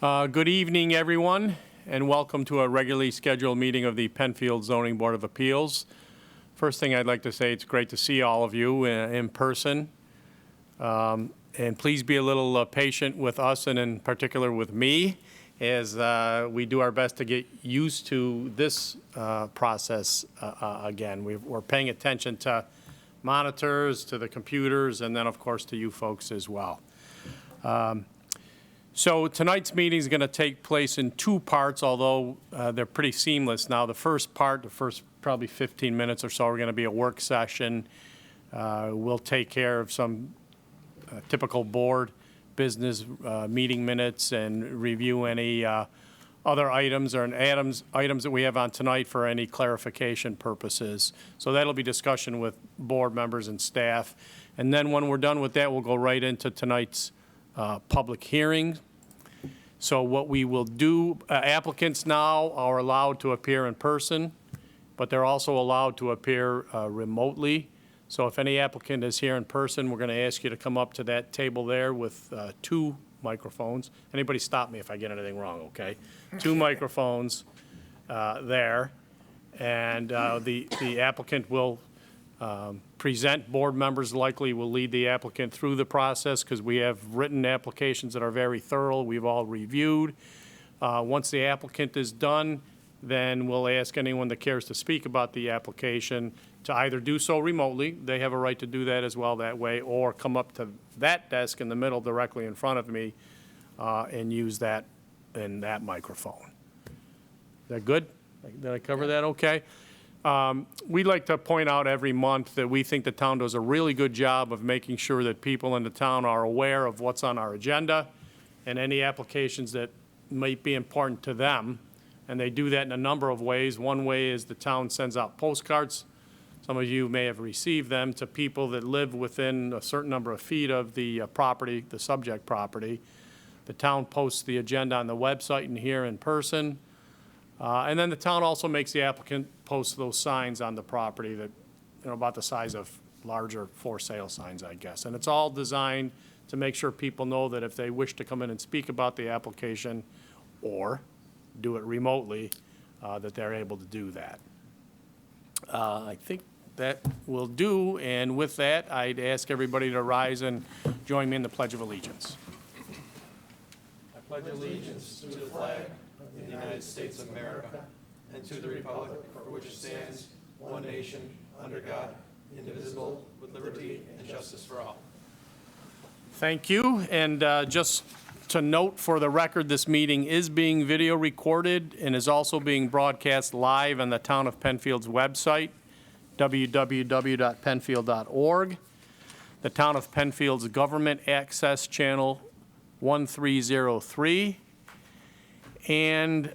Good evening, everyone, and welcome to a regularly scheduled meeting of the Penfield Zoning Board of Appeals. First thing I'd like to say, it's great to see all of you in person. And please be a little patient with us, and in particular with me, as we do our best to get used to this process again. We're paying attention to monitors, to the computers, and then, of course, to you folks as well. So tonight's meeting is going to take place in two parts, although they're pretty seamless now. The first part, the first probably 15 minutes or so, are going to be a work session. We'll take care of some typical board business meeting minutes and review any other items or items that we have on tonight for any clarification purposes. So that'll be discussion with board members and staff. And then when we're done with that, we'll go right into tonight's public hearing. So what we will do, applicants now are allowed to appear in person, but they're also allowed to appear remotely. So if any applicant is here in person, we're going to ask you to come up to that table there with two microphones. Anybody stop me if I get anything wrong, okay? Two microphones there. And the applicant will present. Board members likely will lead the applicant through the process because we have written applications that are very thorough. We've all reviewed. Once the applicant is done, then we'll ask anyone that cares to speak about the application to either do so remotely, they have a right to do that as well that way, or come up to that desk in the middle directly in front of me and use that in that microphone. Is that good? Did I cover that okay? We'd like to point out every month that we think the town does a really good job of making sure that people in the town are aware of what's on our agenda and any applications that might be important to them. And they do that in a number of ways. One way is the town sends out postcards. Some of you may have received them to people that live within a certain number of feet of the property, the subject property. The town posts the agenda on the website and here in person. And then the town also makes the applicant post those signs on the property that, about the size of larger for sale signs, I guess. And it's all designed to make sure people know that if they wish to come in and speak about the application or do it remotely, that they're able to do that. I think that will do, and with that, I'd ask everybody to rise and join me in the Pledge of Allegiance. I pledge allegiance to the flag of the United States of America and to the republic for which it stands, one nation, under God, indivisible, with liberty and justice for all. Thank you, and just to note for the record, this meeting is being video recorded and is also being broadcast live on the Town of Penfield's website, www.penfield.org, the Town of Penfield's Government Access Channel 1303, and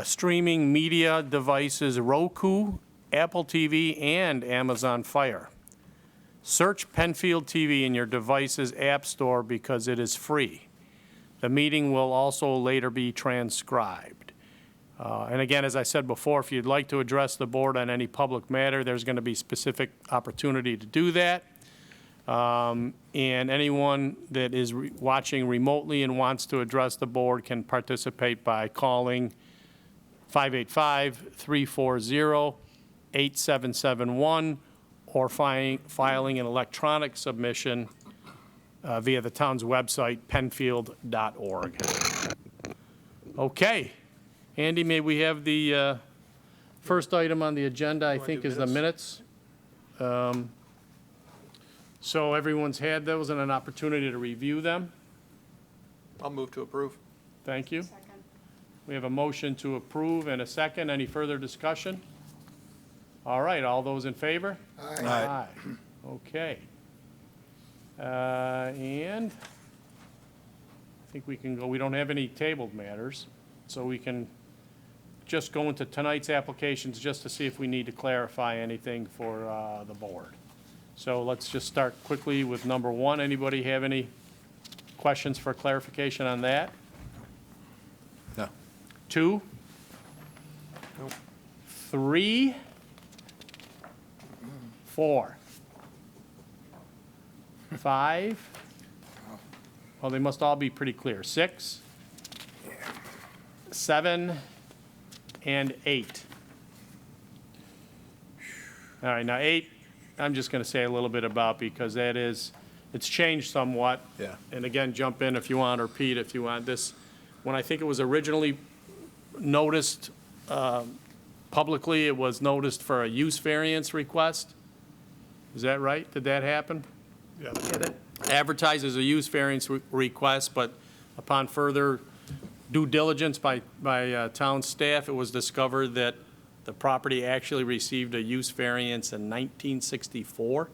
streaming media devices Roku, Apple TV, and Amazon Fire. Search Penfield TV in your device's app store because it is free. The meeting will also later be transcribed. And again, as I said before, if you'd like to address the board on any public matter, there's going to be specific opportunity to do that. And anyone that is watching remotely and wants to address the board can participate by calling 585-340-8771 or filing an electronic submission via the town's website, penfield.org. Okay. Andy, may we have the first item on the agenda, I think, is the minutes. So everyone's had those and an opportunity to review them. I'll move to approve. Thank you. Second. We have a motion to approve and a second. Any further discussion? All right, all those in favor? Aye. Aye. Okay. And I think we can go, we don't have any tabled matters, so we can just go into tonight's applications just to see if we need to clarify anything for the board. So let's just start quickly with number one. Anybody have any questions for clarification on that? No. 2? Nope. 3? 4? 5? Well, they must all be pretty clear. 6? 7 and 8. All right, now 8, I'm just going to say a little bit about because that is, it's changed somewhat. Yeah. And again, jump in if you want, or Pete, if you want. This, when I think it was originally noticed publicly, it was noticed for a use variance request. Is that right? Did that happen? Yeah. Advertised as a use variance request, but upon further due diligence by town staff, it was discovered that the property actually received a use variance in 1964,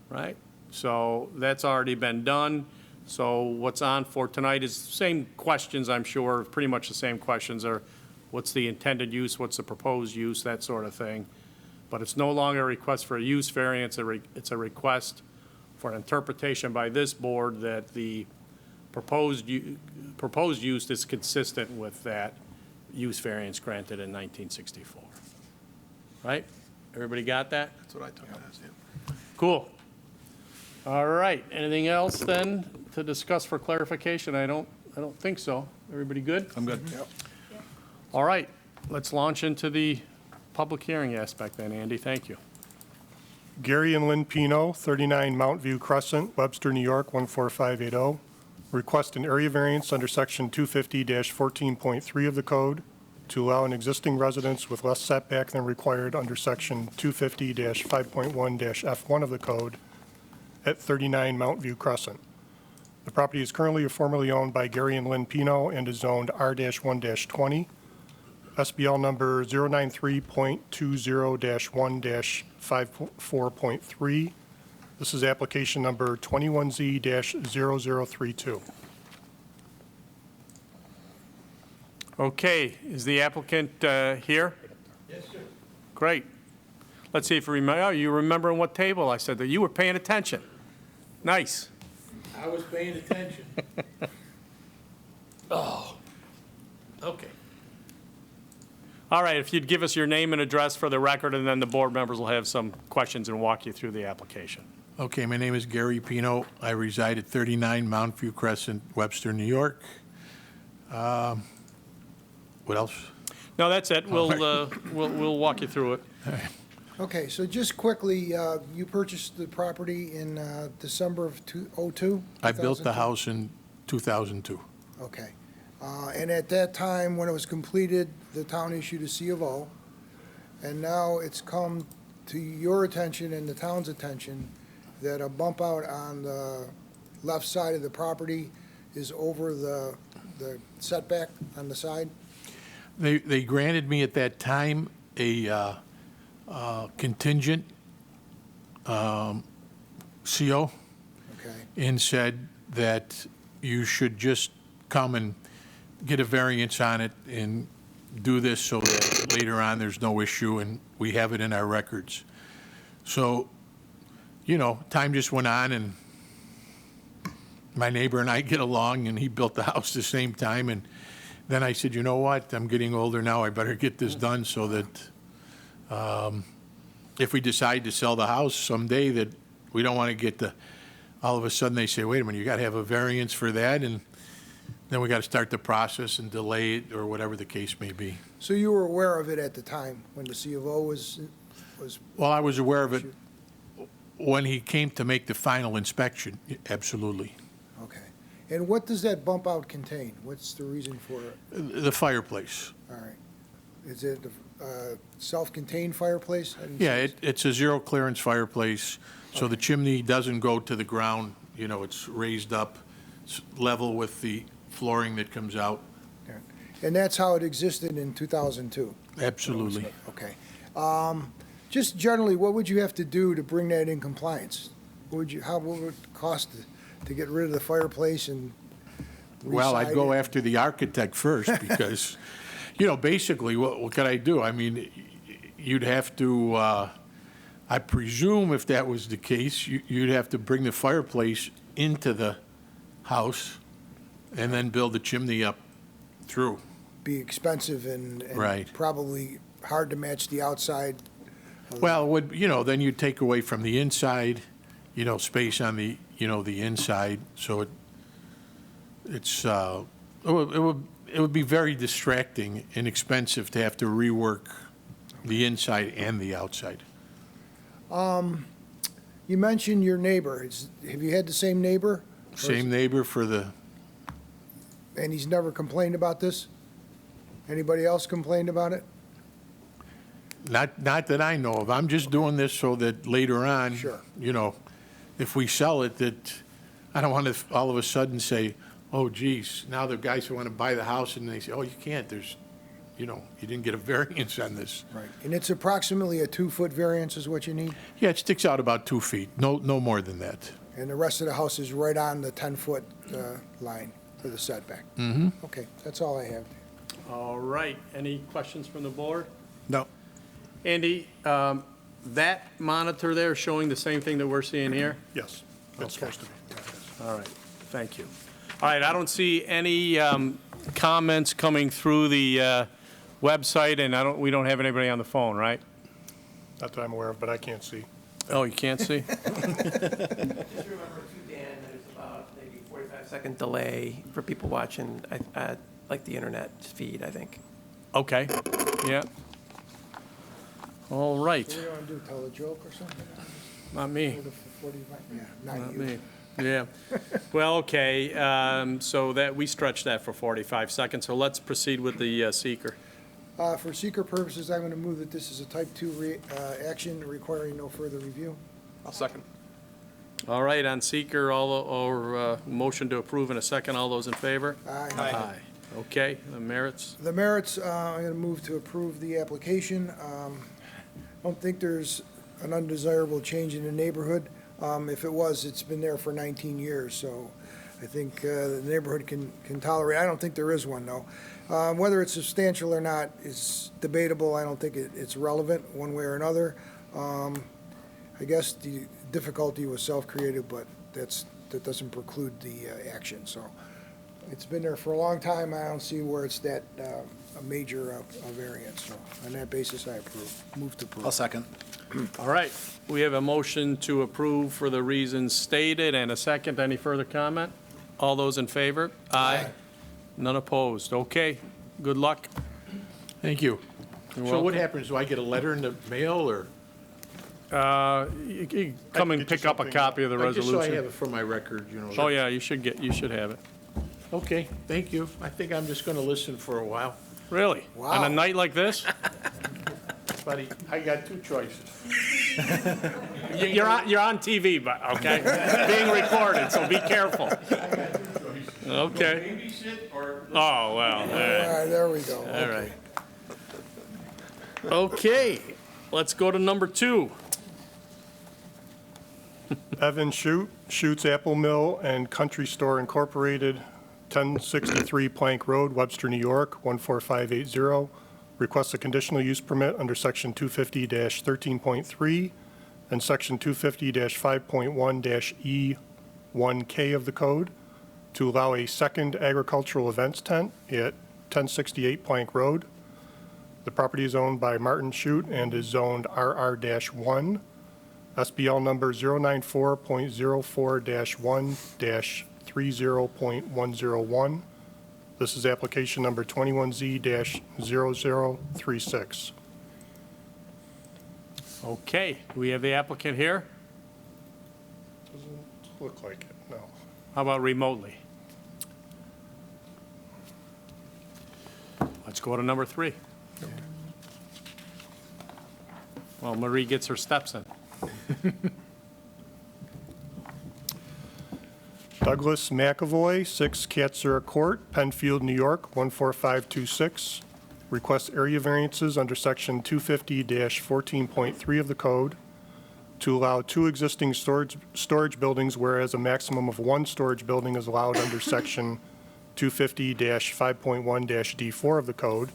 right? So that's already been done. So what's on for tonight is same questions, I'm sure, pretty much the same questions are what's the intended use, what's the proposed use, that sort of thing. But it's no longer a request for a use variance, it's a request for an interpretation by this board that the proposed use is consistent with that use variance granted in 1964. Right? Everybody got that? That's what I took it as, yeah. Cool. All right, anything else then to discuss for clarification? I don't think so. Everybody good? I'm good. All right, let's launch into the public hearing aspect then, Andy, thank you. Gary and Lynn Pino, 39 Mount View Crescent, Webster, New York, 14580. Request an area variance under Section 250-14.3 of the code to allow an existing residence with less setback than required under Section 250-5.1-F1 of the code at 39 Mount View Crescent. The property is currently formerly owned by Gary and Lynn Pino and is zoned R-1-20. SBL number 093.20-1-54.3. This is application number 21Z-0032. Okay, is the applicant here? Yes, sir. Great. Let's see if you remember, oh, you remember what table I said that you were paying attention. Nice. I was paying attention. Okay. All right, if you'd give us your name and address for the record, and then the board members will have some questions and walk you through the application. Okay, my name is Gary Pino. I reside at 39 Mount View Crescent, Webster, New York. What else? No, that's it. We'll walk you through it. Okay, so just quickly, you purchased the property in December of 2002? I built the house in 2002. Okay. And at that time, when it was completed, the town issued a C of O. And now it's come to your attention and the town's attention that a bump out on the left side of the property is over the setback on the side? They granted me at that time a contingent CO Okay, and said that you should just come and get a variance on it and do this so that later on there's no issue and we have it in our records. So, you know, time just went on and my neighbor and I get along and he built the house the same time. And then I said, you know what, I'm getting older now, I better get this done so that if we decide to sell the house someday, that we don't want to get all of a sudden they say, wait a minute, you got to have a variance for that, and then we got to start the process and delay it, or whatever the case may be. so you were aware of it at the time when the C of O was, Well, I was aware of it when he came to make the final inspection, absolutely. okay. And what does that bump out contain? What's the reason for it? The fireplace. All right. Is it a self-contained fireplace? I didn't Yeah, see- it's a zero clearance fireplace, so the chimney doesn't go to the ground, you know, it's raised up, it's level with the flooring that comes out. And that's how it existed in 2002? Absolutely. Okay. Just generally, what would you have to do to bring that in compliance? What would it cost to get rid of the fireplace and Well, I'd go re-side it? after the architect first, because, you know, basically, what could I do? I mean, you'd have to, I presume if that was the case, you'd have to bring the fireplace into the house and then build the chimney up through. Be expensive and Right. probably hard to match the outside. Well, it would, you know, then you'd take away from the inside, you know, space on the, you know, the inside, so it it would be very distracting and expensive to have to rework the inside and the outside. You mentioned your neighbor. Have you had the same neighbor? Same neighbor for the, And he's never complained about this? Anybody else complained about it? not that I know of. I'm just doing this so that later on, Sure. you know, if we sell it, that, I don't want to all of a sudden say, oh geez, now the guys who want to buy the house and they say, oh, you can't, there's, you know, you didn't get a variance on this. Right. And it's approximately a 2-foot variance is what you need? Yeah, it sticks out about 2 feet, no more than that. And the rest of the house is right on the 10-foot line for the setback? Mm-hmm. Okay, that's all I have. All right, any questions from the board? No. Andy, that monitor there is showing the same thing that we're seeing here? Yes, it's supposed to be. All right, thank you. All right, I don't see any comments coming through the website, and we don't have anybody on the phone, right? Not that I'm aware of, but I can't see. Oh, you can't see? Just remember too, Dan, there's about maybe 45-second delay for people watching, like the internet feed, I think. Okay, yeah. All right, What do you want to do, tell a joke or something? not me. Hold it for 45? Yeah, Not not you. me. Yeah. Well, okay, so that, we stretched that for 45 seconds, so let's proceed with the seeker. For seeker purposes, I'm going to move that this is a type 2 action requiring no further review. I'll second. All right, on seeker, motion to approve in a second, all those in favor? Aye. Okay, the merits? The merits, I'm going to move to approve the application. I don't think there's an undesirable change in the neighborhood. If it was, it's been there for 19 years, so I think the neighborhood can tolerate. I don't think there is one, though. Whether it's substantial or not is debatable. I don't think it's relevant one way or another. I guess the difficulty was self-created, but that doesn't preclude the action, so. It's been there for a long time. I don't see where it's that a major variance, so on that basis, I approve. Move to approve. I'll second. All right, we have a motion to approve for the reasons stated and a second. Any further comment? All those in favor? Aye. None opposed. Okay, good luck. Thank you. You're So what welcome. happens, do I get a letter in the mail, or? You can come and get you pick up a something. copy of the Just so I have resolution. it for my record, you know. Oh, yeah, you should have it. Okay, thank you. I think I'm just going to listen for a while. Really? On Wow. a night like this? Buddy, I got two choices. You're on TV, but, okay? Being recorded, so be careful. Okay. Babysit or? Oh, well, all right. All right, there we go. All right. Okay, let's go to number 2. Evan Schutt, Schutt's Apple Mill and Country Store Incorporated, 1063 Plank Road, Webster, New York, 14580. Requests a conditional use permit under Section 250-13.3 and Section 250-5.1-E1K of the code to allow a second agricultural events tent at 1068 Plank Road. The property is owned by Martin Schutt and is zoned RR-1. SBL number 094.04-1-30.101. This is application number 21Z-0036. Okay, we have the applicant here. Doesn't look like it, no. How about remotely? Let's go to number 3. Well, Marie gets her steps in. Douglas McAvoy, 6 Katsura Court, Penfield, New York, 14526. Requests area variances under Section 250-14.3 of the code to allow 2 existing storage buildings, whereas a maximum of 1 storage building is allowed under Section 250-5.1-D4 of the code,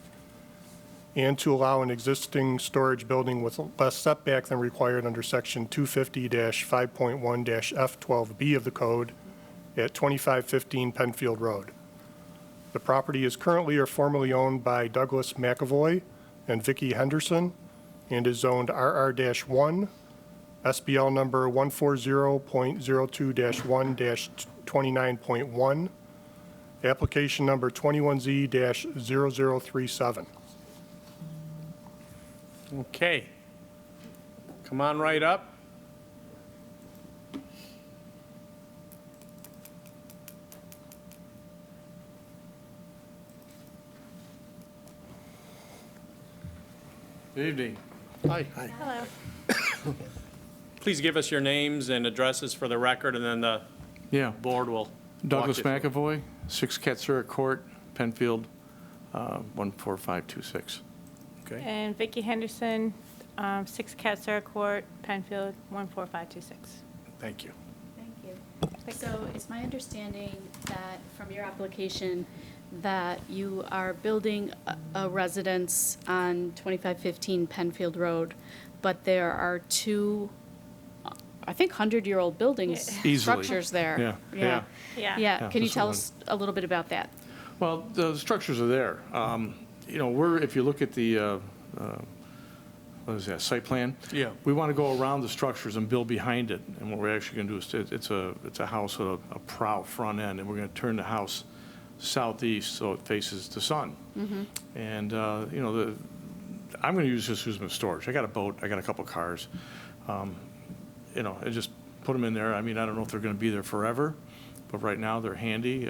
and to allow an existing storage building with less setback than required under Section 250-5.1-F12B of the code at 2515 Penfield Road. The property is currently or formerly owned by Douglas McAvoy and Vicki Henderson and is zoned RR-1, SBL number 140.02-1-29.1, Application number 21Z-0037. Okay. Come on right up. Good evening. Hi. Hello. Please give us your names and addresses for the record, and then the Yeah. board will. Douglas walk you through. McAvoy, 6 Katsura Court, Penfield, 14526. Okay. And Vicki Henderson, 6 Katsura Court, Penfield, 14526. Thank you. Thank you. So it's my understanding that from your application that you are building a residence on 2515 Penfield Road, but there are two, I think, 100-year-old buildings, Easily. structures there. Yeah. Yeah. Yeah, can you this tell one. us a little bit about that? Well, the structures are there. If you look at the, what is that, site plan? Yeah. We want to go around the structures and build behind it. And what we're actually going to do is, it's a house with a prow front end, and we're going to turn the house southeast so it faces the sun. And, I'm going to use this as my storage. I got a boat, I got a couple cars. And just put them in there. I mean, I don't know if they're going to be there forever, but right now they're handy.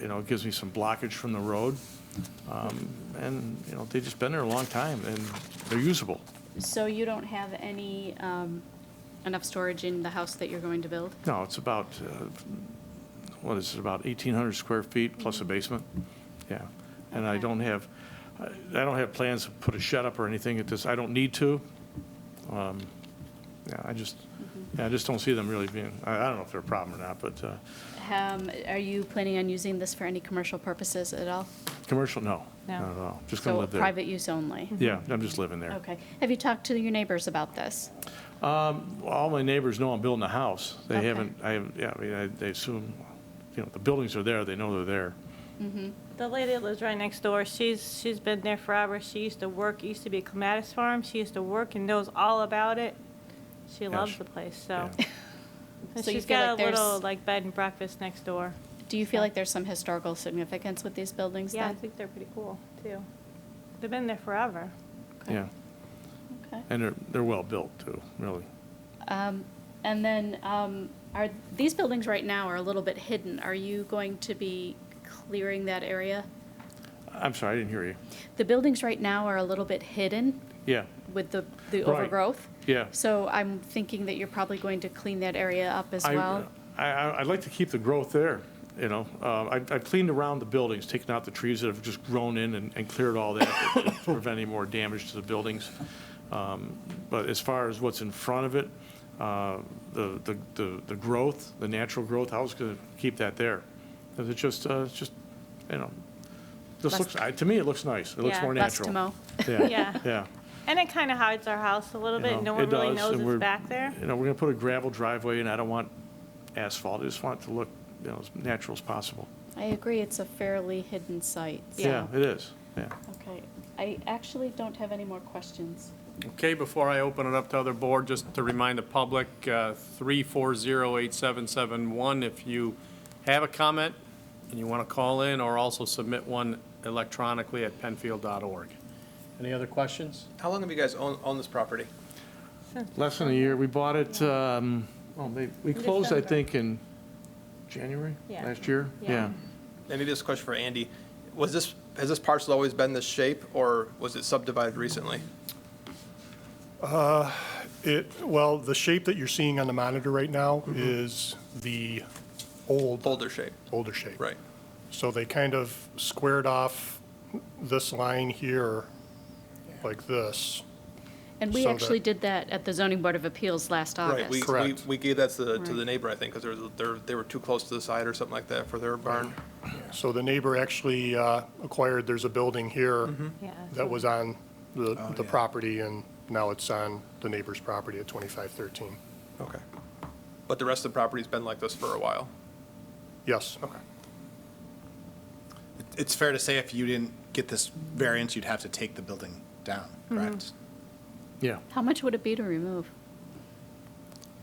It gives me some blockage from the road. They've just been there a long time, and they're usable. So you don't have any, enough storage in the house that you're going to build? No, it's about, about 1,800 square feet plus a basement. Yeah. And I Okay. don't have plans to put a shed up or anything at this. I don't need to. I just don't see them really being, I don't know if they're a problem or not, but Are you planning on using this for any commercial purposes at all? commercial, no. No. Not at all. Just going to So live there. private use only? Yeah, I'm just living there. Okay. Have you talked to your neighbors about this? All my neighbors know I'm building a house. They Okay. they assume, the buildings are there, they know they're there. The lady that lives right next door, she's been there forever. She used to work, it used to be a clematis farm. She used to work and knows all about it. She loves the place, so. Yeah. And So you she's feel got like a little, there's- like, bed and breakfast next door. Do you feel like there's some historical significance with these buildings Yeah, I then? think they're pretty cool, too. They've been there forever. Yeah, Okay. and they're well-built, too, really. And then, are, these buildings right now are a little bit hidden. Are you going to be clearing that area? I'm sorry, I didn't hear you. The buildings right now are a little bit hidden Yeah, with the Right. overgrowth. yeah. So I'm thinking that you're probably going to clean that area up as well? I'd like to keep the growth there, I've cleaned around the buildings, taken out the trees that have just grown in and cleared all that to prevent any more damage to the buildings. But as far as what's in front of it, the growth, the natural growth, I was going to keep that there. Because it's just, this Less- looks, to me, it looks nice. It looks Yeah. more Less natural. to mow? Yeah, Yeah. yeah. And it kind of hides our house a little bit. No one It really does, knows and it's we're- back there. We're going to put a gravel driveway, and I don't want asphalt. I just want it to look, as natural as possible. I agree, it's a fairly hidden site. so- Yeah, it is, yeah. Okay. I actually don't have any more questions. Okay, before I open it up to other board, just to remind the public, 340-8771, if you have a comment and you want to call in, or also submit one electronically at penfield.org. Any other questions? How long have you guys owned this property? Less than a year. We bought it, we closed, I December. think, in January Yeah. last year. Yeah. And maybe this is a question for Andy. Has this parcel always been this shape, or was it subdivided recently? The shape that you're seeing on the monitor right now is the Older shape, older shape. right? So they kind of squared off this line here like this. And we So actually that- did that at the zoning board of appeals last Right, August. Correct. we gave that to the Right. neighbor, I think, because they were too close to the side or something like that for their barn. So the neighbor actually acquired, there's a building here Yeah. that was on the property, and now it's on the neighbor's property at 2513. Okay. But the rest of the property's been like this for a while? Yes. Okay. It's fair to say if you didn't get this variance, you'd have to take the building down, correct? Yeah. How much would it be to remove?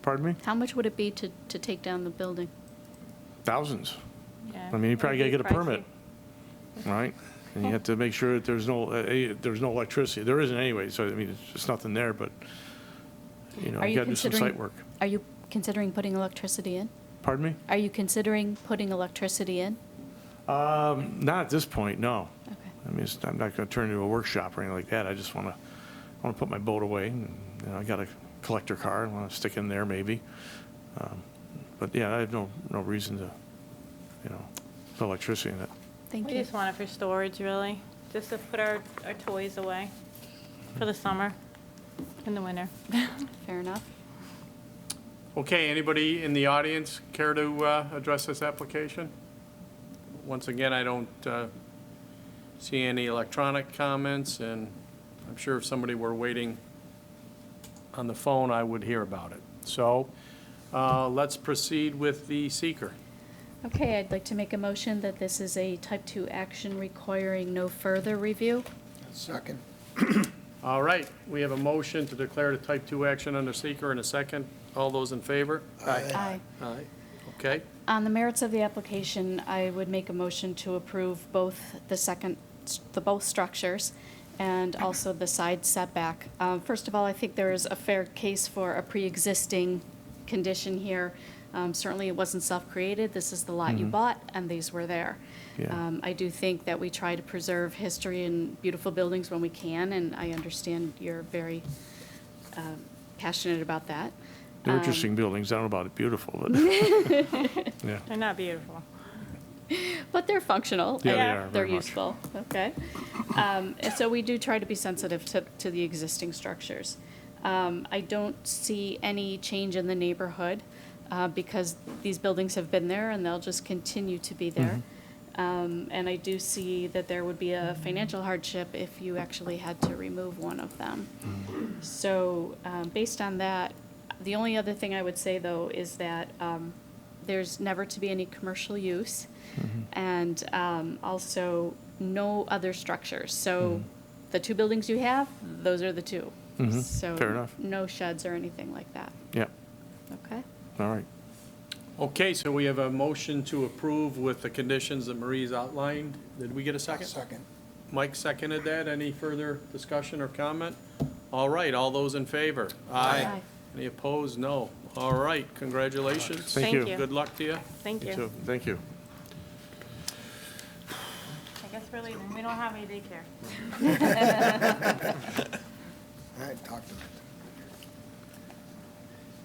Pardon me? How much would it be to take down the building? Thousands. Yeah, I mean, you probably gotta it'd get be a permit, right? And you have to make sure that there's no electricity. There isn't anyway, so I mean, it's just nothing there, but, you know, Are you you gotta do some site considering, work. are you considering putting electricity in? Pardon me? Are you considering putting electricity in? Not at this point, no. Okay. I mean, I'm not gonna turn it into a workshop or anything like that. I just wanna put my boat away, and, you know, I got a collector car, I wanna stick in there maybe. But yeah, I have no reason to, you know, put electricity in it. Thank We you. just want it for storage, really, just to put our toys away for the summer, in the winter. Fair enough. Okay, anybody in the audience care to address this application? Once again, I don't see any electronic comments, and I'm sure if somebody were waiting on the phone, I would hear about it. So let's proceed with the seeker. Okay, I'd like to make a motion that this is a type 2 action requiring no further review. Second. All right, we have a motion to declare it a type 2 action under seeker in a second. All those in favor? Aye. Aye. Okay, On the merits of the application, I would make a motion to approve both both structures and also the side setback. First of all, I think there is a fair case for a pre-existing condition here. Certainly, it wasn't self-created. This is the lot you bought, and these were there. Yeah. I do think that we try to preserve history and beautiful buildings when we can, and I understand you're very passionate about that. They're interesting buildings, I don't know about it beautiful, but, yeah. They're not beautiful. But they're functional. Yeah, and they are, They're very much. useful, okay? And so we do try to be sensitive to the existing structures. I don't see any change in the neighborhood because these buildings have been there and they'll just continue to be there. And I do see that there would be a financial hardship if you actually had to remove one of them. So based on that, the only other thing I would say, though, is that there's never to be any commercial use, and also no other structures. So the two buildings you have, those are the two. So Fair enough. no sheds or anything like that. Yeah, Okay? all right. okay, so we have a motion to approve with the conditions that Marie's outlined. Did we get a second? Second. Mike seconded that. Any further discussion or comment? All right, all those in favor? Aye. Any opposed? No. All right, congratulations. Thank Thank you. Good luck to you. Thank you. So, thank you. I guess we're leaving. We don't have any daycare. I talked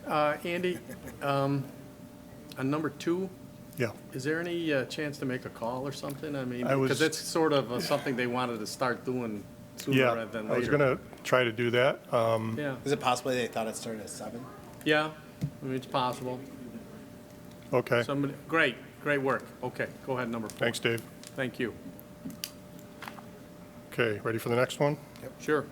to Andy, on number 2, Yeah. is there any chance to make a call or something? I mean, I was- because it's sort of something they wanted to start doing sooner Yeah, rather than I was later. going to try to do that. Yeah, Is it possible they thought it started at 7? yeah, I mean, it's possible. Okay, Somebody, great work. Okay, go ahead, number 4. thanks, Dave. Thank you. Okay, ready for the next one? Sure.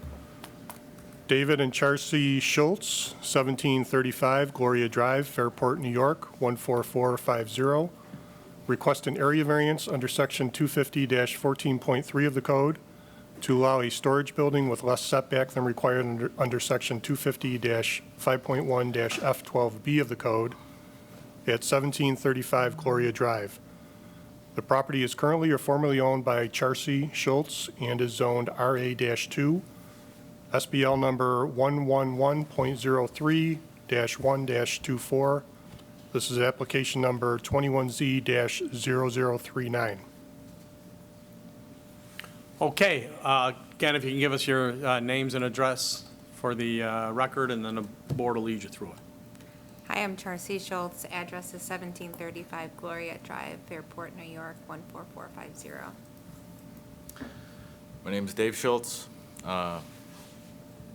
David and Charcy Schultz, 1735 Gloria Drive, Fairport, New York, 14450. Request an area variance under Section 250-14.3 of the code to allow a storage building with less setback than required under Section 250-5.1-F12B of the code at 1735 Gloria Drive. The property is currently or formerly owned by Charcy Schultz and is zoned RA-2, SBL number 111.03-1-24. This is application number 21Z-0039. Okay, again, if you can give us your names and address for the record, and then the board will lead you through it. Hi, I'm Charcy Schultz. Address is 1735 Gloria Drive, Fairport, New York, 14450. My name is Dave Schultz. I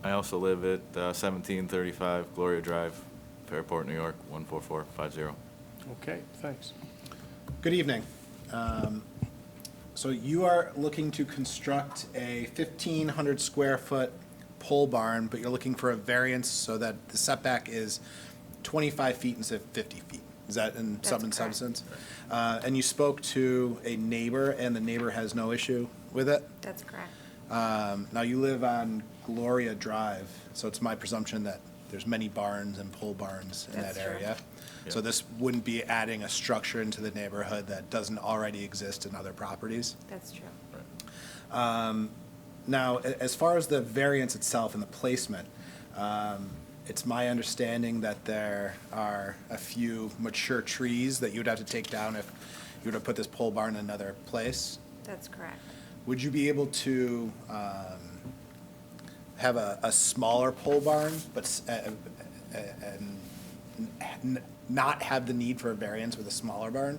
also live at 1735 Gloria Drive, Fairport, New York, 14450. Okay, thanks. Good evening. So you are looking to construct a 1,500 square foot pole barn, but you're looking for a variance so that the setback is 25 feet instead of 50 feet. Is that in That's sum and correct. substance? And you spoke to a neighbor, and the neighbor has no issue with it? That's correct. Now, you live on Gloria Drive, so it's my presumption that there's many barns and pole barns in That's that true. area. So this wouldn't be adding a structure into the neighborhood that doesn't already exist in other properties. That's true. Now, as far as the variance itself and the placement, it's my understanding that there are a few mature trees that you would have to take down if you were to put this pole barn in another place. That's correct. Would you be able to have a smaller pole barn, but not have the need for a variance with a smaller barn?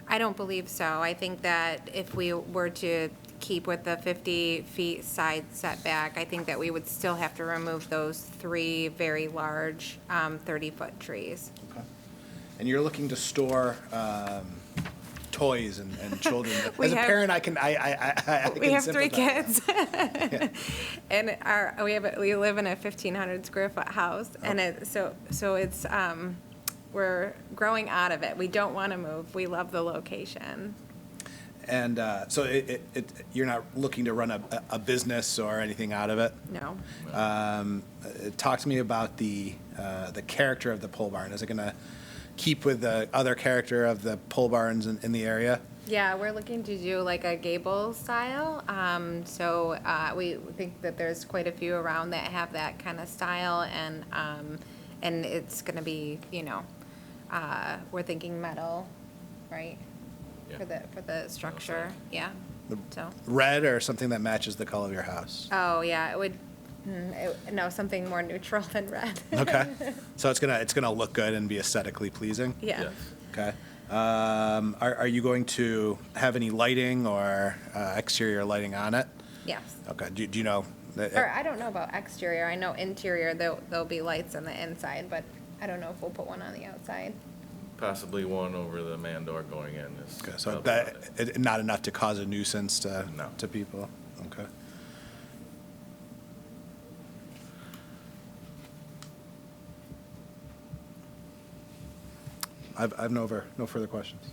I don't believe so. I think that if we were to keep with the 50 feet side setback, I think that we would still have to remove those 3 very large 30-foot trees. Okay. And you're looking to store toys and children. We As a have- parent, I can We have 3 sympathize. kids. And we live in a 1,500 square foot house, and so it's, we're growing out of it. We don't want to move. We love the location. And so you're not looking to run a business or anything out of it? No. Talk to me about the character of the pole barn. Is it going to keep with the other character of the pole barns in the area? Yeah, we're looking to do like a gable style. So we think that there's quite a few around that have that kind of style, and it's going to be, we're thinking metal, right? Yeah. For the structure, yeah. So. Red or something that matches the color of your house? Oh yeah, it would. No, something more neutral than red. Okay. So it's gonna look good and be aesthetically pleasing? Yeah. Yes. Okay. Are you going to have any lighting or exterior lighting on it? Yes. Okay. Do you know? Or I don't know about exterior. I know interior there'll be lights on the inside, but I don't know if we'll put one on the outside. Possibly one over the man door going in is. Okay, so about it. not enough to cause a nuisance to No. people? Okay. I've no further questions.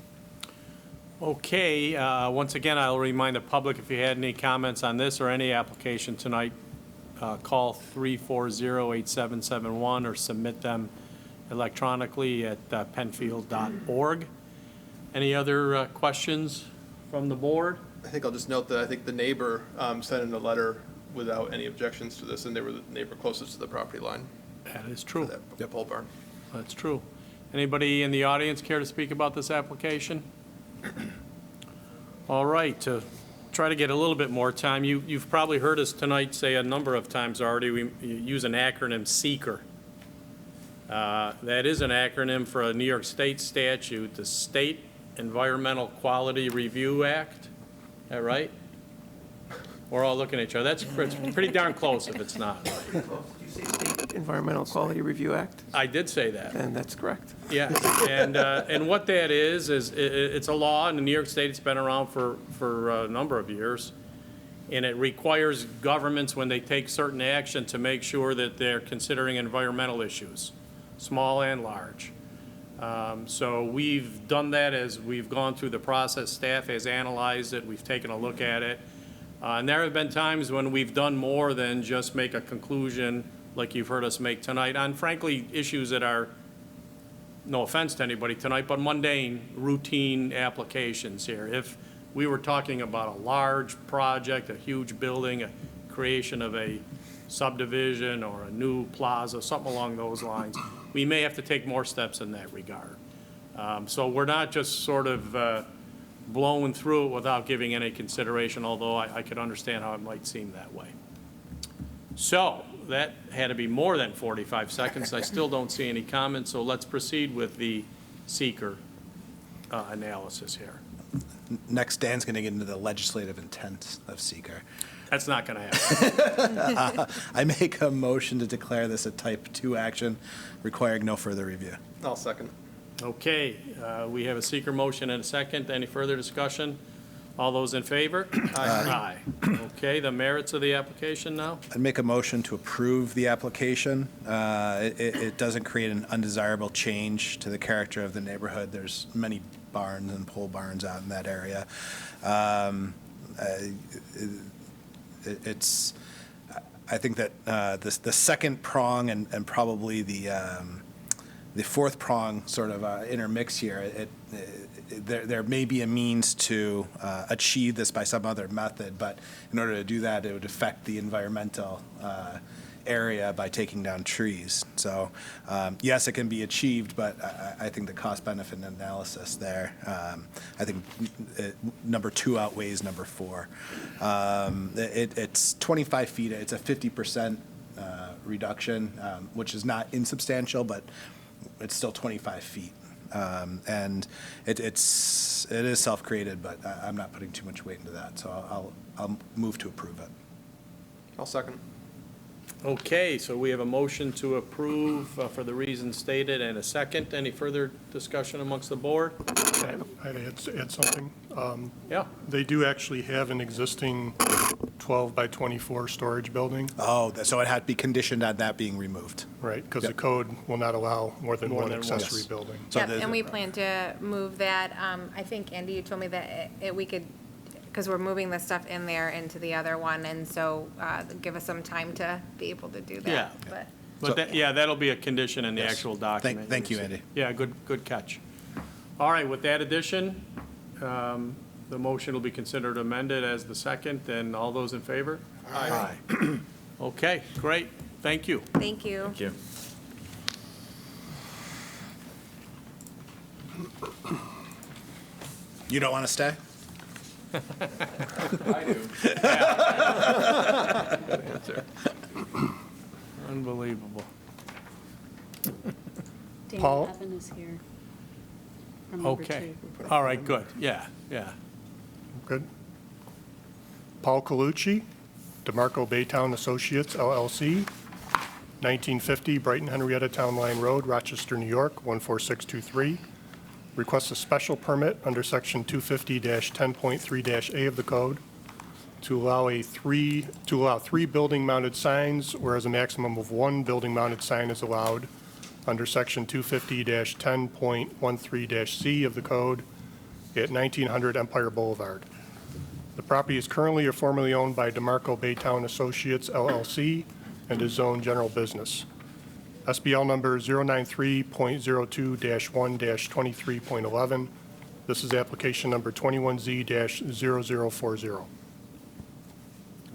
Okay, once again, I'll remind the public, if you had any comments on this or any application tonight, call 340-8771 or submit them electronically at penfield.org. Any other questions from the board? I think I'll just note that I think the neighbor sent in a letter without any objections to this, and they were the neighbor closest to the property line That is for true. that pole barn. That's true. Anybody in the audience care to speak about this application? All right, to try to get a little bit more time, you've probably heard us tonight say a number of times already, we use an acronym, SEEKR. That is an acronym for a New York State statute, the State Environmental Quality Review Act. Is that right? We're all looking at each other. That's pretty darn close if it's not. Did you say State Environmental Quality Review Act? I did say that. And that's correct. Yeah, and what that is it's a law in New York State. It's been around for a number of years, and it requires governments, when they take certain action, to make sure that they're considering environmental issues, small and large. So we've done that as we've gone through the process. Staff has analyzed it. We've taken a look at it. And there have been times when we've done more than just make a conclusion like you've heard us make tonight on, frankly, issues that are, no offense to anybody tonight, but mundane, routine applications here. If we were talking about a large project, a huge building, a creation of a subdivision or a new plaza, something along those lines, we may have to take more steps in that regard. So we're not just sort of blowing through it without giving any consideration, although I could understand how it might seem that way. So that had to be more than 45 seconds. I still don't see any comments, so let's proceed with the seeker analysis here. Next, Dan's going to get into the legislative intent of seeker. That's not going to happen. I make a motion to declare this a type 2 action requiring no further review. I'll second. Okay, we have a seeker motion and a second. Any further discussion? All those in favor? Aye. Okay, the merits of the application now? I'd make a motion to approve the application. It doesn't create an undesirable change to the character of the neighborhood. There's many barns and pole barns out in that area. I think that the second prong and probably the fourth prong sort of intermix here. There may be a means to achieve this by some other method, but in order to do that, it would affect the environmental area by taking down trees. So yes, it can be achieved, but I think the cost-benefit analysis there, I think number 2 outweighs number 4. It's 25 feet. It's a 50% reduction, which is not insubstantial, but it's still 25 feet. And it is self-created, but I'm not putting too much weight into that. So I'll move to approve it. I'll second. Okay, so we have a motion to approve for the reasons stated and a second. Any further discussion amongst the board? I'd add something. Yeah. They do actually have an existing 12 by 24 storage building, Oh, so it had to be conditioned on that being removed. right? Because the Yep. code will not allow more than More one than one. accessory Yes. building. So Yep, there's and a- we plan to move that. I think, Andy, you told me that we could, because we're moving the stuff in there into the other one, and so give us some time to be able to do that. Yeah. But But that, yeah, that'll be a condition in the Yes. actual document. Thank you, Andy. Yeah, good catch. All right, with that addition, the motion will be considered amended as the second, and all those in favor? Aye. Okay, great, thank you. thank you. Thank you. You don't want to stay? Unbelievable. Paul? Evan is here from number Okay, 2. all right, good, yeah. Good. Paul Colucci, DiMarco Baytowne Associates LLC, 1950 Brighton Henrietta Town Line Road, Rochester, New York, 14623. Requests a special permit under Section 250-10.3-A of the code to allow three building-mounted signs, whereas a maximum of 1 building-mounted sign is allowed under Section 250-10.13-C of the code at 1900 Empire Boulevard. The property is currently or formerly owned by DiMarco Baytowne Associates LLC and is zoned general business. SBL number 093.02-1-23.11. This is application number 21Z-0040.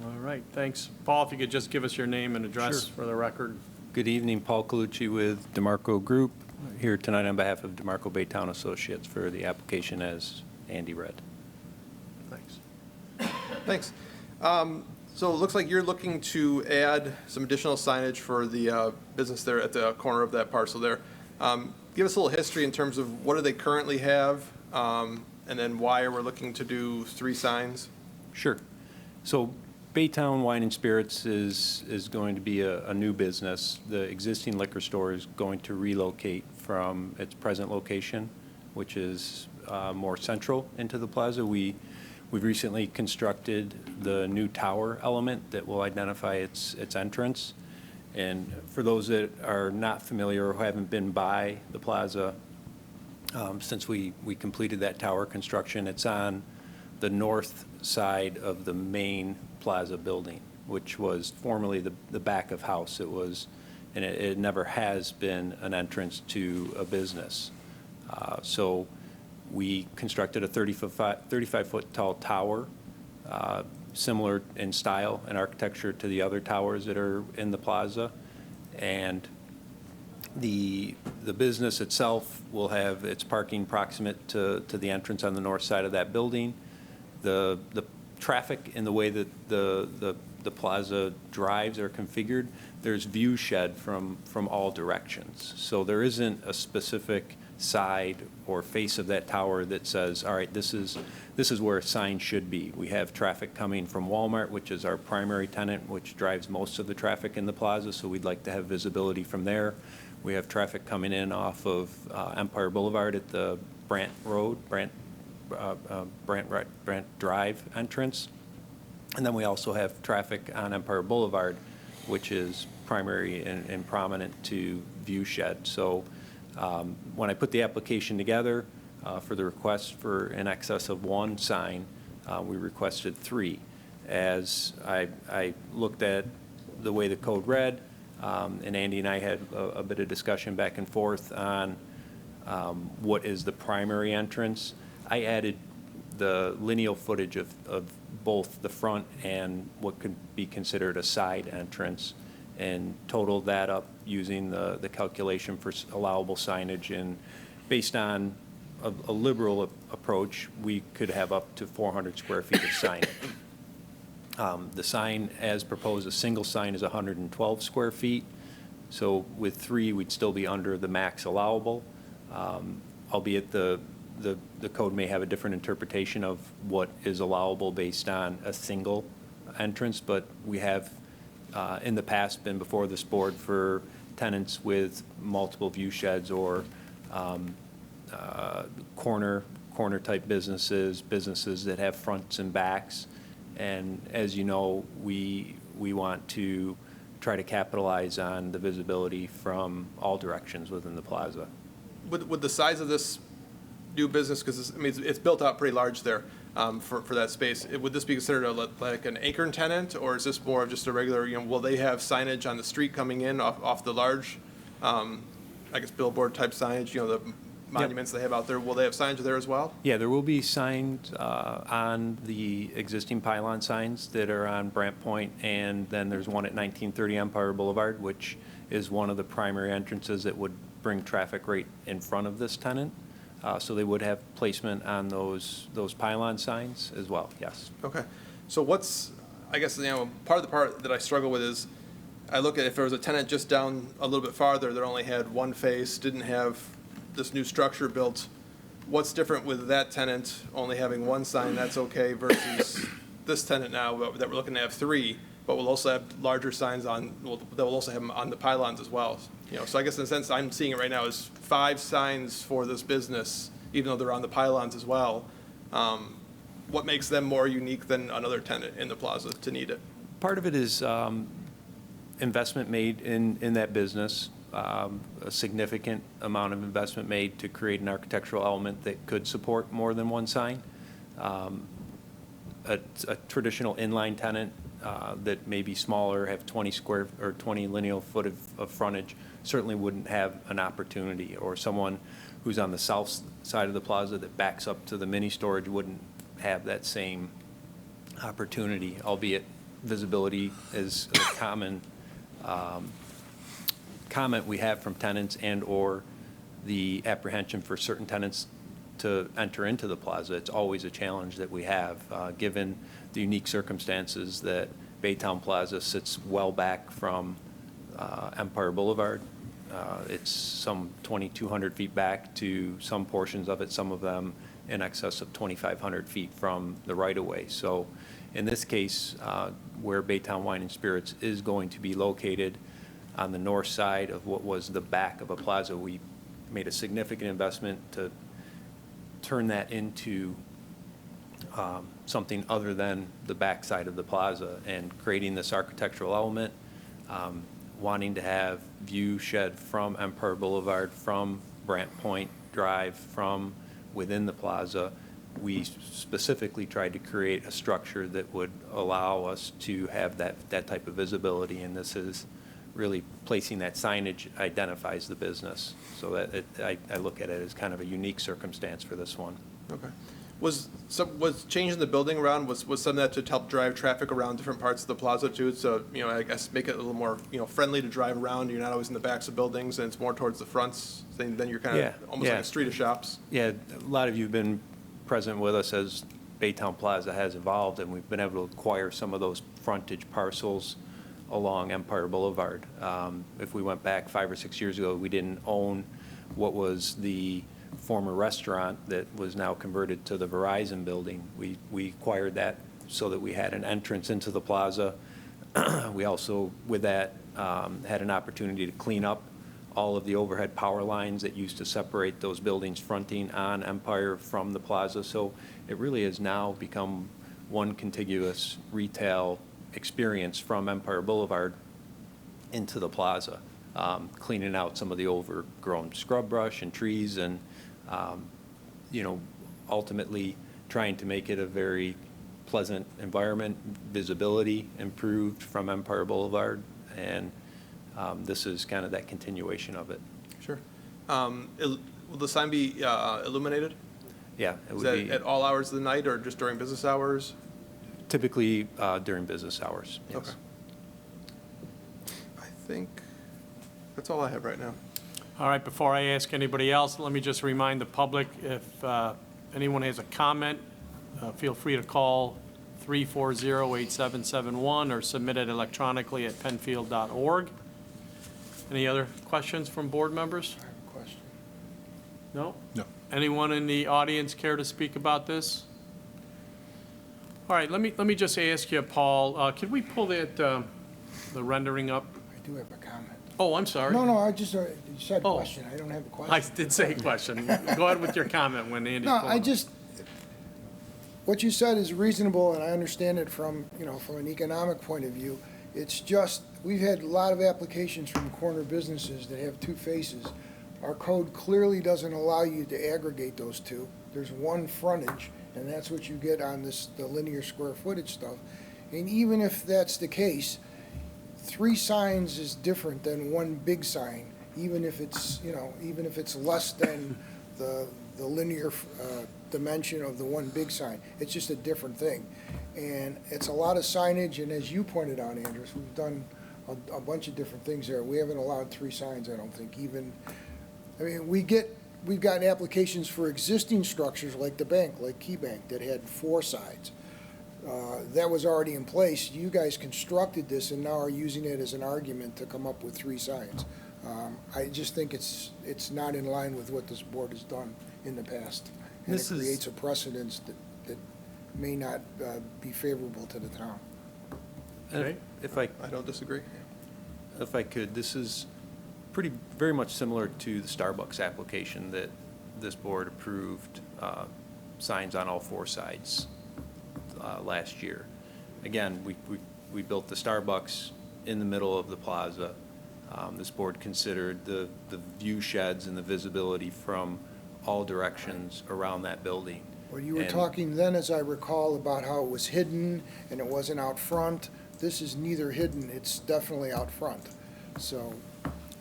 All right, thanks. Paul, if you could just give us your name and address for the record. Good evening, Paul Colucci with DiMarco Group, here tonight on behalf of DiMarco Baytowne Associates for the application as Andy read. Thanks. Thanks. So it looks like you're looking to add some additional signage for the business there at the corner of that parcel there. Give us a little history in terms of what do they currently have, and then why we're looking to do 3 signs? Sure. So Baytowne Wine and Spirits is going to be a new business. The existing liquor store is going to relocate from its present location, which is more central into the plaza. We've recently constructed the new tower element that will identify its entrance. And for those that are not familiar or haven't been by the plaza, since we completed that tower construction, it's on the north side of the main plaza building, which was formerly the back of house. It was, and it never has been an entrance to a business. So we constructed a 35-foot tall tower, similar in style and architecture to the other towers that are in the plaza. And the business itself will have its parking proximate to the entrance on the north side of that building. The traffic in the way that the plaza drives are configured, there's view shed from all directions. So there isn't a specific side or face of that tower that says, all right, this is where a sign should be. We have traffic coming from Walmart, which is our primary tenant, which drives most of the traffic in the plaza, so we'd like to have visibility from there. We have traffic coming in off of Empire Boulevard at the Brant Drive entrance. And then we also have traffic on Empire Boulevard, which is primary and prominent to view shed. So when I put the application together for the request for in excess of 1 sign, we requested 3. As I looked at the way the code read, and Andy and I had a bit of discussion back and forth on what is the primary entrance. I added the lineal footage of both the front and what could be considered a side entrance, and totaled that up using the calculation for allowable signage. And based on a liberal approach, we could have up to 400 square feet of signage. The sign, as proposed, a single sign is 112 square feet. So with 3, we'd still be under the max allowable, albeit the code may have a different interpretation of what is allowable based on a single entrance, but we have in the past been before this board for tenants with multiple view sheds or corner type businesses that have fronts and backs. And as you know, we want to try to capitalize on the visibility from all directions within the plaza. Would the size of this new business, because it's built out pretty large there for that space, would this be considered like an anchor tenant, or is this more of just a regular, will they have signage on the street coming in off the large, I guess billboard type signage, the monuments they have out there, will they have signage there as well? Yeah, there will be signs on the existing pylon signs that are on Brant Point, and then there's one at 1930 Empire Boulevard, which is one of the primary entrances that would bring traffic right in front of this tenant. So they would have placement on those pylon signs as well, yes. Okay. So what's, I guess, part that I struggle with is, I look at if there was a tenant just down a little bit farther that only had one face, didn't have this new structure built, what's different with that tenant only having one sign, that's okay, versus this tenant now that we're looking to have 3, but we'll also have larger signs that will also have them on the pylons as well. So I guess in a sense, I'm seeing it right now as 5 signs for this business, even though they're on the pylons as well. What makes them more unique than another tenant in the plaza to need it? Part of it is investment made in that business, a significant amount of investment made to create an architectural element that could support more than one sign. A traditional inline tenant that may be smaller, have 20 lineal foot of frontage, certainly wouldn't have an opportunity, or someone who's on the south side of the plaza that backs up to the mini storage wouldn't have that same opportunity, albeit visibility is a common comment we have from tenants, and or the apprehension for certain tenants to enter into the plaza. It's always a challenge that we have, given the unique circumstances that Baytowne Plaza sits well back from Empire Boulevard. It's some 2,200 feet back to some portions of it, some of them in excess of 2,500 feet from the right-of-way. So in this case, where Baytowne Wine and Spirits is going to be located on the north side of what was the back of a plaza, we made a significant investment to turn that into something other than the back side of the plaza, and creating this architectural element, wanting to have view shed from Empire Boulevard, from Brant Point Drive, from within the plaza. We specifically tried to create a structure that would allow us to have that type of visibility, and this is really placing that signage identifies the business. So that I look at it as kind of a unique circumstance for this one. Okay. Was changing the building around, was some of that to help drive traffic around different parts of the plaza too? So, I guess make it a little more, friendly to drive around. You're not always in the backs of buildings, and it's more towards the fronts. Then you're kind of almost like a street of shops. Yeah, a lot of you have been present with us as Baytowne Plaza has evolved, and we've been able to acquire some of those frontage parcels along Empire Boulevard. If we went back 5 or 6 years ago, we didn't own what was the former restaurant that was now converted to the Verizon building. We acquired that so that we had an entrance into the plaza. We also, with that, had an opportunity to clean up all of the overhead power lines that used to separate those buildings fronting on Empire from the plaza. So it really has now become one contiguous retail experience from Empire Boulevard into the plaza, cleaning out some of the overgrown scrub brush and trees, and ultimately trying to make it a very pleasant environment, visibility improved from Empire Boulevard, and this is kind of that continuation of it. Sure. Will the sign be illuminated? Yeah, it Is would that be at all hours of the night or just during business hours? typically during business hours, yes. Okay. I think that's all I have right now. All right, before I ask anybody else, let me just remind the public, if anyone has a comment, feel free to call 340-8771 or submit it electronically at penfield.org. Any other questions from board members? I have a question. No? No. Anyone in the audience care to speak about this? All right, let me just ask you, Paul, could we pull that, the rendering up? I do have a comment. Oh, I'm sorry. No, I just, you said Oh. question, I don't have a question. I did say question. Go ahead with your comment when Andy's No, pulling I up. just, what you said is reasonable, and I understand it from, from an economic point of view. It's just, we've had a lot of applications from corner businesses that have two faces. Our code clearly doesn't allow you to aggregate those two. There's one frontage, and that's what you get on the linear square footage stuff. And even if that's the case, 3 signs is different than one big sign, even if it's, even if it's less than the linear dimension of the one big sign. It's just a different thing. And it's a lot of signage, and as you pointed out, Andrews, we've done a bunch of different things there. We haven't allowed 3 signs, I don't think, even. I mean, we've gotten applications for existing structures like the bank, like Key Bank, that had 4 sides. That was already in place. You guys constructed this and now are using it as an argument to come up with 3 signs. I just think it's not in line with what this board has done in the past. And it creates a precedence that may not be favorable to the town. Okay. If I don't disagree. If I could, this is very much similar to the Starbucks application that this board approved signs on all 4 sides last year. Again, we built the Starbucks in the middle of the plaza. This board considered the view sheds and the visibility from all directions around that building. Well, you were talking then, as I recall, about how it was hidden and it wasn't out front. This is neither hidden, it's definitely out front. So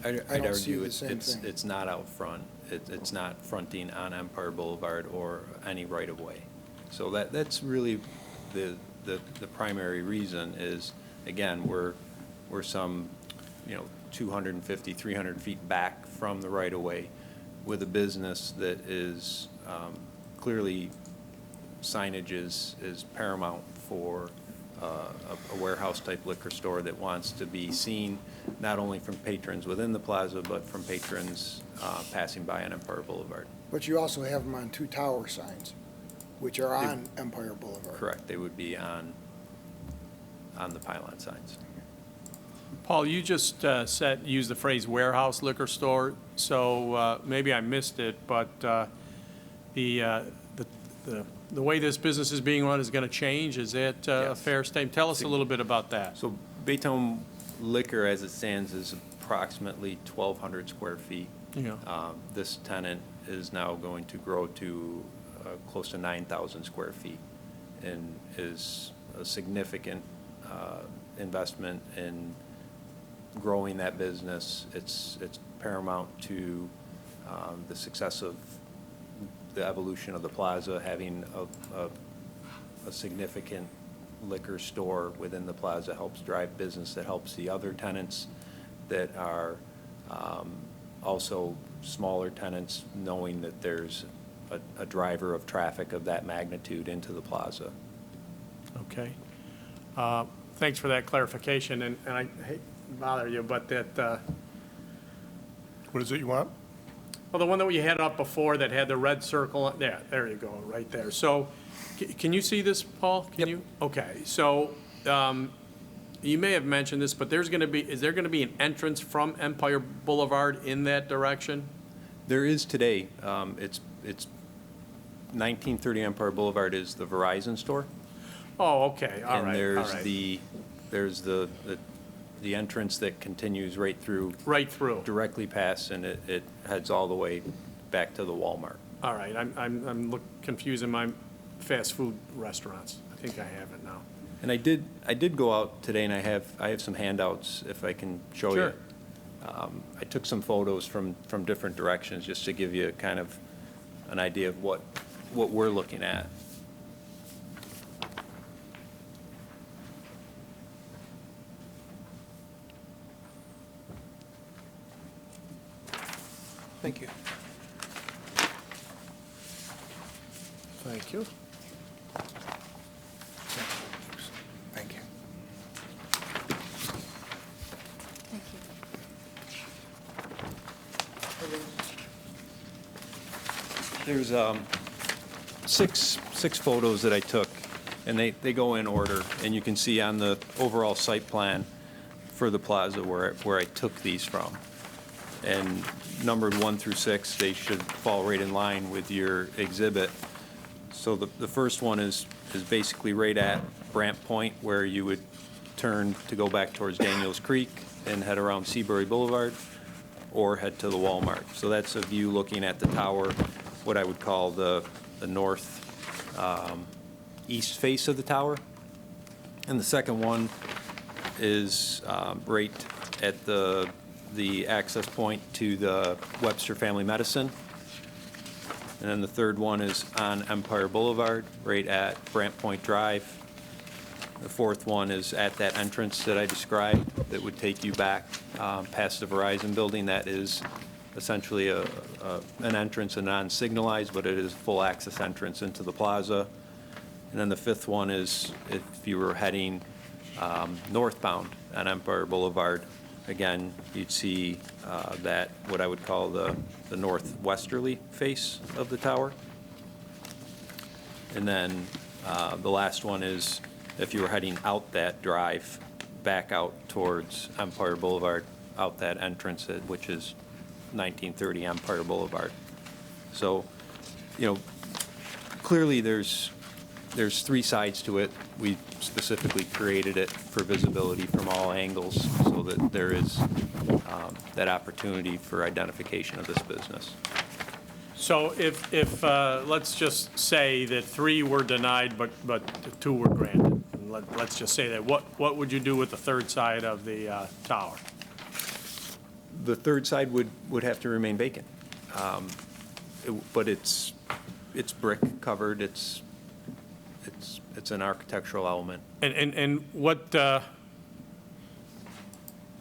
I'd don't see argue the same thing. it's not out front. It's not fronting on Empire Boulevard or any right-of-way. So that's really the primary reason is, again, we're some, 250, 300 feet back from the right-of-way with a business that is clearly signage is paramount for a warehouse-type liquor store that wants to be seen not only from patrons within the plaza, but from patrons passing by on Empire Boulevard. But you also have them on 2 tower signs, which are on Empire Boulevard. Correct. They would be on the pylon signs. Paul, you just used the phrase warehouse liquor store, so maybe I missed it, but the way this business is being run is going to change. Is that a fair statement? Tell us a little bit about that. So Baytowne Liquor, as it stands, is approximately 1,200 square feet. Yeah. This tenant is now going to grow to close to 9,000 square feet and is a significant investment in growing that business. It's paramount to the success of the evolution of the plaza, having a significant liquor store within the plaza helps drive business, that helps the other tenants that are also smaller tenants, knowing that there's a driver of traffic of that magnitude into the plaza. Okay. Thanks for that clarification, and I hate to bother you, but that, What is it you want? well, the one that we had up before that had the red circle, there you go, right there. So, can you see this, Paul? Can you? Okay, so, you may have mentioned this, but is there gonna be an entrance from Empire Boulevard in that direction? There is today. It's 1930 Empire Boulevard is the Verizon store. Oh, okay, all right, all And there's right. there's the entrance that continues right through. Right through. Directly past, and it heads all the way back to the Walmart. All right, I'm confusing my fast food restaurants. think I have it now. And I did go out today, and I have some handouts, if I can show you. Sure. I took some photos from different directions, just to give you kind of an idea of what we're looking at. Thank you. Thank you. Thank you. Thank you. There's six photos that I took, and they go in order, and you can see on the overall site plan for the plaza where I took these from. And numbered 1 through 6, they should fall right in line with your exhibit. So the first one is basically right at Brant Point, where you would turn to go back towards Daniels Creek and head around Seabury Boulevard, or head to the Walmart. So that's a view looking at the tower, what I would call the north east face of the tower. And the second one is right at the access point to the Webster Family Medicine. And then the third one is on Empire Boulevard, right at Brant Point Drive. The fourth one is at that entrance that I described that would take you back past the Verizon building. That is essentially an entrance, a non-signalized, but it is a full access entrance into the plaza. And then the fifth one is if you were heading northbound on Empire Boulevard, again, you'd see that, what I would call the northwesterly face of the tower. And then the last one is if you were heading out that drive, back out towards Empire Boulevard, out that entrance, which is 1930 Empire Boulevard. So, clearly there's 3 sides to it. We specifically created it for visibility from all angles so that there is that opportunity for identification of this business. So if let's just say that 3 were denied, but 2 were granted, and let's just say that, what would you do with the third side of the tower? The third side would have to remain vacant. But it's brick covered, it's an architectural element. And what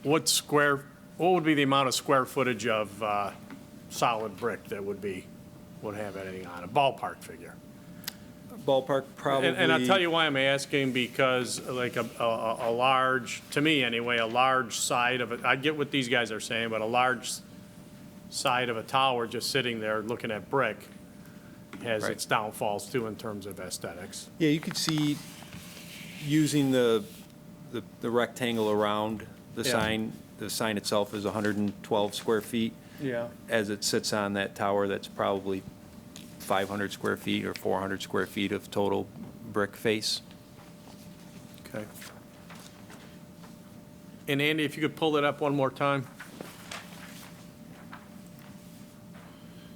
would be the amount of square footage of solid brick that would have anything on a ballpark figure? Ballpark, probably. And I'll tell you why I'm asking, because like a large, to me anyway, a large side of it, I get what these guys are saying, but a large side of a tower just sitting there looking at brick has Right. its downfalls too in terms of aesthetics. Yeah, you could see using the rectangle around the Yeah. sign. The sign itself is 112 square feet. Yeah. As it sits on that tower, that's probably 500 square feet or 400 square feet of total brick face. Okay. And Andy, if you could pull it up one more time.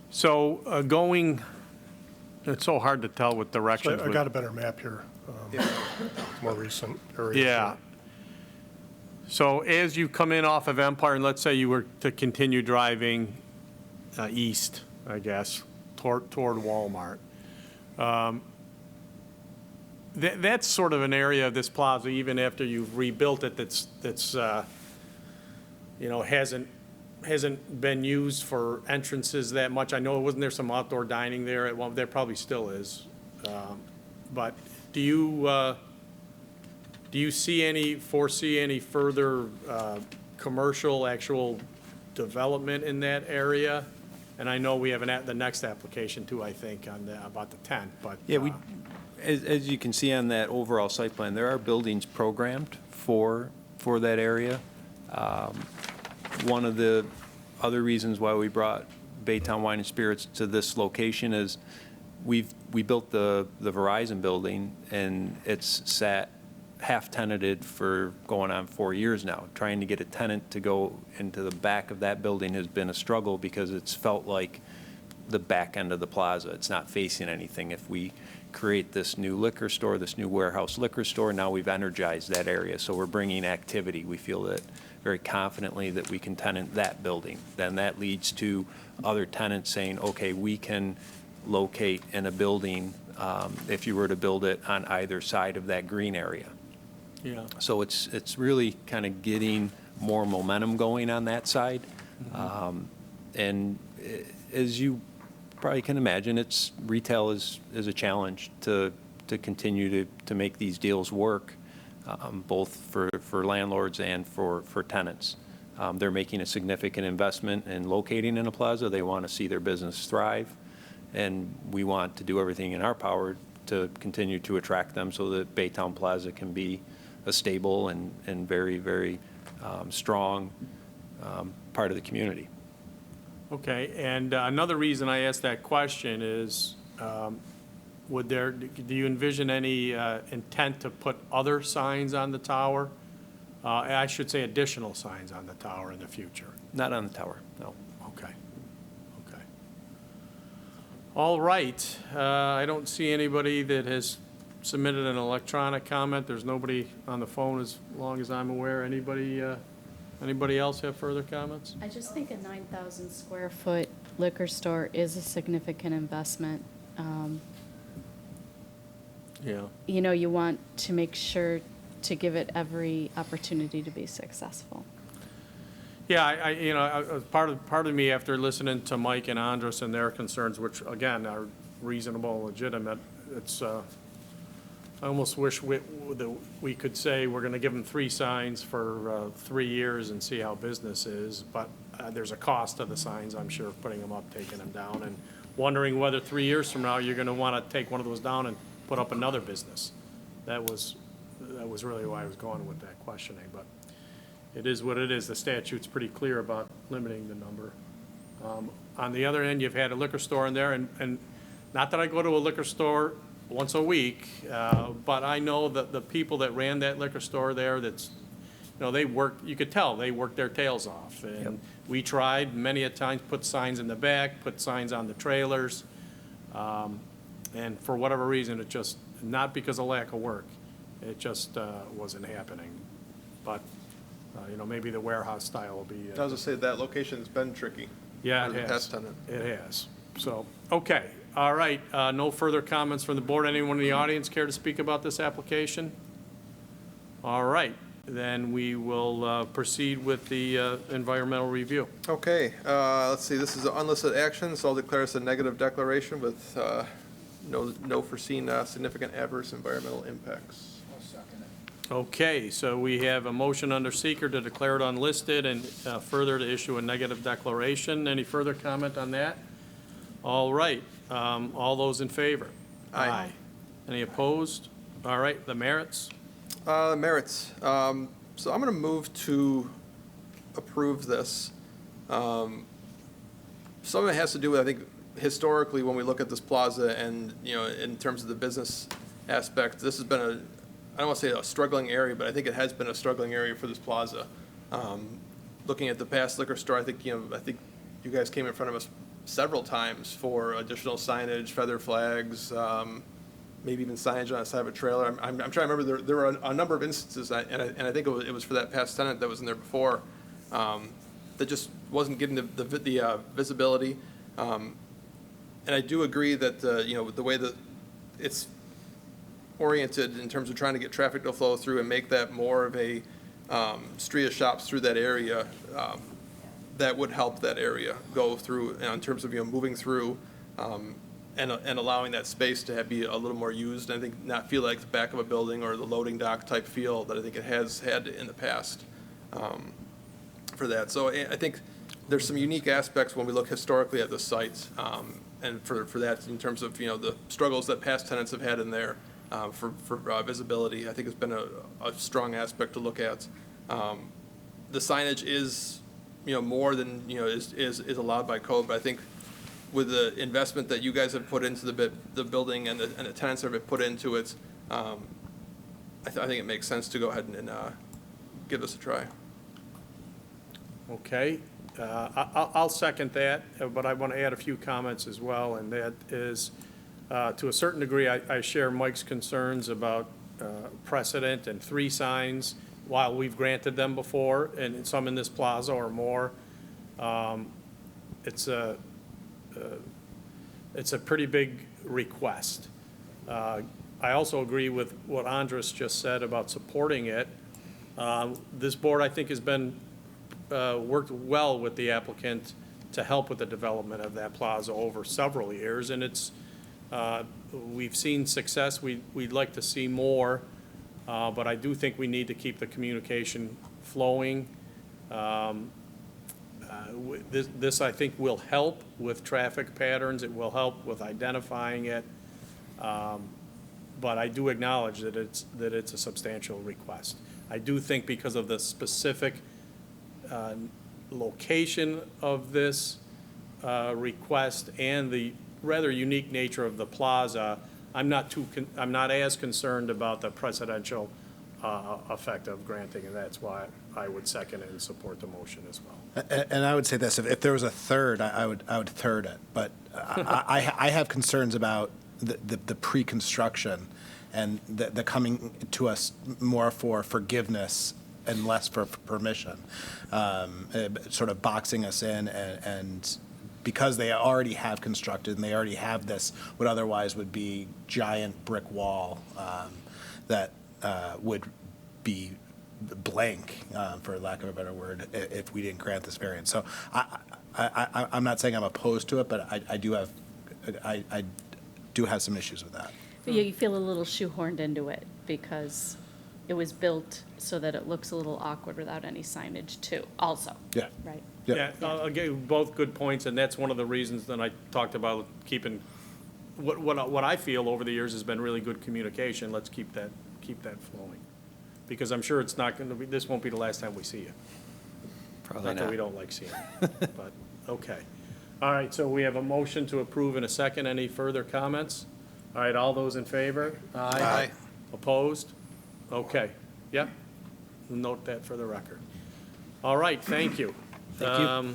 So it's so hard to tell with directions. I got a better map here, more recent areas. Yeah. So as you come in off of Empire, and let's say you were to continue driving east, I guess, toward Walmart, that's sort of an area of this plaza, even after you've rebuilt it, that's hasn't been used for entrances that much. I know, wasn't there some outdoor dining there at one? There probably still is. But do you foresee any further commercial actual development in that area? And I know we have the next application too, I think, about the tent, but. Yeah, as you can see on that overall site plan, there are buildings programmed for that area. One of the other reasons why we brought Baytowne Wine and Spirits to this location is we built the Verizon building, and it's sat half tenanted for going on 4 years now. Trying to get a tenant to go into the back of that building has been a struggle because it's felt like the back end of the plaza. It's not facing anything. If we create this new liquor store, this new warehouse liquor store, now we've energized that area, so we're bringing activity. We feel that very confidently that we can tenant that building. Then that leads to other tenants saying, okay, we can locate in a building if you were to build it on either side of that green area. Yeah. So it's really kind of getting more momentum going on that side. And as you probably can imagine, retail is a challenge to continue to make these deals work, both for landlords and for tenants. They're making a significant investment in locating in a plaza. They want to see their business thrive, and we want to do everything in our power to continue to attract them so that Baytowne Plaza can be a stable and very, very strong part of the community. Okay, and another reason I asked that question is, do you envision any intent to put other signs on the tower? I should say additional signs on the tower in the future. Not on the tower, no. Okay, okay. All right, I don't see anybody that has submitted an electronic comment. There's nobody on the phone as long as I'm aware. Anybody else have further comments? I just think a 9,000 square foot liquor store is a significant investment. Yeah. You know, you want to make sure to give it every opportunity to be successful. Yeah, part of me, after listening to Mike and Andres and their concerns, which again are reasonable and legitimate, I almost wish we could say we're going to give them 3 signs for 3 years and see how business is, but there's a cost to the signs, I'm sure, of putting them up, taking them down, and wondering whether 3 years from now you're going to want to take one of those down and put up another business. That was really why I was going with that questioning, but it is what it is. The statute's pretty clear about limiting the number. On the other end, you've had a liquor store in there, and not that I go to a liquor store once a week, but I know that the people that ran that liquor store there, they worked, you could tell, they worked their tails off. And we tried many a times, put signs in the back, put signs on the trailers, and for whatever reason, it just, not because of lack of work, it just wasn't happening. But, maybe the warehouse style will be. I was going to say, that location's been tricky. Yeah, for it the has. past tenant. It has. So, okay, all right. No further comments from the board. Anyone in the audience care to speak about this application? All right, then we will proceed with the environmental review. Okay, let's see, this is an unlisted action, so I'll declare this a negative declaration with no foreseen significant adverse environmental impacts. Okay, so we have a motion under seeker to declare it unlisted and further to issue a negative declaration. Any further comment on that? All right, all those in favor? Aye. Any opposed? All right, the merits? Merits. So I'm going to move to approve this. Some of it has to do with, I think, historically, when we look at this plaza and, in terms of the business aspect, this has been I don't want to say a struggling area, but I think it has been a struggling area for this plaza. Looking at the past liquor store, I think you guys came in front of us several times for additional signage, feather flags, maybe even signage on the side of a trailer. I'm trying to remember, there were a number of instances, and I think it was for that past tenant that was in there before, that just wasn't getting the visibility. And I do agree that, the way that it's oriented in terms of trying to get traffic to flow through and make that more of a street of shops through that area, that would help that area go through in terms of moving through and allowing that space to be a little more used. I think not feel like the back of a building or the loading dock type feel that I think it has had in the past for that. So I think there's some unique aspects when we look historically at the site, and for that in terms of the struggles that past tenants have had in there. For visibility, I think it's been a strong aspect to look at. The signage is, more than, is allowed by code, but I think with the investment that you guys have put into the building and the tenants have put into it, I think it makes sense to go ahead and give this a try. Okay, I'll second that, but I want to add a few comments as well, and that is, to a certain degree, I share Mike's concerns about precedent and 3 signs, while we've granted them before, and some in this plaza or more. It's a pretty big request. I also agree with what Andres just said about supporting it. This board, I think, has been worked well with the applicant to help with the development of that plaza over several years, and it's we've seen success. We'd like to see more, but I do think we need to keep the communication flowing. This I think will help with traffic patterns. It will help with identifying it, but I do acknowledge that it's a substantial request. I do think because of the specific location of this request and the rather unique nature of the plaza, I'm not as concerned about the precedential effect of granting, and that's why I would second it and support the motion as well. And I would say this: if there was a third, I would third it. But I have concerns about the pre-construction and the coming to us more for forgiveness and less for permission, sort of boxing us in, and because they already have constructed and they already have this, what otherwise would be giant brick wall that would be blank, for lack of a better word, if we didn't grant this variance. So I'm not saying I'm opposed to it, but I do have some issues with that. You feel a little shoehorned into it because it was built so that it looks a little awkward without any signage too, also. Yeah. Right? Yeah, I'll give you both good points, and that's one of the reasons that I talked about keeping, what I feel over the years has been really good communication. Let's keep that flowing. Because I'm sure it's not going to be, this won't be the last time we see you. Probably Not that we don't like seeing you, but, okay. All right, so we have a motion to approve in a second. Any further comments? All right, all those in favor? Aye. Opposed? Okay, yep. Note that for the record. All right, thank you. Thank you.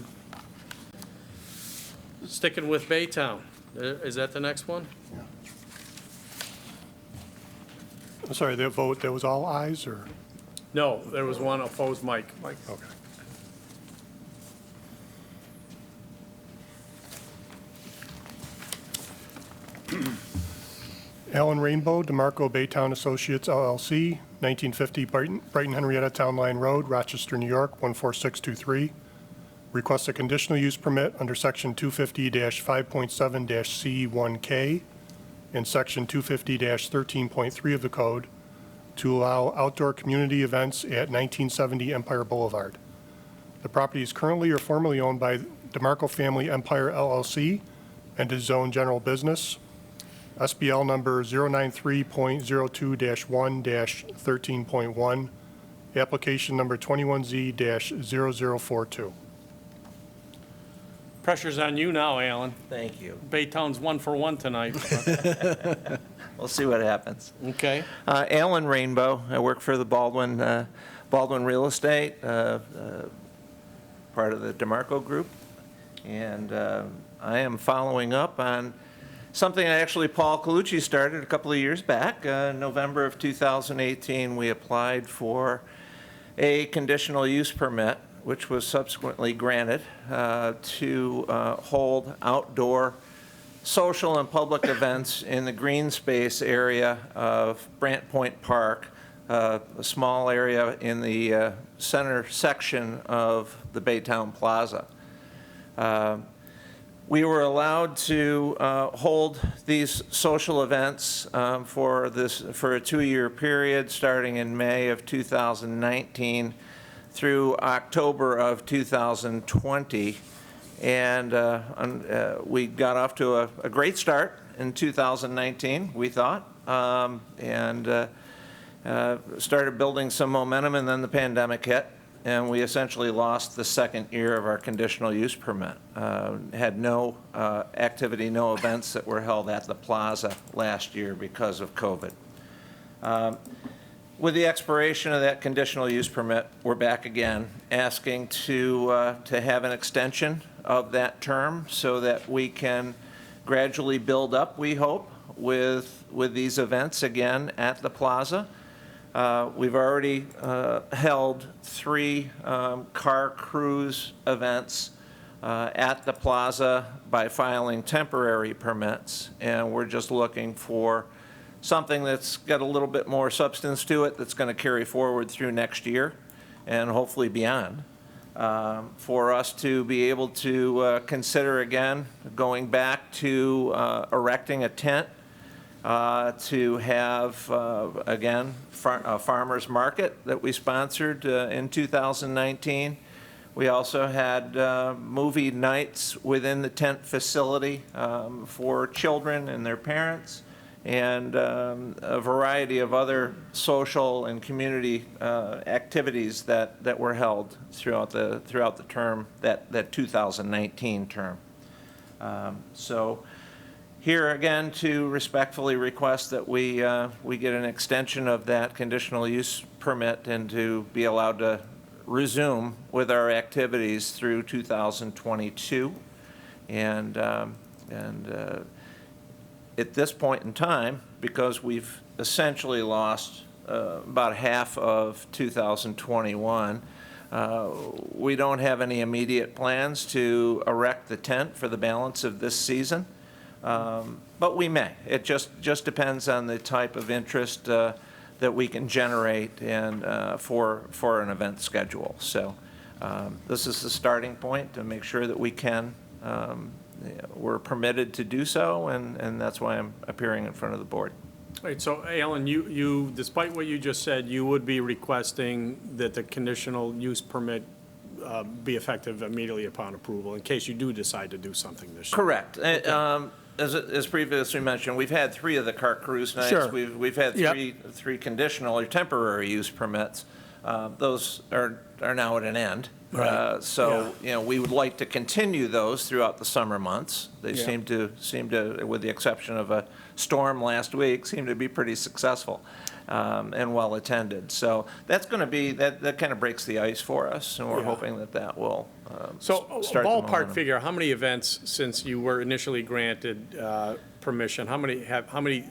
Sticking with Baytowne, is that the next one? I'm sorry, that vote, that was all ayes, or? No, there was one opposed, Mike. Okay. Alan Rainbow, DiMarco Baytowne Associates LLC, 1950 Brighton Henrietta Town Line Road, Rochester, New York, 14623. Requests a conditional use permit under Section 250-5.7-C1K and Section 250-13.3 of the code to allow outdoor community events at 1970 Empire Boulevard. The property is currently or formerly owned by DiMarco Family Empire LLC and is zoned general business. SBL number 093.02-1-13.1, application number 21Z-0042. Pressure's on you now, Alan. Thank you. Baytowne's 1 for 1 tonight. We'll see what happens. Okay. Alan Rainbow. I work for the Baldwin Real Estate, part of the DiMarco Group. And I am following up on something actually Paul Colucci started a couple of years back. November of 2018, we applied for a conditional use permit, which was subsequently granted, to hold outdoor social and public events in the green space area of Brant Point Park, a small area in the center section of the Baytowne Plaza. We were allowed to hold these social events for a 2-year period, starting in May of 2019 through October of 2020. And we got off to a great start in 2019, we thought, and started building some momentum, and then the pandemic hit. And we essentially lost the second year of our conditional use permit. Had no activity, no events that were held at the plaza last year because of COVID. With the expiration of that conditional use permit, we're back again, asking to have an extension of that term so that we can gradually build up, we hope, with these events again at the plaza. We've already held 3 car cruise events at the plaza by filing temporary permits, and we're just looking for something that's got a little bit more substance to it that's going to carry forward through next year and hopefully beyond, for us to be able to consider again going back to erecting a tent, to have, again, a farmer's market that we sponsored in 2019. We also had movie nights within the tent facility for children and their parents, and a variety of other social and community activities that were held throughout the term, that 2019 term. So here again to respectfully request that we get an extension of that conditional use permit and to be allowed to resume with our activities through 2022. And at this point in time, because we've essentially lost about half of 2021, we don't have any immediate plans to erect the tent for the balance of this season, but we may. It just depends on the type of interest that we can generate and for an event schedule. So this is the starting point to make sure that we can. We're permitted to do so, and that's why I'm appearing in front of the board. Right, so Alan, you, despite what you just said, you would be requesting that the conditional use permit be effective immediately upon approval, in case you do decide to do something this year? Correct. As previously mentioned, we've had 3 of the car cruise nights. Sure. We've had three conditional or temporary use permits. Those are now at an end. Right. You know, we would like to continue those throughout the summer months. They seem to, with the exception of a storm last week, seem to be pretty successful and well attended. So that's going to be that kind of breaks the ice for us, and we're hoping that will So start the ballpark momentum. figure, how many events since you were initially granted permission? How many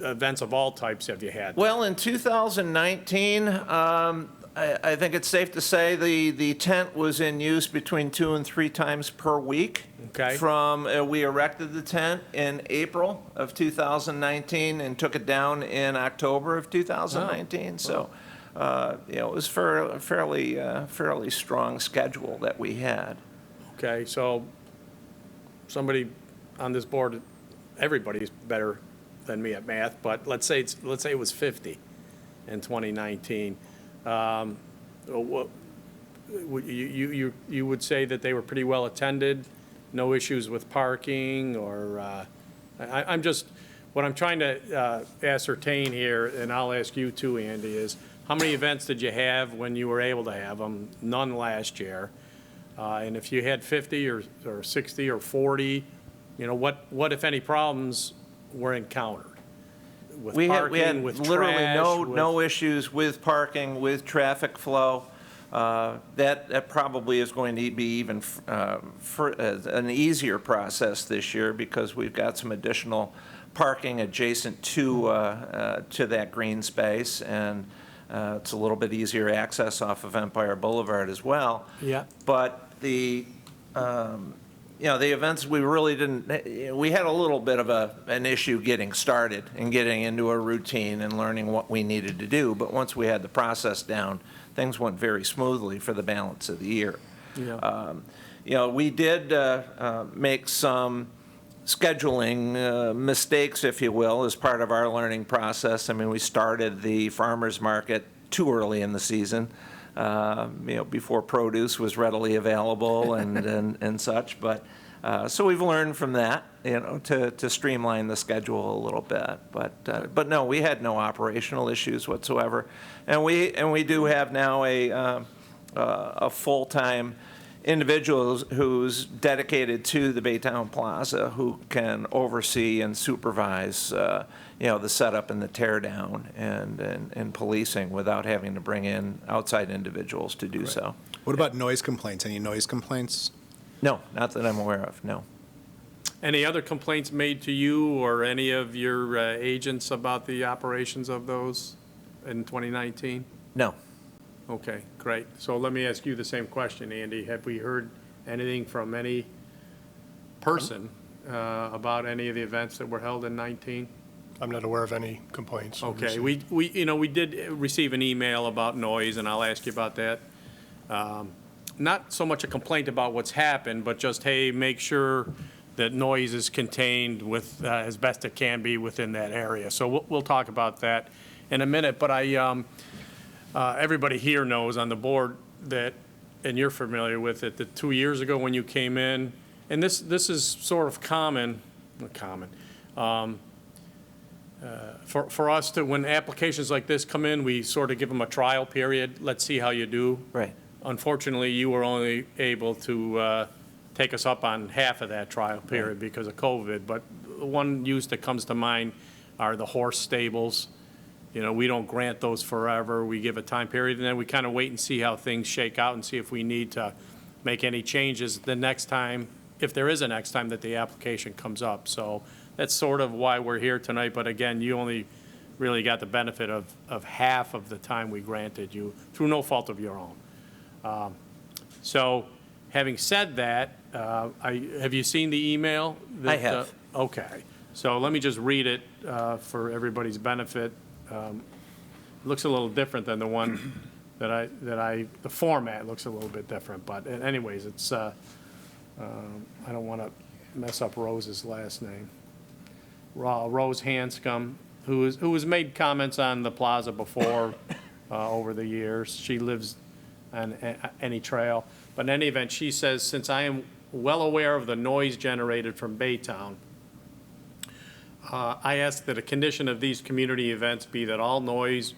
events of all types have you had? Well, in 2019. I think it's safe to say the tent was in use between 2 and 3 times per week. Okay. We erected the tent in April of 2019 and took it down in October of 2019. So, you know, it was for a fairly strong schedule that we had. Okay, so somebody on this board, everybody's better than me at math, but let's say it was 50 in 2019. What, you would say that they were pretty well attended, no issues with parking, or I'm just, what I'm trying to ascertain here, and I'll ask you too, Andy, is how many events did you have when you were able to have them? None last year. And if you had 50 or 60 or 40, you know, what if any problems were encountered? With We parking, had with literally trash, no issues with parking, with traffic flow. That probably is going to be even for an easier process this year because we've got some additional parking adjacent to that green space, and it's a little bit easier access off of Empire Boulevard as well. Yeah. But the you know, the events, we really didn't, we had a little bit of an issue getting started and getting into a routine and learning what we needed to do. But once we had the process down, things went very smoothly for the balance of the year. Yeah. You know, we did make some scheduling mistakes, if you will, as part of our learning process. I mean, we started the farmer's market too early in the season. You know, before produce was readily available and such. But so we've learned from that, you know, to streamline the schedule a little bit. But no, we had no operational issues whatsoever, and we do have now a full-time individuals who's dedicated to the Baytowne Plaza who can oversee and supervise, the setup and the tear down and policing without having to bring in outside individuals to do so. What about noise complaints? Any noise complaints? No, not that I'm aware of, no. Any other complaints made to you or any of your agents about the operations of those in 2019? No. Okay, great. So let me ask you the same question, Andy. Have we heard anything from any person about any of the events that were held in 19? I'm not aware of any complaints. Okay, we did receive an email about noise, and I'll ask you about that. Not so much a complaint about what's happened, but just, hey, make sure that noise is contained with, as best it can be within that area. So we'll talk about that in a minute, but everybody here knows on the board that, and you're familiar with it, that 2 years ago when you came in, and this is sort of for us to, when applications like this come in, we sort of give them a trial period. Let's see how you do. Right. Unfortunately, you were only able to take us up on half of that trial period because of COVID. But one use that comes to mind are the horse stables. We don't grant those forever. We give a time period, and then we kind of wait and see how things shake out and see if we need to make any changes the next time, if there is a next time that the application comes up. So that's sort of why we're here tonight. But again, you only really got the benefit of half of the time we granted you through no fault of your own. So having said that, have you seen the email? I have. Okay. So let me just read it for everybody's benefit. It looks a little different than the one the format looks a little bit different, but anyways, it's, I don't want to mess up Rose's last name. Rose Hanscom, who has made comments on the plaza before over the years. She lives on any trail. But in any event, she says, since I am well aware of the noise generated from Baytowne, I ask that a condition of these community events be that all noise,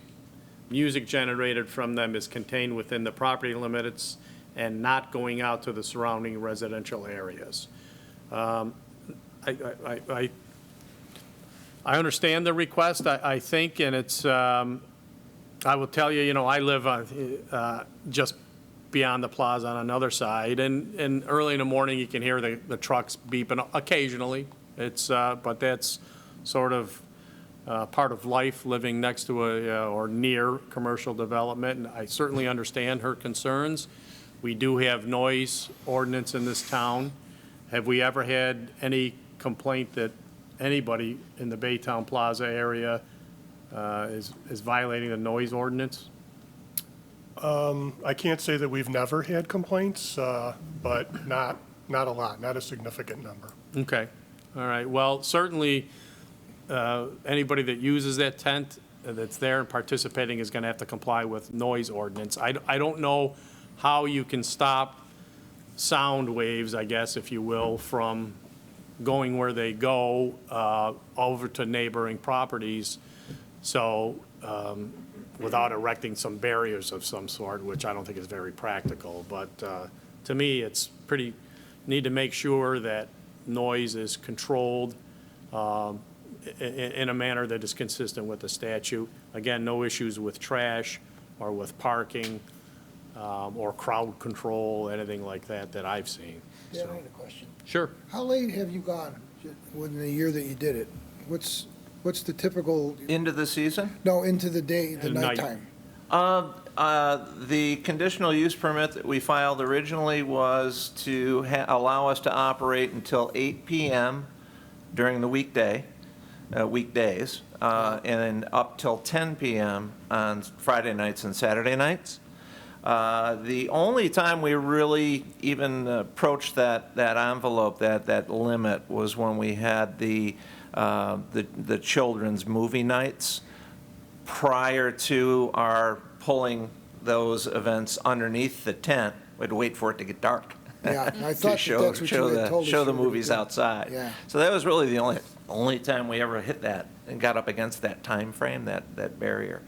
music generated from them is contained within the property limits and not going out to the surrounding residential areas. I understand the request, I think, and it's, I will tell you, I live just beyond the plaza on another side, and early in the morning you can hear the trucks beeping occasionally. It's, but that's sort of part of life living next to or near commercial development, and I certainly understand her concerns. We do have noise ordinance in this town. Have we ever had any complaint that anybody in the Baytowne Plaza area is violating the noise ordinance? I can't say that we've never had complaints, but not a lot, not a significant number. Okay, all right. Well, certainly anybody that uses that tent that's there and participating is going to have to comply with noise ordinance. I don't know how you can stop sound waves, I guess, if you will, from going where they go over to neighboring properties. So without erecting some barriers of some sort, which I don't think is very practical. But to me, it's pretty, need to make sure that noise is controlled in a manner that is consistent with the statute. Again, no issues with trash or with parking or crowd control, anything like that I've seen. Yeah, So- I had a question. Sure. How late have you gone within the year that you did it? What's the typical, Into the season? no, into the day, the At night. nighttime? The conditional use permit that we filed originally was to allow us to operate until 8 p.m. during the weekdays, and then up till 10 p.m. on Friday nights and Saturday nights. The only time we really even approached that envelope, that limit, was when we had the children's movie nights prior to our pulling those events underneath the tent. We had to wait for it to get dark. Yeah, I to thought that's what you had told us show you the were gonna movies do. outside. Yeah. So that was really the only time we ever hit that and got up against that time frame, that barrier.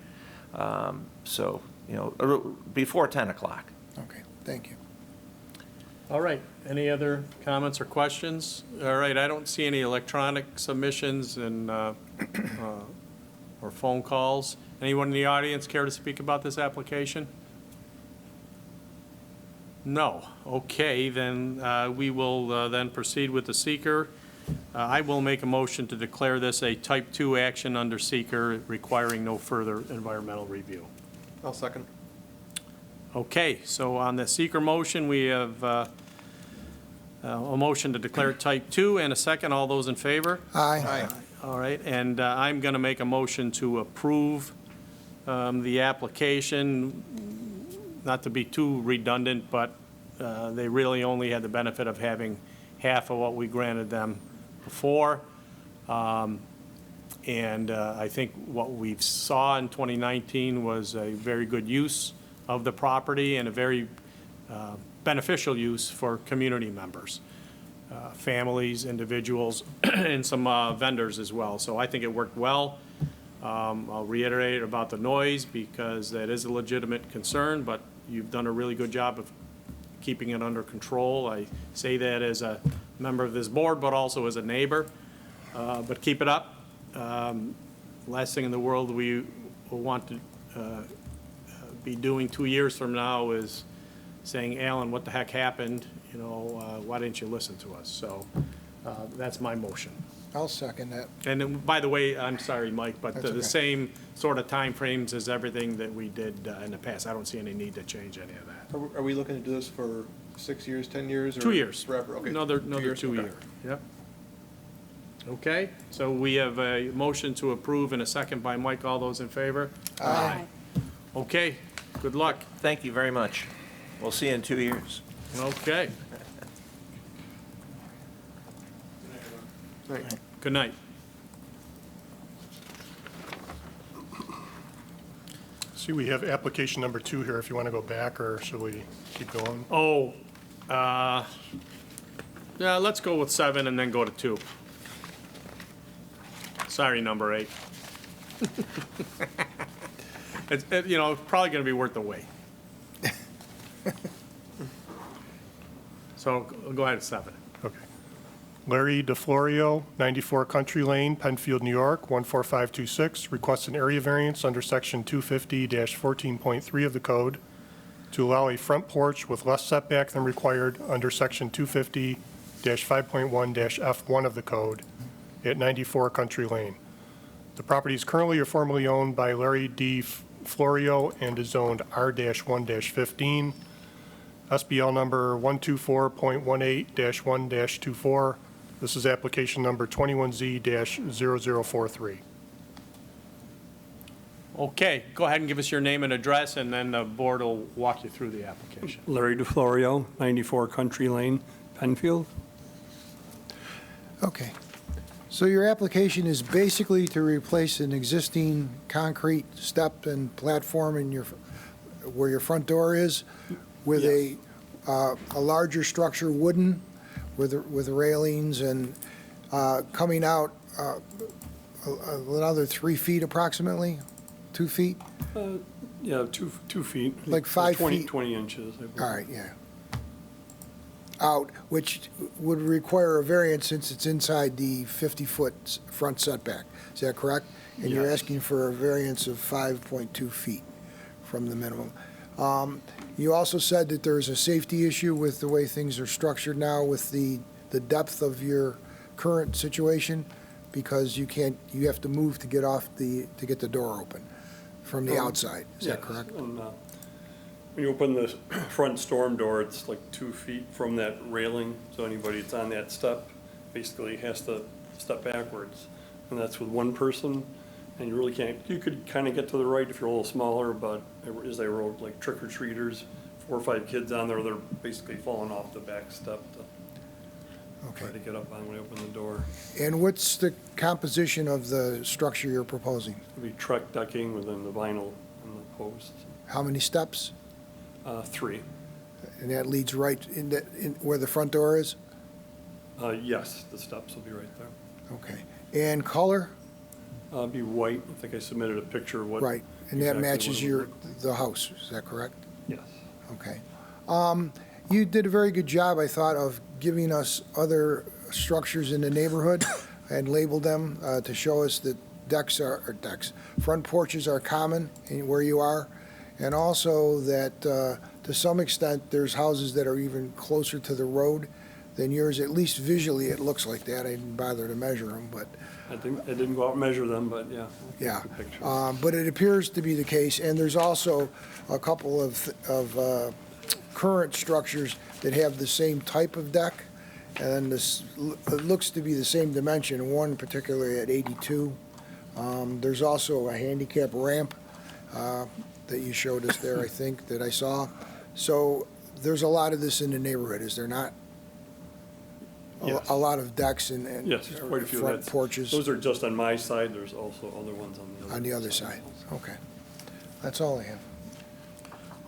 So, before 10 o'clock. Okay, thank you. All right, any other comments or questions? All right, I don't see any electronic submissions and, or phone calls. Anyone in the audience care to speak about this application? No. Okay, then we will then proceed with the seeker. I will make a motion to declare this a type 2 action under seeker requiring no further environmental review. I'll second. Okay, so on the seeker motion, we have a motion to declare it type 2 and a second. All those in favor? Aye. All right, and I'm going to make a motion to approve the application, not to be too redundant, but they really only had the benefit of having half of what we granted them before. And I think what we saw in 2019 was a very good use of the property and a very beneficial use for community members, families, individuals, and some vendors as well. So I think it worked well. I'll reiterate about the noise because that is a legitimate concern, but you've done a really good job of keeping it under control. I say that as a member of this board, but also as a neighbor. But keep it up. Last thing in the world we will want to be doing 2 years from now is saying, Alan, what the heck happened? You know, why didn't you listen to us? So that's my motion. I'll second that. And then, by the way, I'm sorry, Mike, but That's okay. the same sort of timeframes as everything that we did in the past. I don't see any need to change any of that. Are we looking to do this for 6 years, 10 years? Or 2 years. Forever, okay. Another 2 Okay. year. Yep. Okay, so we have a motion to approve and a second by Mike. All those in favor? Aye. Okay, good luck. Thank you very much. We'll see you in 2 years. Okay. Good night. See, we have application number 2 here, if you want to go back, or should we keep going? Oh, yeah, let's go with 7 and then go to 2. Sorry, number 8. It's, you know, probably going to be worth the wait. So go ahead at 7. Okay. Larry DeFlorio, 94 Country Lane, Penfield, New York, 14526, requests an area variance under section 250-14.3 of the code to allow a front porch with less setback than required under section 250-5.1-F1 of the code at 94 Country Lane. The property is currently or formerly owned by Larry D. Florio and is zoned R-1-15, SBL number 124.18-1-24. This is application number 21Z-0043. Okay, go ahead and give us your name and address, and then the board will walk you through the application. Larry DeFlorio, 94 Country Lane, Penfield. Okay. So your application is basically to replace an existing concrete step and platform in your, where your front door is, with a larger structure, wooden, with railings, and coming out another 3 feet approximately, 2 feet? Yeah, 2 feet. Like 5 20 feet. 20 inches, I believe. All right, yeah. Out, which would require a variance since it's inside the 50-foot front setback. Is that correct? And you're Yes. asking for a variance of 5.2 feet from the minimum. You also said that there's a safety issue with the way things are structured now with the depth of your current situation, because you have to move to get get the door open from the outside. Is that Yes, correct? and, when you open the front storm door, it's like 2 feet from that railing, so anybody that's on that step basically has to step backwards. And that's with one person, and you really can't, you could kind of get to the right if you're a little smaller, but as they rode like trick-or-treaters, 4 or 5 kids on there, they're basically falling off the back step to try to get up on when they open the door. And what's the composition of the structure you're proposing? It'll be truck decking within the vinyl and the posts. How many steps? 3. And that leads right in where the front door is? Yes, the steps will be right there. Okay. And color? Be white. I think I submitted a picture of what. Right. And that exactly matches what it would look the house, is that correct? Yes. Okay. You did a very good job, I thought, of giving us other structures in the neighborhood and labeled them to show us that front porches are common in where you are, and also that to some extent, there's houses that are even closer to the road than yours. At least visually, it looks like that. I didn't bother to measure them, but I didn't go out and measure them, but yeah. yeah. Good pictures. But it appears to be the case, and there's also a couple of current structures that have the same type of deck, and this, it looks to be the same dimension, one particularly at 82. There's also a handicap ramp that you showed us there, I think, that I saw. So there's a lot of this in the neighborhood, is there not? Yes. A lot of decks and Yes, there's quite a few. front porches Those are just on my side. There's also other ones on the other side. Okay. That's all I have.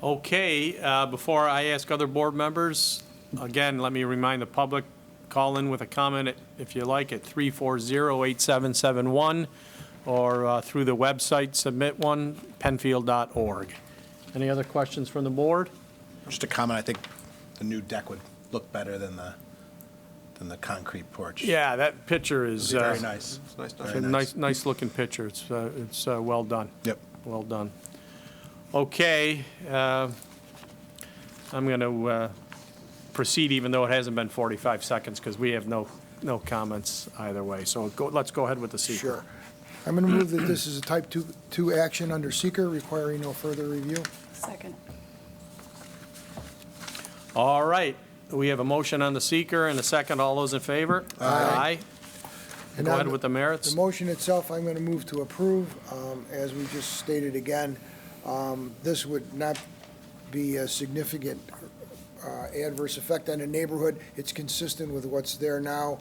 Okay, before I ask other board members, again, let me remind the public, call in with a comment if you like at 340-8771 or through the website, submit one, penfield.org. Any other questions from the board? Just a comment, I think the new deck would look better than the concrete porch. Yeah, that picture is Very nice. It's nice. it's a nice looking picture. It's well done. Yep. Well done. Okay, I'm going to proceed even though it hasn't been 45 seconds because we have no comments either way. So let's go ahead with the seeker. Sure. I'm going to move that this is a type 2 action under seeker requiring no further review. Second. All right, we have a motion on the seeker and a second. All those in favor? Aye. And Go on ahead with the merits. The motion itself, I'm going to move to approve. As we just stated again, this would not be a significant adverse effect on the neighborhood. It's consistent with what's there now.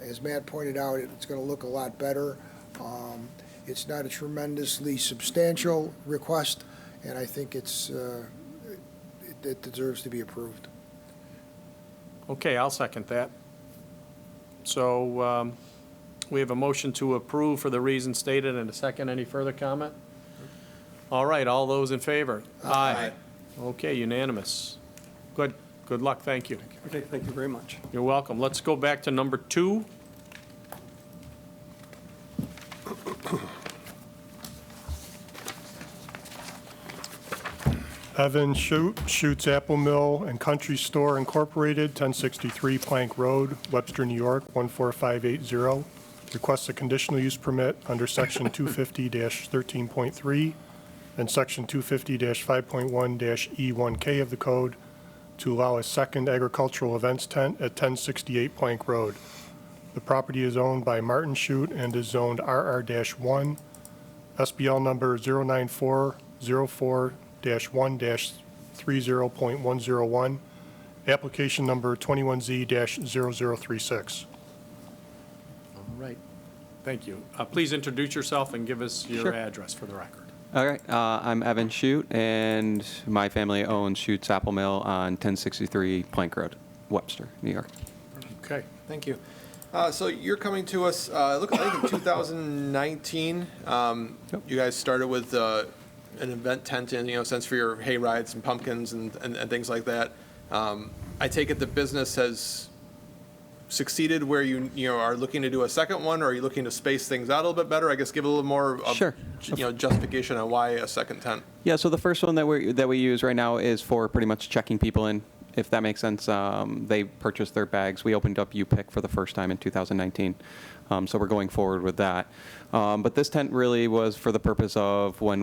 As Matt pointed out, it's going to look a lot better. It's not a tremendously substantial request, and I think it deserves to be approved. Okay, I'll second that. So we have a motion to approve for the reasons stated and a second. Any further comment? All right, all those in favor? Aye. Okay, unanimous. Good luck, thank you. Okay, thank you very much. You're welcome. Let's go back to number 2. Evan Schutt, Schutt's Apple Mill and Country Store Incorporated, 1063 Plank Road, Webster, New York, 14580. Requests a conditional use permit under Section 250-13.3 and Section 250-5.1-E1K of the code to allow a second agricultural events tent at 1068 Plank Road. The property is owned by Martin Schutt and is zoned RR-1, SBL number 09404-1-30.101, application number 21Z-0036. All right, thank you. Please introduce yourself and give us your Sure. address for the record. All right, I'm Evan Schutt, and my family owns Schutt's Apple Mill on 1063 Plank Road, Webster, New York. Okay. Thank you. So you're coming to us, look, I think in 2019, you guys started with an event tent in, since for your hay rides and pumpkins and things like that. I take it the business has succeeded where you are looking to do a second one, or are you looking to space things out a little bit better? I guess give a little more of, Sure. Justification on why a second tent. Yeah, so the first one that we use right now is for pretty much checking people in, if that makes sense. They purchased their bags. We opened up UPIC for the first time in 2019, so we're going forward with that. But this tent really was for the purpose of when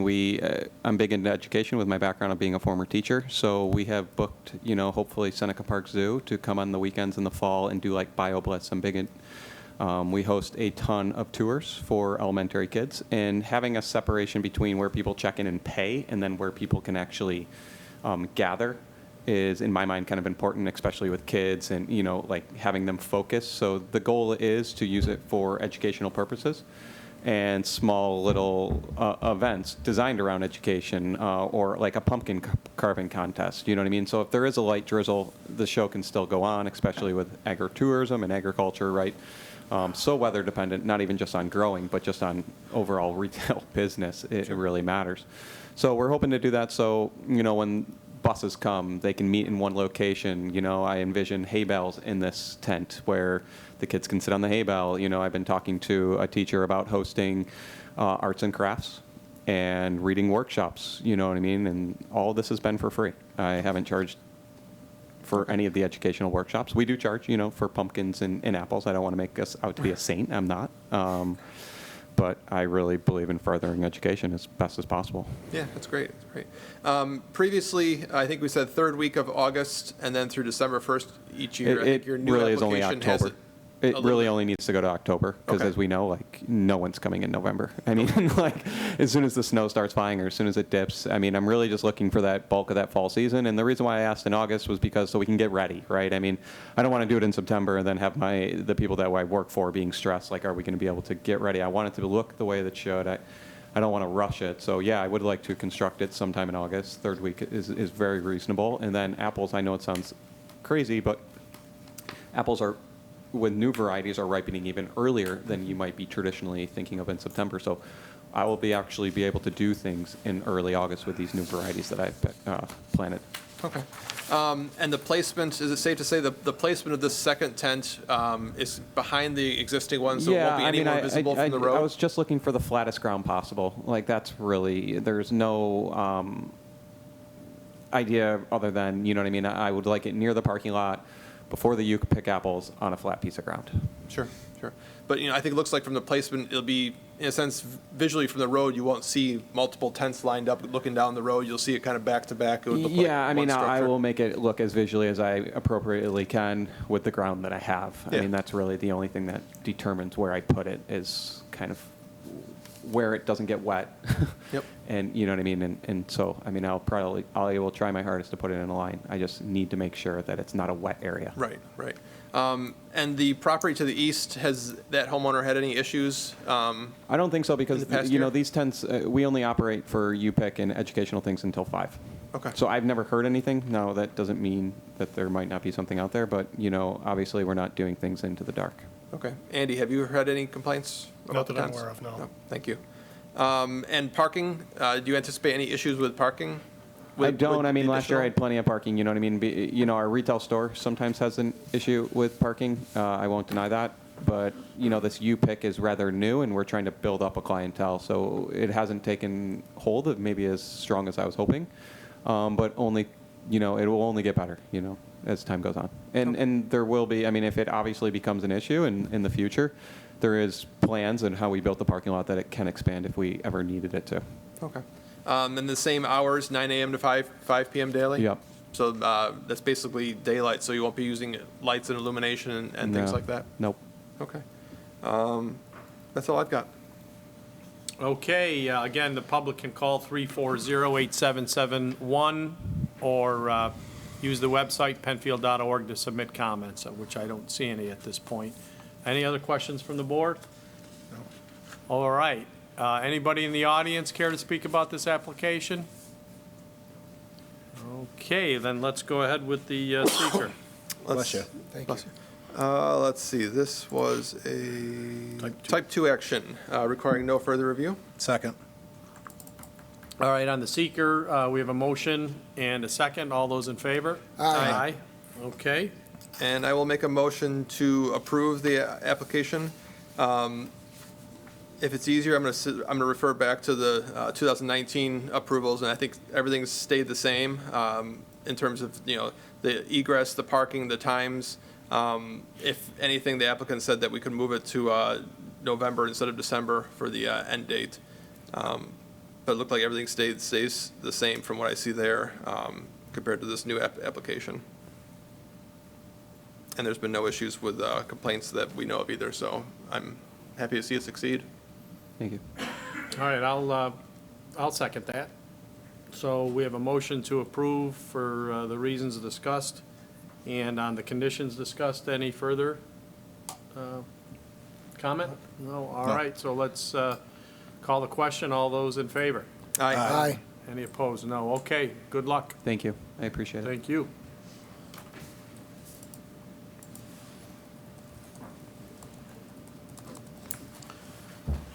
I'm big into education with my background of being a former teacher, so we have booked, hopefully Seneca Park Zoo to come on the weekends in the fall and do like BioBlitz. We host a ton of tours for elementary kids, and having a separation between where people check in and pay and then where people can actually gather is, in my mind, kind of important, especially with kids and, like having them focus. So the goal is to use it for educational purposes and small little events designed around education, or like a pumpkin carving contest, you know what I mean? So if there is a light drizzle, the show can still go on, especially with agritourism and agriculture, right? So weather dependent, not even just on growing, but just on overall retail business, it really matters. So we're hoping to do that so, when buses come, they can meet in one location. You know, I envision hay bales in this tent where the kids can sit on the hay bale. You know, I've been talking to a teacher about hosting arts and crafts and reading workshops, you know what I mean? And all of this has been for free. I haven't charged for any of the educational workshops. We do charge, you know, for pumpkins and apples. I don't want to make us out to be a saint. I'm not. But I really believe in furthering education as best as possible. Yeah, that's great. That's great. Previously, I think we said third week of August and then through December 1st each year. I think your new really is only application has October. It really only needs to go to October because, as we know, like, no one's coming in November. I mean, like, as soon as the snow starts flying or as soon as it dips, I mean, I'm really just looking for that bulk of that fall season. And the reason why I asked in August was because so we can get ready, right? I mean, I don't want to do it in September and then have the people that I work for being stressed. Like, are we going to be able to get ready? I want it to look the way that it should. I don't want to rush it. So, yeah, I would like to construct it sometime in August. Third week is very reasonable. And then apples, I know it sounds crazy, but apples are, with new varieties, are ripening even earlier than you might be traditionally thinking of in September. So I will actually be able to do things in early August with these new varieties that I've planted. Okay. And the placement, is it safe to say the placement of this second tent is behind the existing one, so it won't be any more visible from the road? I was just looking for the flattest ground possible. Like, that's really, there's no idea other than, you know what I mean? I would like it near the parking lot, before the youth pick apples, on a flat piece of ground. Sure, sure. But, you know, I think it looks like from the placement, it'll be, in a sense, visually from the road, you won't see multiple tents lined up looking down the road. You'll see it kind of back to back. It would look Yeah, like I mean, one I structure. will make it look as visually as I appropriately can with the ground that I have. Yeah. I mean, that's really the only thing that determines where I put it, is kind of where it doesn't get wet. Yep. And you know what I mean? And so, I mean, I will try my hardest to put it in a line. I just need to make sure that it's not a wet area. Right, right. And the property to the east, has that homeowner had any issues? I don't think so, because, past you know, year? these tents, we only operate for UPIC and educational things until 5. Okay. So I've never heard anything. Now, that doesn't mean that there might not be something out there, but, you know, obviously we're not doing things into the dark. Okay. Andy, have you had any complaints about the Not that I'm tents? aware of, no. Thank you. And parking, do you anticipate any issues with parking? I don't. I mean, the last year I had additional- plenty of parking, you know what I mean? You know, our retail store sometimes has an issue with parking. I won't deny that. But, you know, this UPIC is rather new, and we're trying to build up a clientele. So it hasn't taken hold of maybe as strong as I was hoping. But only, you know, it will only get better, you know, as time goes on. And there will be, I mean, if it obviously becomes an issue in the future, there is plans and how we built the parking lot that it can expand if we ever needed it to. Okay. And the same hours, 9 a.m. to 5 p.m. daily? Yep. So that's basically daylight, so you won't be using lights and illumination and things No. like that? Nope. Okay. That's all I've got. Okay, again, the public can call 340-8771 or use the website penfield.org to submit comments, which I don't see any at this point. Any other questions from the board? No. All right. Anybody in the audience care to speak about this application? Okay, then let's go ahead with the seeker. Bless you. Thank you. Let's see, this was a type 2 action requiring no further review. Second. All right, on the seeker, we have a motion and a second. All those in favor? Aye. Okay. And I will make a motion to approve the application. If it's easier, I'm going to refer back to the 2019 approvals, and I think everything's stayed the same in terms of, you know, the egress, the parking, the times. If anything, the applicant said that we could move it to November instead of December for the end date. But it looked like everything stays the same from what I see there compared to this new application. And there's been no issues with complaints that we know of either, so I'm happy to see it succeed. Thank you. All right, I'll second that. So we have a motion to approve for the reasons discussed and on the conditions discussed. Any further comment? No? All right, so let's call the question. All those in favor? Aye. Aye. Any opposed? No. Okay, good luck. Thank you. I appreciate it. Thank you.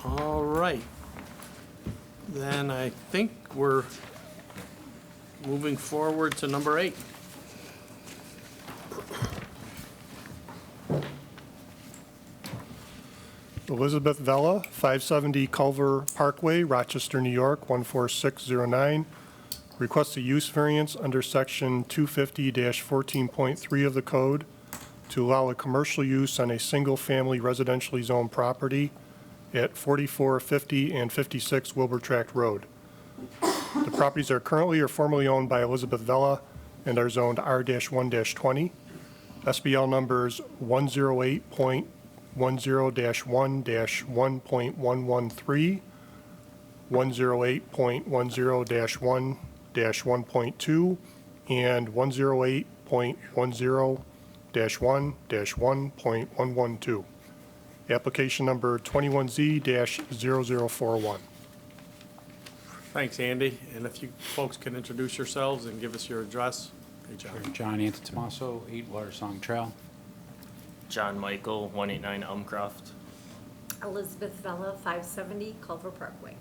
All right. Then I think we're moving forward to number 8. Elizabeth Vella, 570 Culver Parkway, Rochester, New York, 14609. Requests a use variance under section 250-14.3 of the code to allow a commercial use on a single-family residentially zoned property at 4450 and 56 Wilbur Tract Road. The properties are currently or formerly owned by Elizabeth Vella and are zoned R-1-20. SBL numbers 108.10-1-1.113, 108.10-1-1.2, and 108.10-1-1.112. Application number 21Z-0041. Thanks, Andy. And if you folks can introduce yourselves and give us your address. Hey, John. John Antitomaso, 8 Watersong Trail. John Michael, 189 Elmcroft. Elizabeth Vella, 570 Culver Parkway.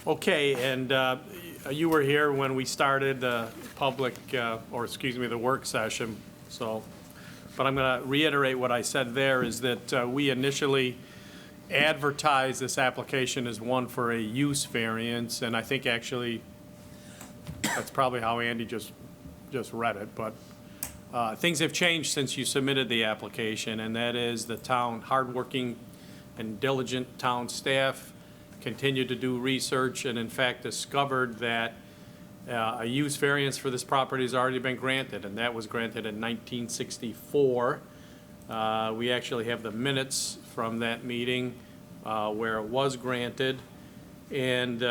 Okay, and you were here when we started the the work session, so, but I'm going to reiterate what I said there, is that we initially advertised this application as one for a use variance, and I think actually that's probably how Andy just read it, but things have changed since you submitted the application, and that is the town, hardworking and diligent town staff continued to do research and in fact discovered that a use variance for this property has already been granted, and that was granted in 1964. We actually have the minutes from that meeting where it was granted, and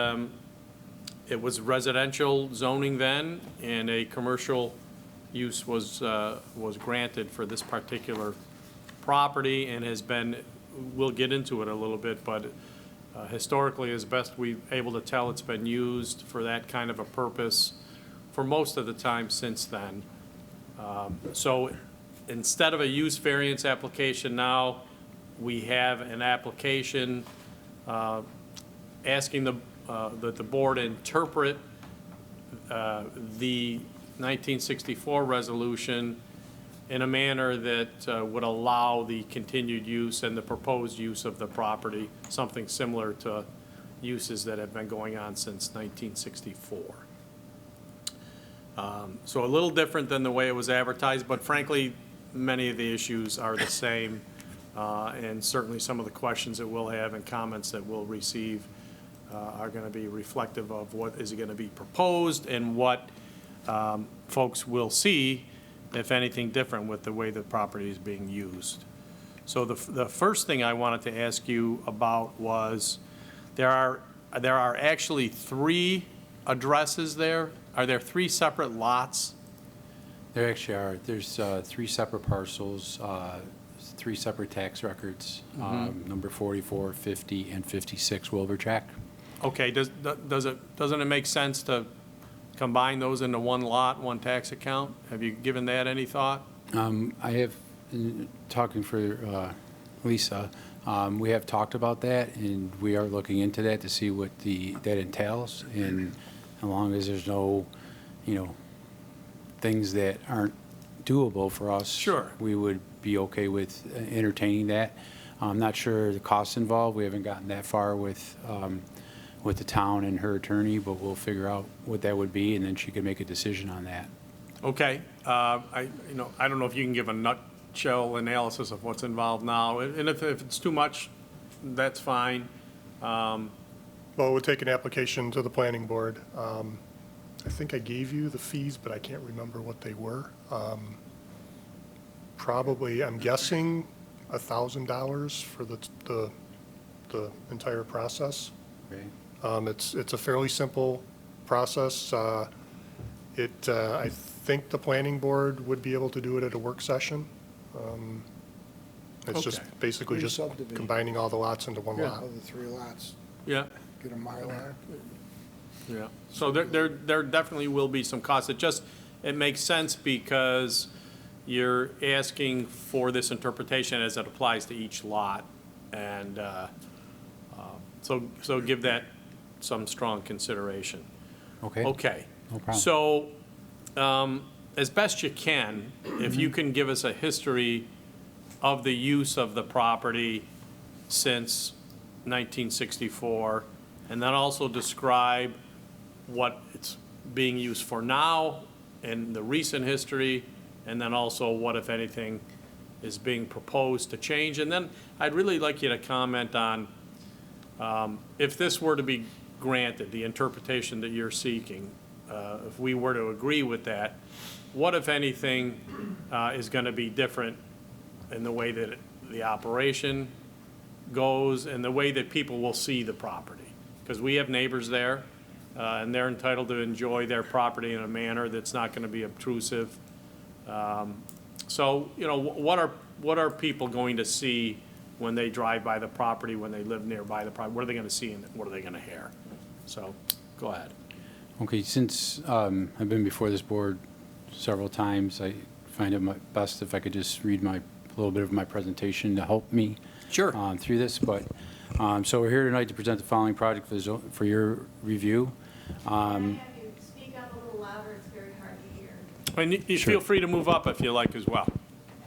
it was residential zoning then, and a commercial use was granted for this particular property, and has been, we'll get into it a little bit, but historically, as best we're able to tell, it's been used for that kind of a purpose for most of the time since then. So instead of a use variance application now, we have an application asking that the board interpret the 1964 resolution in a manner that would allow the continued use and the proposed use of the property, something similar to uses that have been going on since 1964. So a little different than the way it was advertised, but frankly, many of the issues are the same, and certainly some of the questions that we'll have and comments that we'll receive are going to be reflective of what is going to be proposed and what folks will see, if anything, different with the way the property is being used. So the first thing I wanted to ask you about was, there are actually 3 addresses there. Are there 3 separate lots? There actually are. There's 3 separate parcels, 3 separate tax records, number 44, 50, and 56 Wilbur Tract. Okay, doesn't it make sense to combine those into one lot, one tax account? Have you given that any thought? I have, talking for Lisa, we have talked about that, and we are looking into that to see what that entails. And as long as there's no, things that aren't doable for us, sure, we would be okay with entertaining that. I'm not sure the costs involved. We haven't gotten that far with the town and her attorney, but we'll figure out what that would be, and then she could make a decision on that. Okay. I don't know if you can give a nutshell analysis of what's involved now, and if it's too much, that's fine. Well, it would take an application to the planning board. I think I gave you the fees, but I can't remember what they were. Probably, I'm guessing, $1,000 for the entire process. Okay. It's a fairly simple process. I think the planning board would be able to do it at a work session. It's just basically just combining all the lots into one lot. Of the 3 lots. Yeah. Get a Mylar. Yeah. So there definitely will be some costs. It makes sense because you're asking for this interpretation as it applies to each lot, and so give that some strong consideration. Okay. Okay. No problem. So, as best you can, if you can give us a history of the use of the property since 1964, and then also describe what it's being used for now and the recent history, and then also what, if anything, is being proposed to change. And then I'd really like you to comment on, if this were to be granted, the interpretation that you're seeking, if we were to agree with that, what, if anything, is going to be different in the way that the operation goes and the way that people will see the property? Because we have neighbors there, and they're entitled to enjoy their property in a manner that's not going to be obtrusive. So, you know, what are people going to see when they drive by the property, when they live nearby the property? What are they going to see and what are they going to hear? So, go ahead. Okay, since I've been before this board several times, I find it best if I could just read a little bit of my presentation to help me through this. But so we're here tonight to present the following project for your review. Can I have you speak up a little louder? It's very hard to hear. And you feel free to move up if you like as well.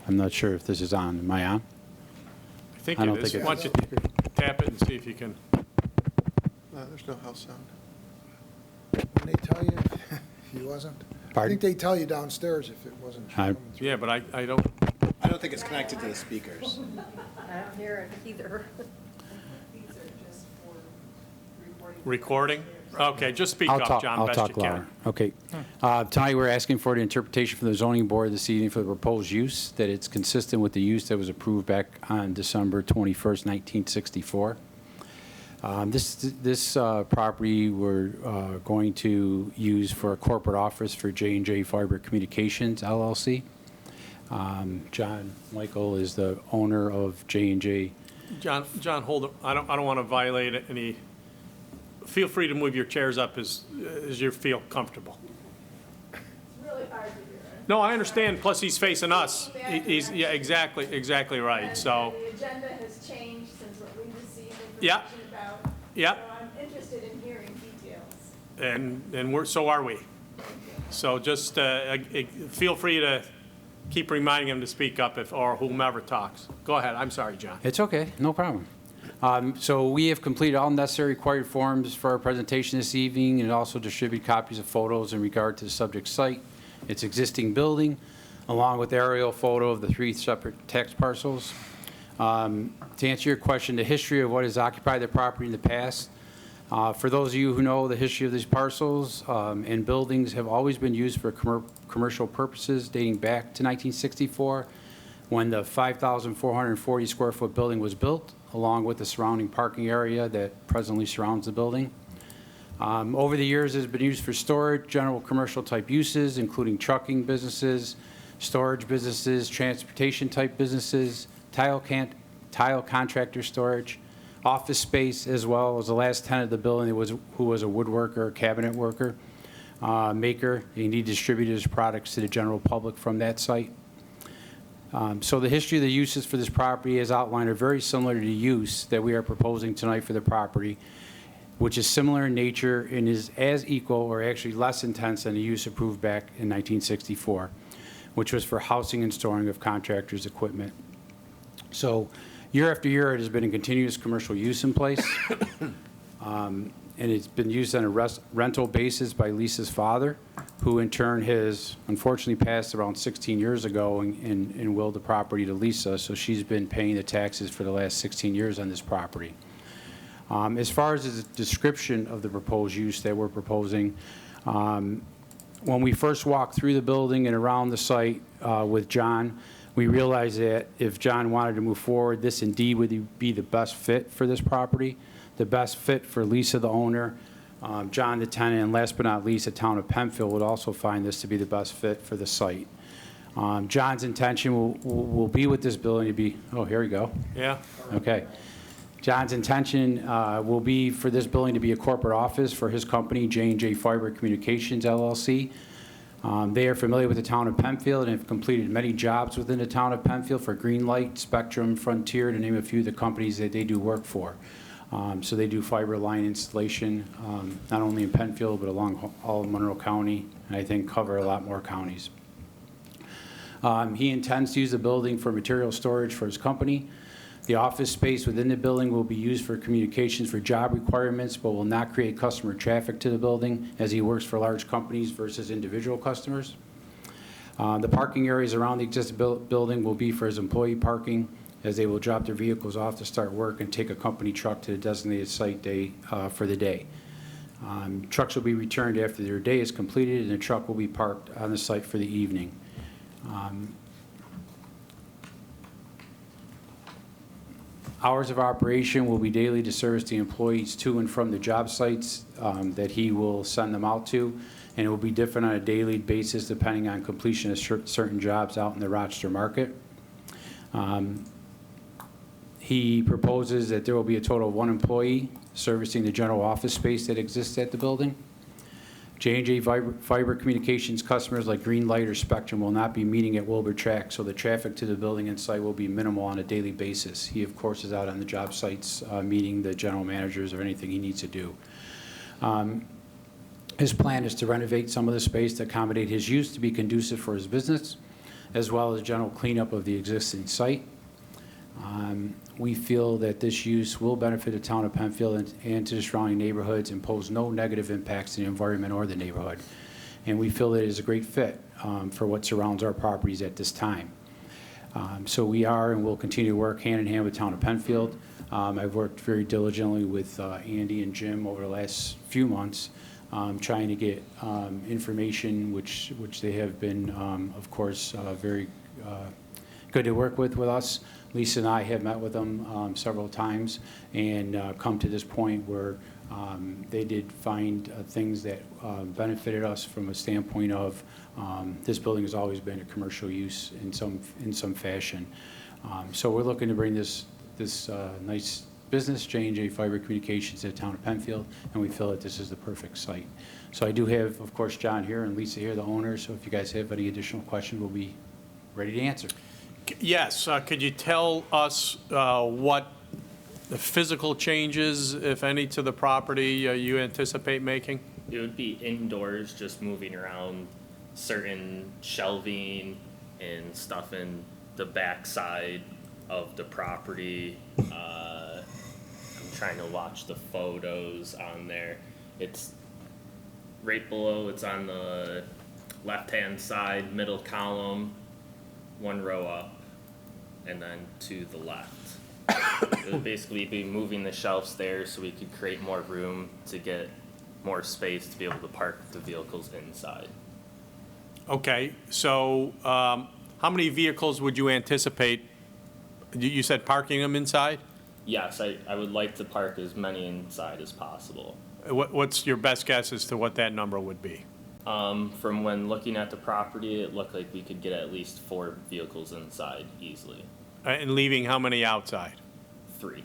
I'm not sure if this is on. Am I on? I think I it don't is. think it Why don't you tap it and see if you can. There's no house sound. Didn't they tell you if he wasn't? I Pardon? think they tell you downstairs if it wasn't coming through. Yeah, but I don't. I don't think it's connected to the speakers. I don't hear it either. Recording? Okay, just speak up, John, I'll best talk you can. louder. Okay. Tonight, we're asking for the interpretation from the zoning board this evening for the proposed use, that it's consistent with the use that was approved back on December 21st, 1964. This property we're going to use for a corporate office for J&J Fiber Communications, LLC. John Michael is the owner of J&J. John, hold it. I don't want to violate any. Feel free to move your chairs up as you feel comfortable. It's really hard to hear. No, I understand. Plus, he's facing us. He's yeah, exactly right. So. The agenda has changed since what we received information Yeah. about. Yeah. So I'm interested in hearing details. And so are we. So just feel free to keep reminding him to speak up or whomever talks. Go ahead. I'm sorry, John. It's okay, no problem. So we have completed all necessary required forms for our presentation this evening and also distribute copies of photos in regard to the subject site, its existing building, along with aerial photo of the 3 separate tax parcels. To answer your question, the history of what has occupied the property in the past, for those of you who know the history of these parcels and buildings have always been used for commercial purposes dating back to 1964 when the 5,440 square foot building was built, along with the surrounding parking area that presently surrounds the building. Over the years, it has been used for storage, general commercial type uses, including trucking businesses, storage businesses, transportation type businesses, tile contractor storage, office space, as well as the last tenant of the building who was a woodworker, cabinet worker, maker, and he distributed his products to the general public from that site. So the history of the uses for this property as outlined are very similar to the use that we are proposing tonight for the property, which is similar in nature and is as equal or actually less intense than the use approved back in 1964, which was for housing and storing of contractors' equipment. So year after year, it has been a continuous commercial use in place. And it's been used on a rental basis by Lisa's father, who in turn has unfortunately passed around 16 years ago and willed the property to Lisa, so she's been paying the taxes for the last 16 years on this property. As far as the description of the proposed use that we're proposing, when we first walked through the building and around the site with John, we realized that if John wanted to move forward, this indeed would be the best fit for this property, the best fit for Lisa, the owner, John, the tenant, and last but not least, the town of Penfield would also find this to be the best fit for the site. John's intention will be with this building to be, oh, here we go. Yeah. Okay. John's intention will be for this building to be a corporate office for his company, J&J Fiber Communications, LLC. They are familiar with the town of Penfield and have completed many jobs within the town of Penfield for Greenlight, Spectrum, Frontier, to name a few of the companies that they do work for. So they do fiber line installation, not only in Penfield, but along all of Monroe County, and I think cover a lot more counties. He intends to use the building for material storage for his company. The office space within the building will be used for communications for job requirements, but will not create customer traffic to the building, as he works for large companies versus individual customers. The parking areas around the existing building will be for his employee parking, as they will drop their vehicles off to start work and take a company truck to the designated site for the day. Trucks will be returned after their day is completed, and the truck will be parked on the site for the evening. Hours of operation will be daily to service the employees to and from the job sites that he will send them out to, and it will be different on a daily basis depending on completion of certain jobs out in the Rochester market. He proposes that there will be a total of 1 employee servicing the general office space that exists at the building. J&J Fiber Communications customers like Greenlight or Spectrum will not be meeting at Wilbur Track, so the traffic to the building and site will be minimal on a daily basis. He, of course, is out on the job sites meeting the general managers or anything he needs to do. His plan is to renovate some of the space to accommodate his use to be conducive for his business, as well as general cleanup of the existing site. We feel that this use will benefit the town of Penfield and to the surrounding neighborhoods and pose no negative impacts to the environment or the neighborhood. And we feel that it is a great fit for what surrounds our properties at this time. So we are and will continue to work hand in hand with the town of Penfield. I've worked very diligently with Andy and Jim over the last few months trying to get information which they have been, of course, very good to work with us. Lisa and I have met with them several times and come to this point where they did find things that benefited us from a standpoint of this building has always been a commercial use in some fashion. So we're looking to bring this nice business, J&J Fiber Communications, to the town of Penfield, and we feel that this is the perfect site. So I do have, of course, John here and Lisa here, the owners, so if you guys have any additional questions, we'll be ready to answer. Yes, could you tell us what the physical changes, if any, to the property you anticipate making? It would be indoors, just moving around certain shelving and stuff in the backside of the property. I'm trying to watch the photos on there. It's right below, it's on the left-hand side, middle column, 1 row up, and then to the left. It would basically be moving the shelves there so we could create more room to get more space to be able to park the vehicles inside. Okay, so how many vehicles would you anticipate? You said parking them inside? Yes, I would like to park as many inside as possible. What's your best guess as to what that number would be? From when looking at the property, it looked like we could get at least 4 vehicles inside easily. And leaving how many outside? 3.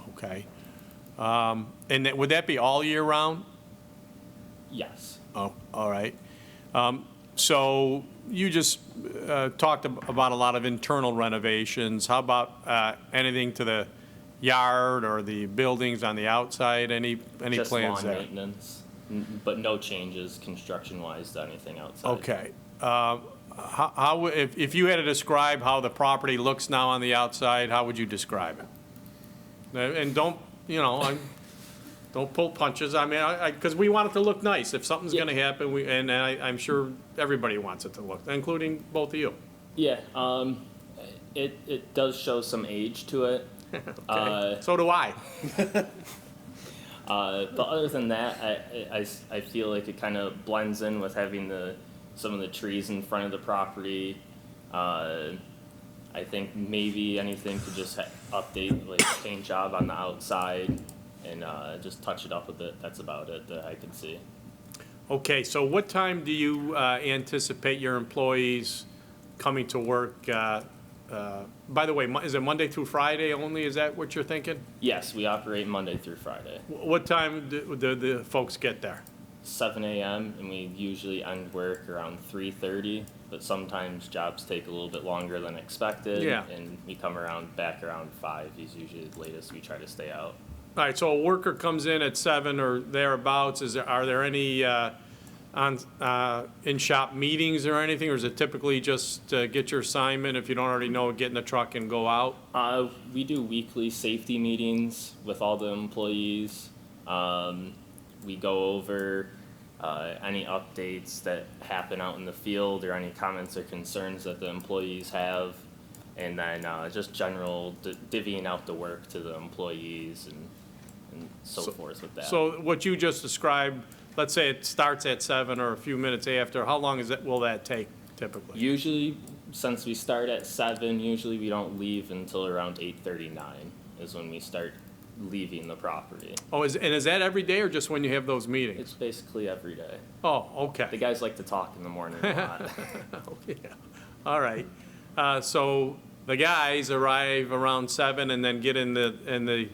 Okay. And would that be all year round? Yes. Oh, all right. So you just talked about a lot of internal renovations. How about anything to the yard or the buildings on the outside? Any Just plans lawn there? maintenance, but no changes construction-wise to anything outside. Okay. How if you had to describe how the property looks now on the outside, how would you describe it? And don't, don't pull punches. I mean, because we want it to look nice. If something's going to happen, I'm sure everybody wants it to look, including both of you. Yeah, it does show some age to it. Okay. So do I. But other than that, I feel like it kind of blends in with having some of the trees in front of the property. I think maybe anything could just update, like paint job on the outside and just touch it up a bit. That's about it that I can see. Okay, so what time do you anticipate your employees coming to work? By the way, is it Monday through Friday only? Is that what you're thinking? Yes, we operate Monday through Friday. What time do the folks get there? 7 a.m. and we usually end work around 3:30, but sometimes jobs take a little bit longer than expected. Yeah. And we come back around 5 is usually the latest we try to stay out. All right, so a worker comes in at 7 or thereabouts, are there any in-shop meetings or anything, or is it typically just get your assignment, if you don't already know, get in the truck and go out? We do weekly safety meetings with all the employees. We go over any updates that happen out in the field or any comments or concerns that the employees have. And then just general divvying out the work to the employees and so forth with that. So what you just described, let's say it starts at 7 or a few minutes after, how long will that take typically? Usually, since we start at 7, usually we don't leave until around 8:39 is when we start leaving the property. Oh, is that every day or just when you have those meetings? It's basically every day. Oh, okay. The guys like to talk in the morning a lot. Oh, yeah. All right. So the guys arrive around 7 and then get in the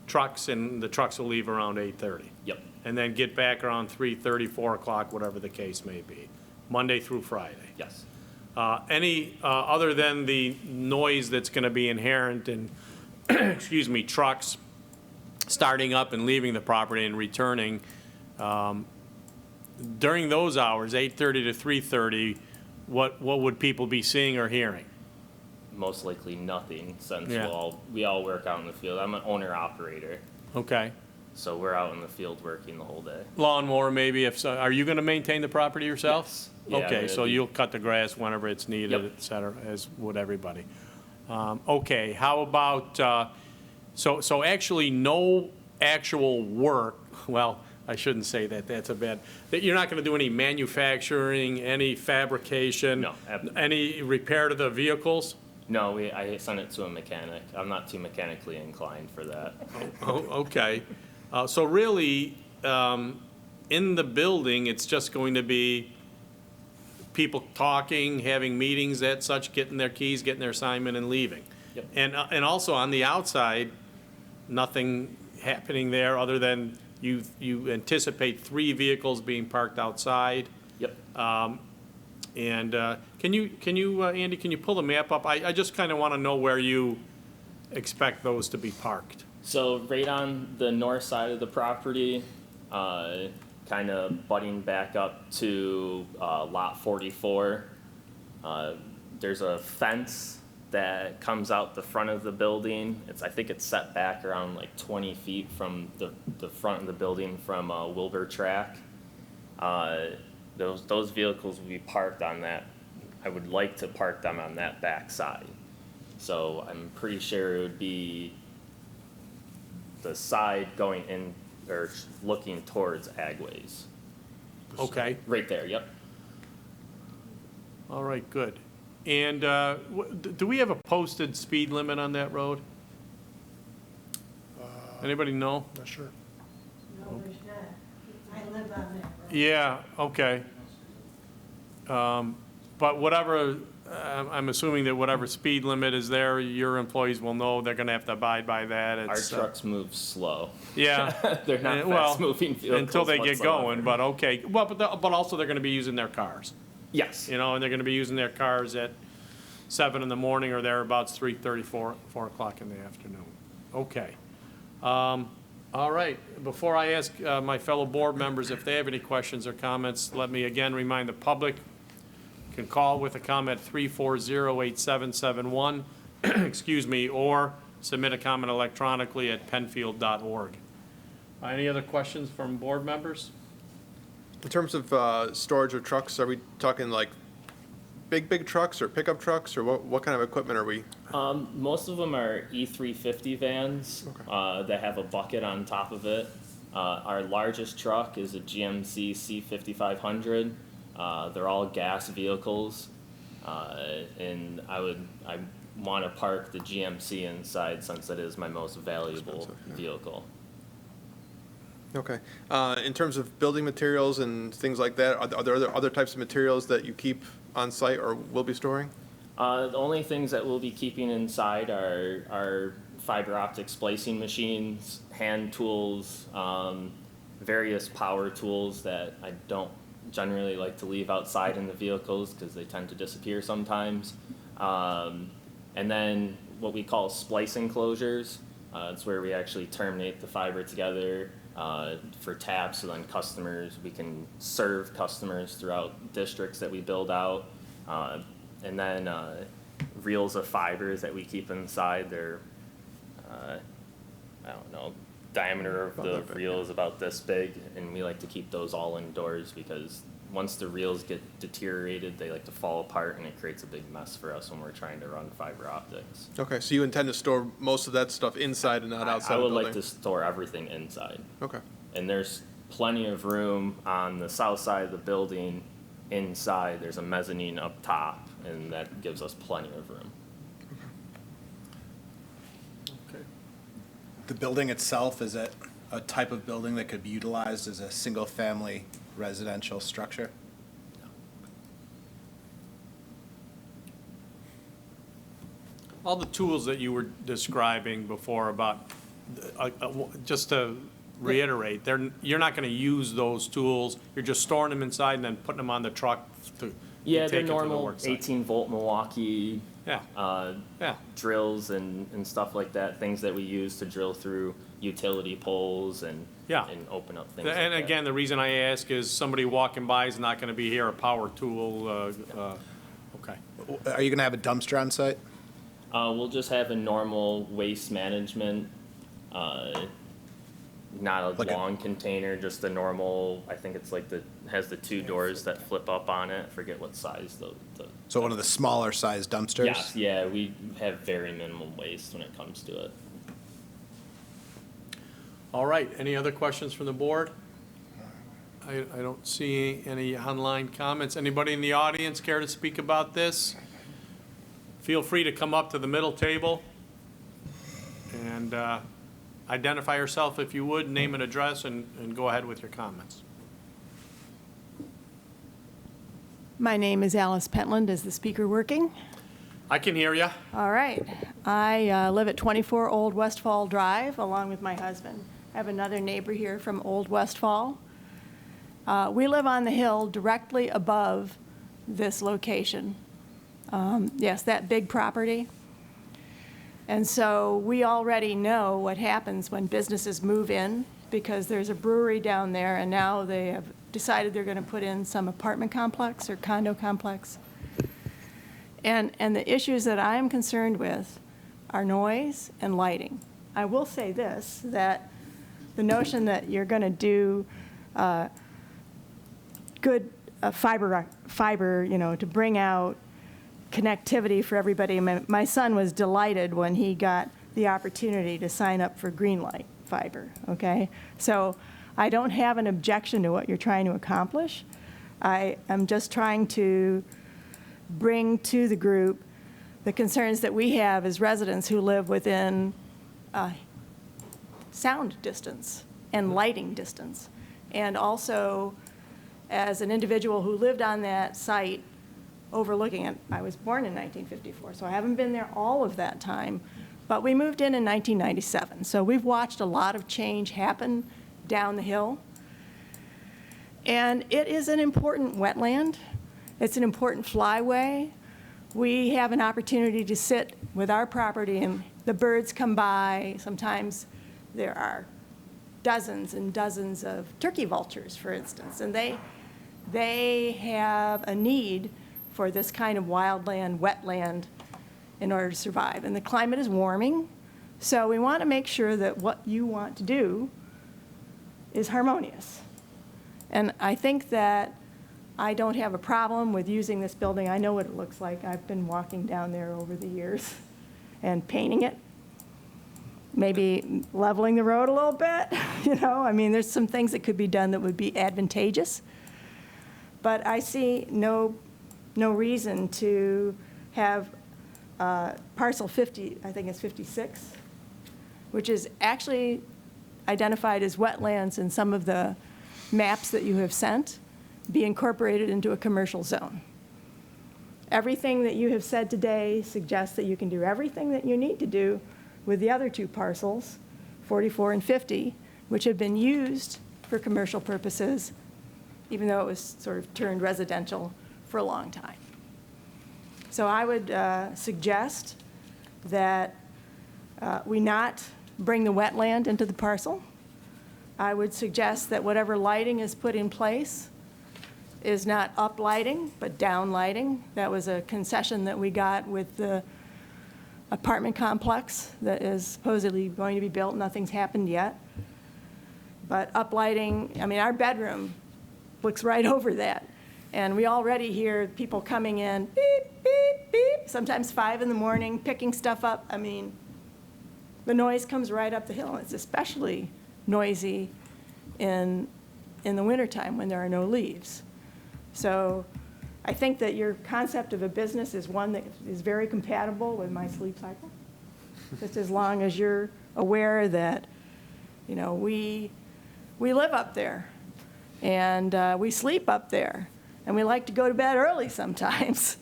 trucks, and the trucks will leave around 8:30. Yep. And then get back around 3:30, 4 o'clock, whatever the case may be, Monday through Friday. Yes. Any, other than the noise that's going to be inherent in, excuse me, trucks starting up and leaving the property and returning, during those hours, 8:30 to 3:30, what would people be seeing or hearing? Most likely nothing, since Yeah. we all work out in the field. I'm an owner-operator, Okay. so we're out in the field working the whole day. Lawnmower maybe, if so. Are you going to maintain the property yourself? Yes. Yeah, I'm Okay, gonna so be- you'll cut the grass whenever it's needed, Yep. et cetera, as would everybody. Okay, how about, so actually no actual work, well, I shouldn't say that, that's a bad, that you're not going to do any manufacturing, any fabrication? No. Any repair to the vehicles? No, I sent it to a mechanic. I'm not too mechanically inclined for that. Oh, okay. So really, in the building, it's just going to be people talking, having meetings, that such, getting their keys, getting their assignment, and leaving. Yep. And also on the outside, nothing happening there other than you anticipate 3 vehicles being parked outside. Yep. And can you, Andy, can you pull the map up? I just kind of want to know where you expect those to be parked. So right on the north side of the property, kind of butting back up to lot 44, there's a fence that comes out the front of the building. I think it's set back around like 20 feet from the front of the building from Wilbur Track. Those vehicles will be parked on that. I would like to park them on that back side. So I'm pretty sure it would be the side going in or looking towards Agways. Okay. Right there, yep. All right, good. And do we have a posted speed limit on that road? Anybody know? Not sure. No, there's not. I live on that road. Yeah, okay. But whatever, I'm assuming that whatever speed limit is there, your employees will know they're gonna have to abide by that. Our It's, trucks move slow. Yeah. They're not Well, fast-moving vehicles until they get whatsoever. going, but okay. Well, but also they're gonna be using their cars. Yes. You know, and they're gonna be using their cars at 7 in the morning or thereabouts, 3:30, 4 o'clock in the afternoon. Okay. All right, before I ask my fellow board members if they have any questions or comments, let me again remind the public, you can call with a comment 340-8771, excuse me, or submit a comment electronically at penfield.org. Any other questions from board members? In terms of storage of trucks, are we talking like big trucks or pickup trucks, or what kind of equipment are we? Most of them are E350 vans that have a bucket on top of it. Our largest truck is a GMC C5500. They're all gas vehicles, and I want to park the GMC inside since it is my most valuable vehicle. Okay. In terms of building materials and things like that, are there other types of materials that you keep on site or will be storing? The only things that we'll be keeping inside are fiber optic splicing machines, hand tools, various power tools that I don't generally like to leave outside in the vehicles because they tend to disappear sometimes. And then what we call splice enclosures. It's where we actually terminate the fiber together for taps, so then we can serve customers throughout districts that we build out. And then reels of fibers that we keep inside. They're, I don't know, diameter of the reel is about this big, and we like to keep those all indoors because once the reels get deteriorated, they like to fall apart, and it creates a big mess for us when we're trying to run fiber optics. Okay, so you intend to store most of that stuff inside and not outside I the would building? like to store everything inside. Okay. And there's plenty of room on the south side of the building inside. There's a mezzanine up top, and that gives us plenty of room. The building itself, is it a type of building that could be utilized as a single-family residential structure? All the tools that you were describing before about, just to reiterate, you're not going to use those tools. You're just storing them inside and then putting them on the truck to Yeah, take they're them to the normal work site. 18-volt Milwaukee Yeah. drills and stuff like that, things that we use to drill through utility poles and open up things. And like again, the reason I ask is somebody walking by is not going to be here, a power tool, okay. Are you going to have a dumpster on site? We'll just have a normal waste management, not a long container, just a normal, I think it's like has the two doors that flip up on it. I forget what size So one of the smaller size dumpsters? Yes, yeah, we have very minimal waste when it comes to it. All right, any other questions from the board? I don't see any online comments. Anybody in the audience care to speak about this? Feel free to come up to the middle table and identify yourself if you would, name and address, and go ahead with your comments. My name is Alice Pentland. Is the speaker working? I can hear you. All right. I live at 24 Old Westfall Drive along with my husband. I have another neighbor here from Old Westfall. We live on the hill directly above this location. Yes, that big property. And so we already know what happens when businesses move in because there's a brewery down there, and now they have decided they're going to put in some apartment complex or condo complex. And the issues that I'm concerned with are noise and lighting. I will say this, that the notion that you're going to do good fiber, you know, to bring out connectivity for everybody. My son was delighted when he got the opportunity to sign up for Greenlight fiber, okay? So I don't have an objection to what you're trying to accomplish. I am just trying to bring to the group the concerns that we have as residents who live within sound distance and lighting distance. And also, as an individual who lived on that site overlooking it, I was born in 1954, so I haven't been there all of that time, but we moved in 1997. So we've watched a lot of change happen down the hill. And it is an important wetland. It's an important flyway. We have an opportunity to sit with our property and the birds come by. Sometimes there are dozens and dozens of turkey vultures, for instance, and they have a need for this kind of wildland, wetland in order to survive. And the climate is warming, so we want to make sure that what you want to do is harmonious. And I think that I don't have a problem with using this building. I know what it looks like. I've been walking down there over the years and painting it, maybe leveling the road a little bit, you know. I mean, there's some things that could be done that would be advantageous. But I see no reason to have parcel 50, I think it's 56, which is actually identified as wetlands in some of the maps that you have sent, be incorporated into a commercial zone. Everything that you have said today suggests that you can do everything that you need to do with the other two parcels, 44 and 50, which have been used for commercial purposes, even though it was sort of turned residential for a long time. So I would suggest that we not bring the wetland into the parcel. I would suggest that whatever lighting is put in place is not up lighting, but down lighting. That was a concession that we got with the apartment complex that is supposedly going to be built. Nothing's happened yet. But up lighting, I mean, our bedroom looks right over that. And we already hear people coming in, beep, beep, beep, sometimes 5 in the morning, picking stuff up. I mean, the noise comes right up the hill. It's especially noisy in the wintertime when there are no leaves. So I think that your concept of a business is one that is very compatible with my sleep cycle. Just as long as you're aware that, you know, we live up there, and we sleep up there, and we like to go to bed early sometimes.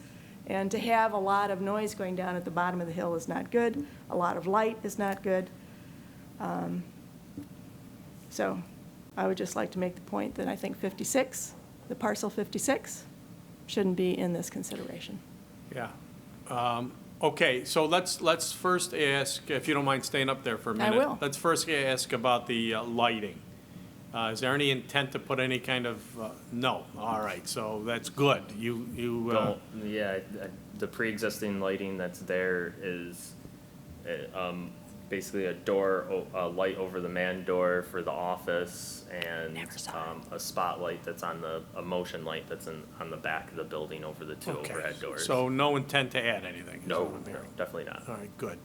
And to have a lot of noise going down at the bottom of the hill is not good. A lot of light is not good. So I would just like to make the point that I think 56, the parcel 56, shouldn't be in this consideration. Yeah. Okay, so let's first ask, if you don't mind staying up there for a minute. I will. Let's first ask about the lighting. Is there any intent to put any kind of, no, all right, so that's good. The pre-existing lighting that's there is basically a light over the man door for the office, and a spotlight that's on a motion light that's on the back of the building over the two Okay. overhead doors. So no intent to add anything? is No, what I'm hearing. definitely not. All right, good.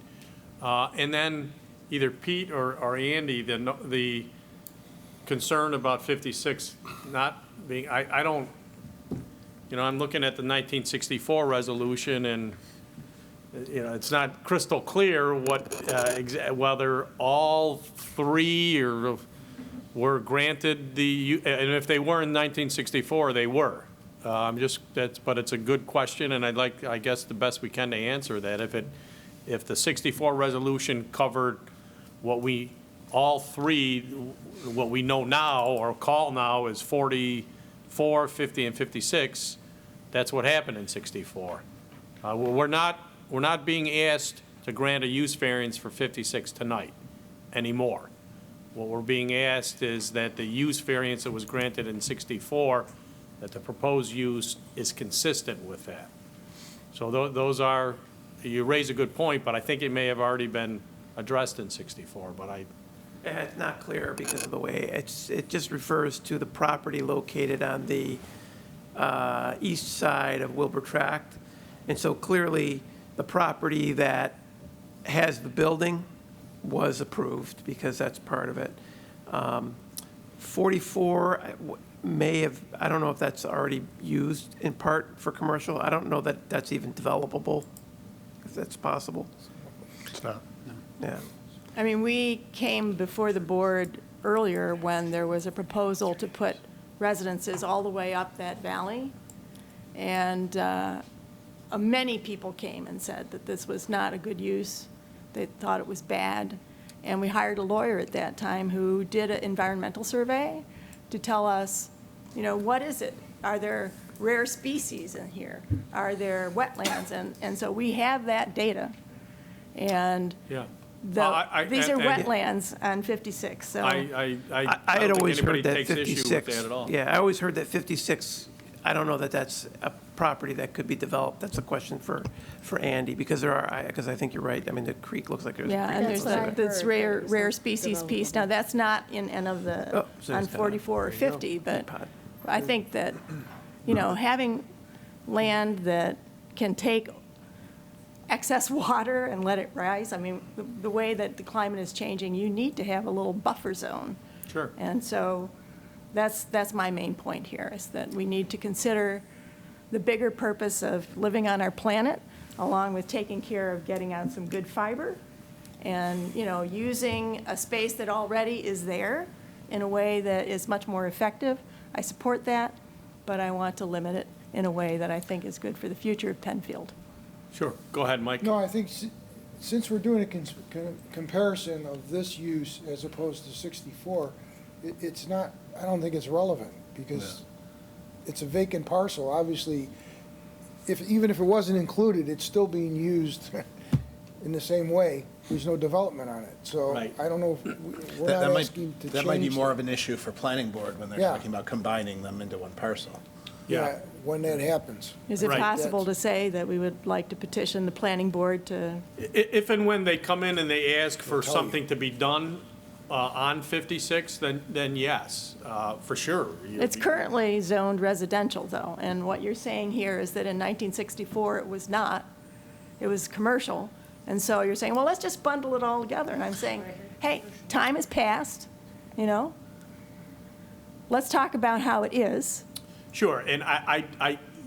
And then either Pete or Andy, the concern about 56 not being, I don't, you know, I'm looking at the 1964 resolution, and, you know, it's not crystal clear whether all three were granted and if they were in 1964, they were. But it's a good question, and I guess the best we can to answer that. If the 64 resolution covered what we know now or call now is 44, 50, and 56, that's what happened in 64. We're not being asked to grant a use variance for 56 tonight anymore. What we're being asked is that the use variance that was granted in 64, that the proposed use is consistent with that. So those are, you raise a good point, but I think it may have already been addressed in 64, but It's not clear because of the way, it just refers to the property located on the east side of Wilbur Tract. And so clearly, the property that has the building was approved because that's part of it. 44 may have, I don't know if that's already used in part for commercial. I don't know that that's even developable, if that's possible. It's not. Yeah. I mean, we came before the board earlier when there was a proposal to put residences all the way up that valley. And many people came and said that this was not a good use. They thought it was bad. And we hired a lawyer at that time who did an environmental survey to tell us, you know, what is it? Are there rare species in here? Are there wetlands? And so we have that data. And yeah. these are wetlands on 56, so. I had always heard that takes issue with 56, that at all. yeah, I always heard that 56, I don't know that that's a property that could be developed. That's a question for Andy, because because I think you're right. I mean, the creek looks like there's a Yeah, creek. and there's there. this rare species piece. Now, that's not in any of the, on 44 or 50, but I think that, you know, having land that can take excess water and let it rise, I mean, the way that the climate is changing, you need to have a little buffer zone. Sure. And so that's my main point here, is that we need to consider the bigger purpose of living on our planet, along with taking care of getting out some good fiber and, you know, using a space that already is there in a way that is much more effective. I support that, but I want to limit it in a way that I think is good for the future of Penfield. Sure. Go ahead, Mike. No, I think since we're doing a comparison of this use as opposed to 64, it's not, I don't think it's relevant, because it's a vacant parcel. Obviously, even if it wasn't included, it's still being used in the same way, there's no development on it. So Right. I don't know if, we're That not might, asking to change. that might be more of an issue for planning board when they're Yeah. talking about combining them into one parcel. Yeah, when that happens. Is it Right. possible to say that we would like to petition the planning board to, If and when they come in and they ask for tell you. something to be done on 56, then yes, for sure. it's currently zoned residential, though, and what you're saying here is that in 1964, it was not. It was commercial, and so you're saying, well, let's just bundle it all together, and I'm saying, hey, time has passed, you know? Let's talk about how it is. Sure, and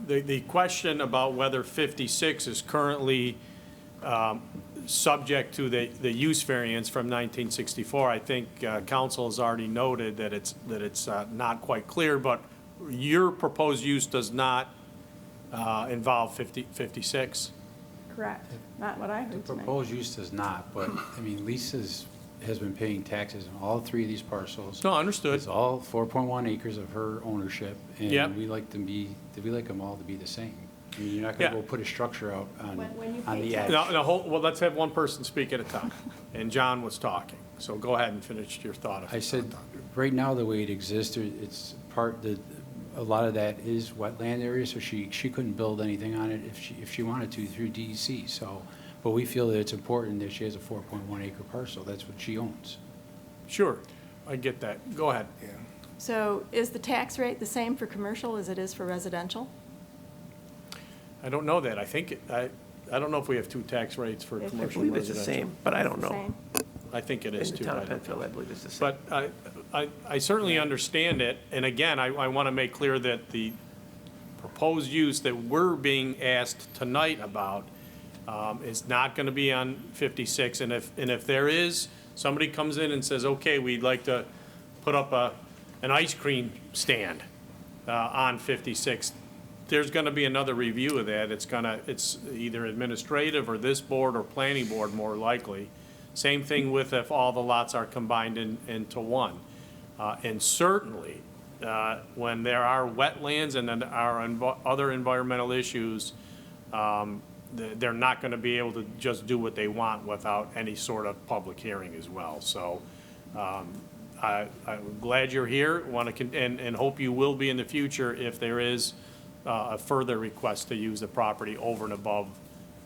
the question about whether 56 is currently subject to the use variance from 1964, I think council has already noted that it's not quite clear, but your proposed use does not involve 56? Correct. Not what I The heard tonight. proposed use does not, but, I mean, Lisa's has been paying taxes on all three of these parcels. No, understood. It's all 4.1 acres of her ownership, Yep. and we like them all to be the same. I mean, you're not gonna Yeah. go put a structure out When you on pay the tax- edge. Well, let's have one person speak at a time, and John was talking, so go ahead and finish your thought. if I it's said, not done. right now, the way it exists, it's a lot of that is wetland area, so she couldn't build anything on it if she wanted to through DEC, so, but we feel that it's important that she has a 4.1 acre parcel, that's what she owns. Sure, I get that. Go ahead. So is the tax rate the same for commercial as it is for residential? I don't know that. I think, I don't know if we have two tax rates for I commercial and believe it's the residential. same, but I don't know. Same. I think it is In the too. town I of don't Penfield, know. I believe it's the same. But I certainly understand it, and again, I want to make clear that the proposed use that we're being asked tonight about is not going to be on 56, and if there is, somebody comes in and says, okay, we'd like to put up an ice cream stand on 56, there's going to be another review of that. It's either administrative or this board or planning board more likely. Same thing with if all the lots are combined into one. And certainly, when there are wetlands and then are other environmental issues, they're not going to be able to just do what they want without any sort of public hearing as well. So I'm glad you're here, and hope you will be in the future if there is a further request to use the property over and above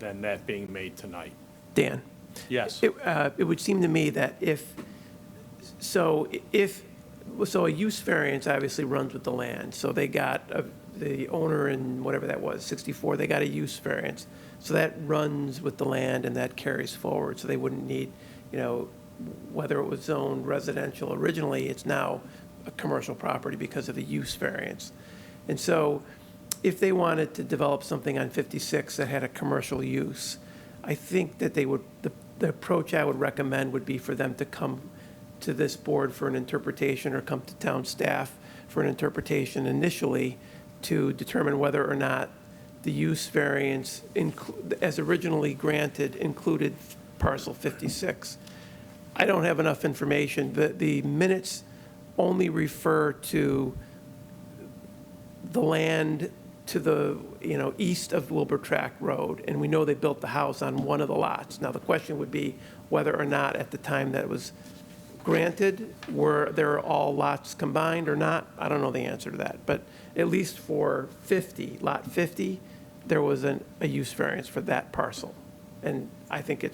than that being made tonight. Dan? Yes. It would seem to me that so a use variance obviously runs with the land, so they got, the owner in whatever that was, 64, they got a use variance. So that runs with the land and that carries forward, so they wouldn't need, whether it was zoned residential originally, it's now a commercial property because of the use variance. And so if they wanted to develop something on 56 that had a commercial use, I think that they would, the approach I would recommend would be for them to come to this board for an interpretation or come to town staff for an interpretation initially to determine whether or not the use variance as originally granted included parcel 56. I don't have enough information. The minutes only refer to the land to the, east of Wilbur Track Road, and we know they built the house on one of the lots. Now, the question would be whether or not at the time that it was granted, were there all lots combined or not? I don't know the answer to that, but at least for 50, lot 50, there was a use variance for that parcel. And I think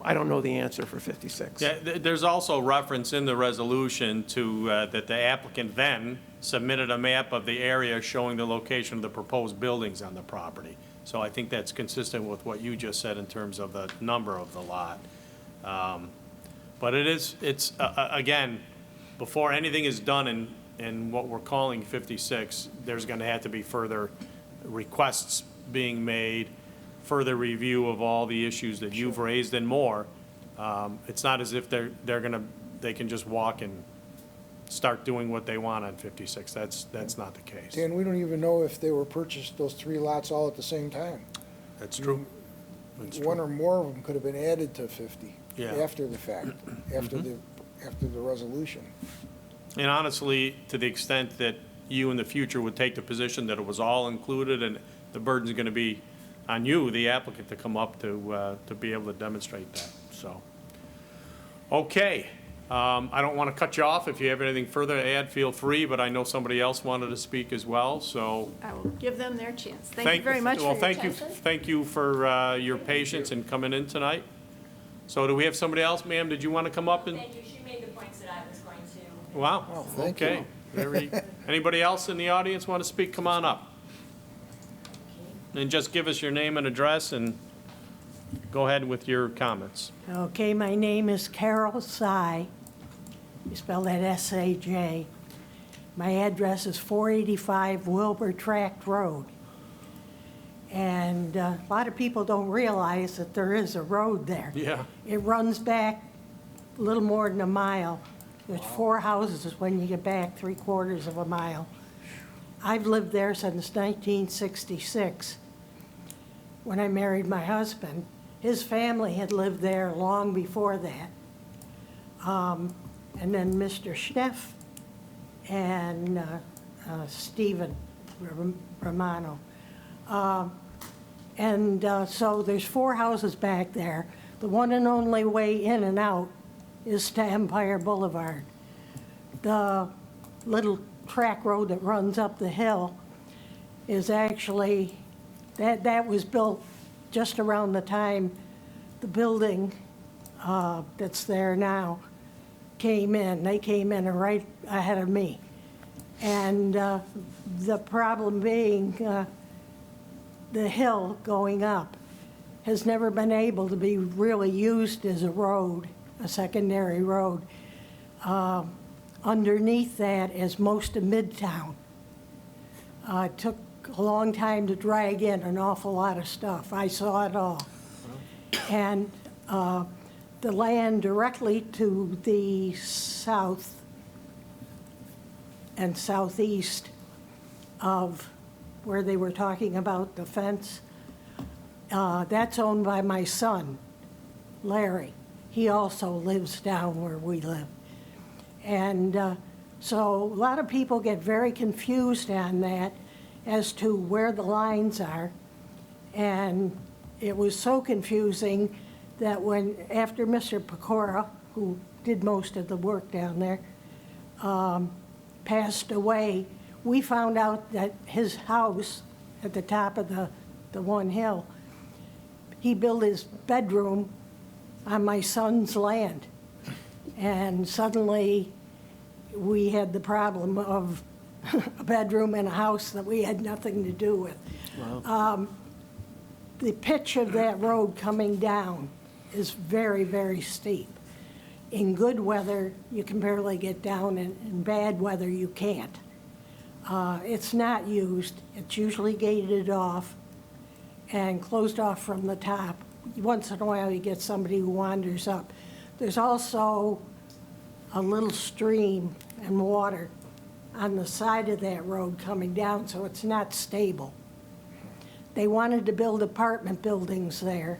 I don't know the answer for 56. Yeah, there's also reference in the resolution to, that the applicant then submitted a map of the area showing the location of the proposed buildings on the property. So I think that's consistent with what you just said in terms of the number of the lot. But it's again, before anything is done in what we're calling 56, there's going to have to be further requests being made, further review of all the issues that you've raised and more. It's not as if they can just walk and start doing what they want on 56. That's not the case. Dan, we don't even know if they were purchased, those three lots all at the same time. That's true. That's true. One or more of them could have been added to 50 Yeah. after the fact, after the resolution. And honestly, to the extent that you in the future would take the position that it was all included and the burden's going to be on you, the applicant, to come up to be able to demonstrate that, so. Okay, I don't want to cut you off. If you have anything further to add, feel free, but I know somebody else wanted to speak as well, so. I will give them their chance. Thank you very much for your Well, attention. thank you for your patience in coming in tonight. So do we have somebody else, ma'am? Did you want to come up and? Thank you, she made the points that I was going to. Wow, thank okay. you. Anybody else in the audience want to speak? Come on up. And just give us your name and address and go ahead with your comments. Okay, my name is Carol Sy. You spell that S-A-J. My address is 485 Wilbur Tract Road. And a lot of people don't realize that there is a road there. Yeah. It runs back a little more than a mile. There's 4 houses when you get back 3/4 of a mile. I've lived there since 1966. When I married my husband, his family had lived there long before that. And then Mr. Schneff and Stephen Romano. So there's 4 houses back there. The one and only way in and out is to Empire Boulevard. The little track road that runs up the hill is actually, that was built just around the time the building that's there now came in. They came in right ahead of me. And the problem being the hill going up has never been able to be really used as a road, a secondary road. Underneath that is most of Midtown. It took a long time to drag in an awful lot of stuff. I saw it all. And the land directly to the south and southeast of where they were talking about the fence, that's owned by my son, Larry. He also lives down where we live. And so a lot of people get very confused on that as to where the lines are. And it was so confusing that after Mr. Pecora, who did most of the work down there, passed away, we found out that his house at the top of the one hill, he built his bedroom on my son's land. And suddenly, we had the problem of a bedroom in a house that we had nothing to do with. Wow. The pitch of that road coming down is very, very steep. In good weather, you can barely get down, and in bad weather, you can't. It's not used. It's usually gated off and closed off from the top. Once in a while, you get somebody who wanders up. There's also a little stream and water on the side of that road coming down, so it's not stable. They wanted to build apartment buildings there.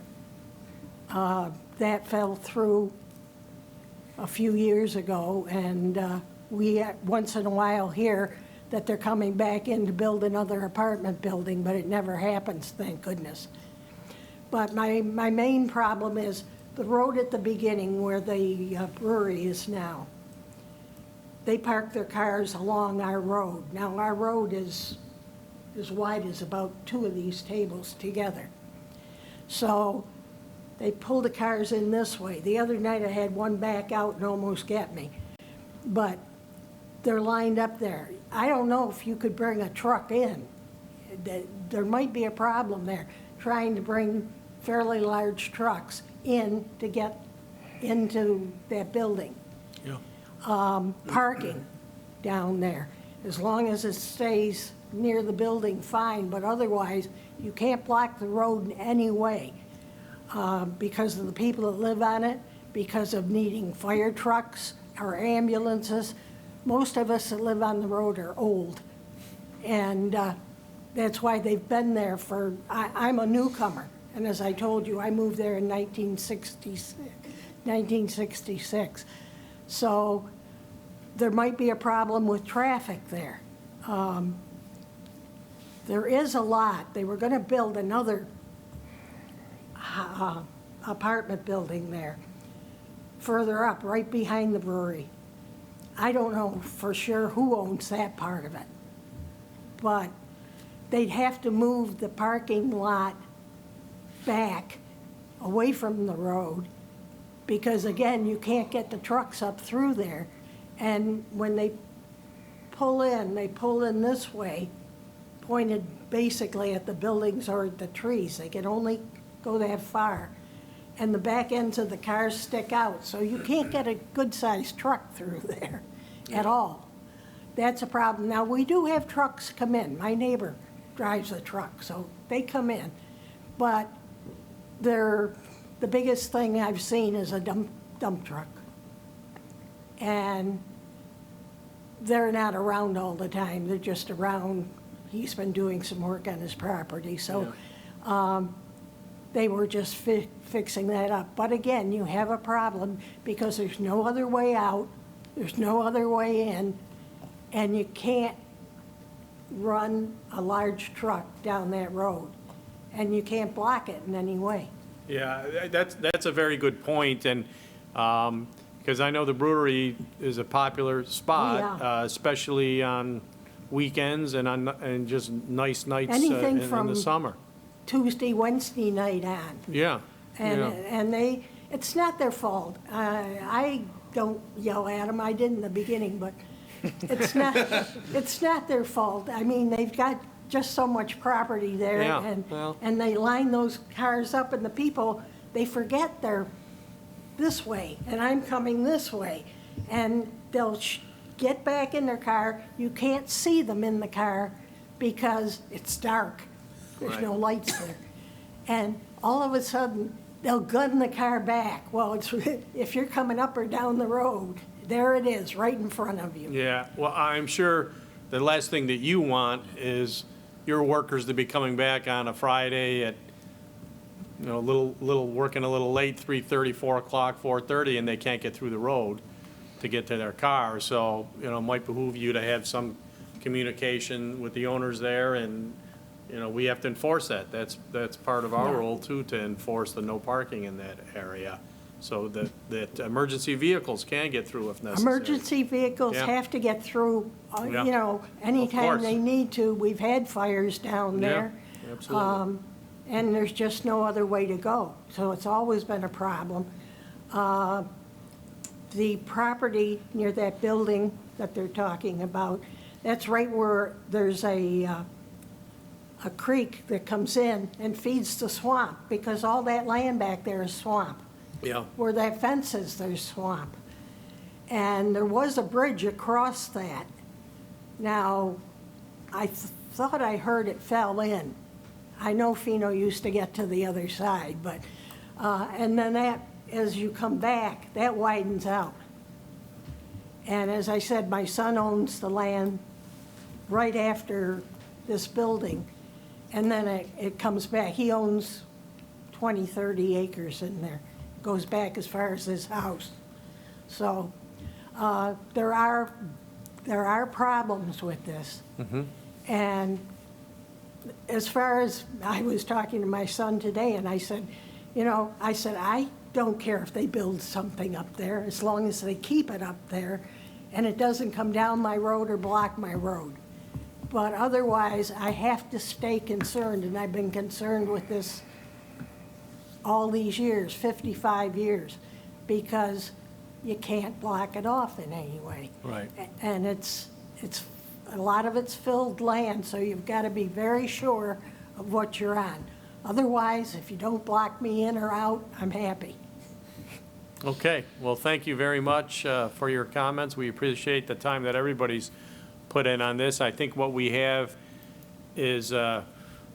That fell through a few years ago, and we once in a while hear that they're coming back in to build another apartment building, but it never happens, thank goodness. But my main problem is the road at the beginning where the brewery is now. They park their cars along our road. Now, our road is as wide as about 2 of these tables together. So they pull the cars in this way. The other night I had one back out and almost get me. But they're lined up there. I don't know if you could bring a truck in. There might be a problem there, trying to bring fairly large trucks in to get into that building. Yeah. Parking down there, as long as it stays near the building, fine, but otherwise, you can't block the road in any way because of the people that live on it, because of needing fire trucks or ambulances. Most of us that live on the road are old, and that's why they've been there for, I'm a newcomer, and as I told you, I moved there in 1966. So there might be a problem with traffic there. There is a lot. They were going to build another apartment building there, further up, right behind the brewery. I don't know for sure who owns that part of it, but they'd have to move the parking lot back away from the road, because again, you can't get the trucks up through there. And when they pull in this way, pointed basically at the buildings or at the trees. They can only go that far. And the back ends of the cars stick out, so you can't get a good-sized truck through there at all. That's a problem. Now, we do have trucks come in. My neighbor drives a truck, so they come in. But the biggest thing I've seen is a dump truck. And they're not around all the time. They're just around. He's been doing some work on his property, so they were just fixing that up. But again, you have a problem because there's no other way out, there's no other way in, and you can't run a large truck down that road, and you can't block it in any way. Yeah, that's a very good point, and because I know the brewery is a popular spot, especially on weekends and just nice nights Anything in from the summer. Tuesday, Wednesday night on. Yeah. And it's not their fault. I don't yell at them. I did in the beginning, but it's not their fault. I mean, they've got just so much property there, and they line those cars up, and the people, they forget they're this way, and I'm coming this way, and they'll get back in their car. You can't see them in the car because it's dark. There's no lights there. And all of a sudden, they'll gun the car back. Well, if you're coming up or down the road, there it is, right in front of you. Yeah, well, I'm sure the last thing that you want is your workers to be coming back on a Friday at, working a little late, 3:30, 4 o'clock, 4:30, and they can't get through the road to get to their car. So, it might behoove you to have some communication with the owners there, and, we have to enforce that. That's part of our role too, to enforce the no parking in that area, so that emergency vehicles can get through if necessary. Emergency vehicles have to get through, anytime they need to. We've had fires down there. Yeah, absolutely. And there's just no other way to go. So it's always been a problem. The property near that building that they're talking about, that's right where there's a creek that comes in and feeds the swamp, because all that land back there is swamp. Yeah. Where that fence is, there's swamp. And there was a bridge across that. Now, I thought I heard it fell in. I know Pino used to get to the other side, but, and then that, as you come back, that widens out. And as I said, my son owns the land right after this building, and then it comes back. He owns 20, 30 acres in there. Goes back as far as his house. So there are problems with this. Mm-hmm. And as far as, I was talking to my son today, and I said, I don't care if they build something up there, as long as they keep it up there, and it doesn't come down my road or block my road. But otherwise, I have to stay concerned, and I've been concerned with this all these years, 55 years, because you can't block it off in any way. Right. And it's a lot of it's filled land, so you've got to be very sure of what you're on. Otherwise, if you don't block me in or out, I'm happy. Okay, well, thank you very much for your comments. We appreciate the time that everybody's put in on this. I think what we have is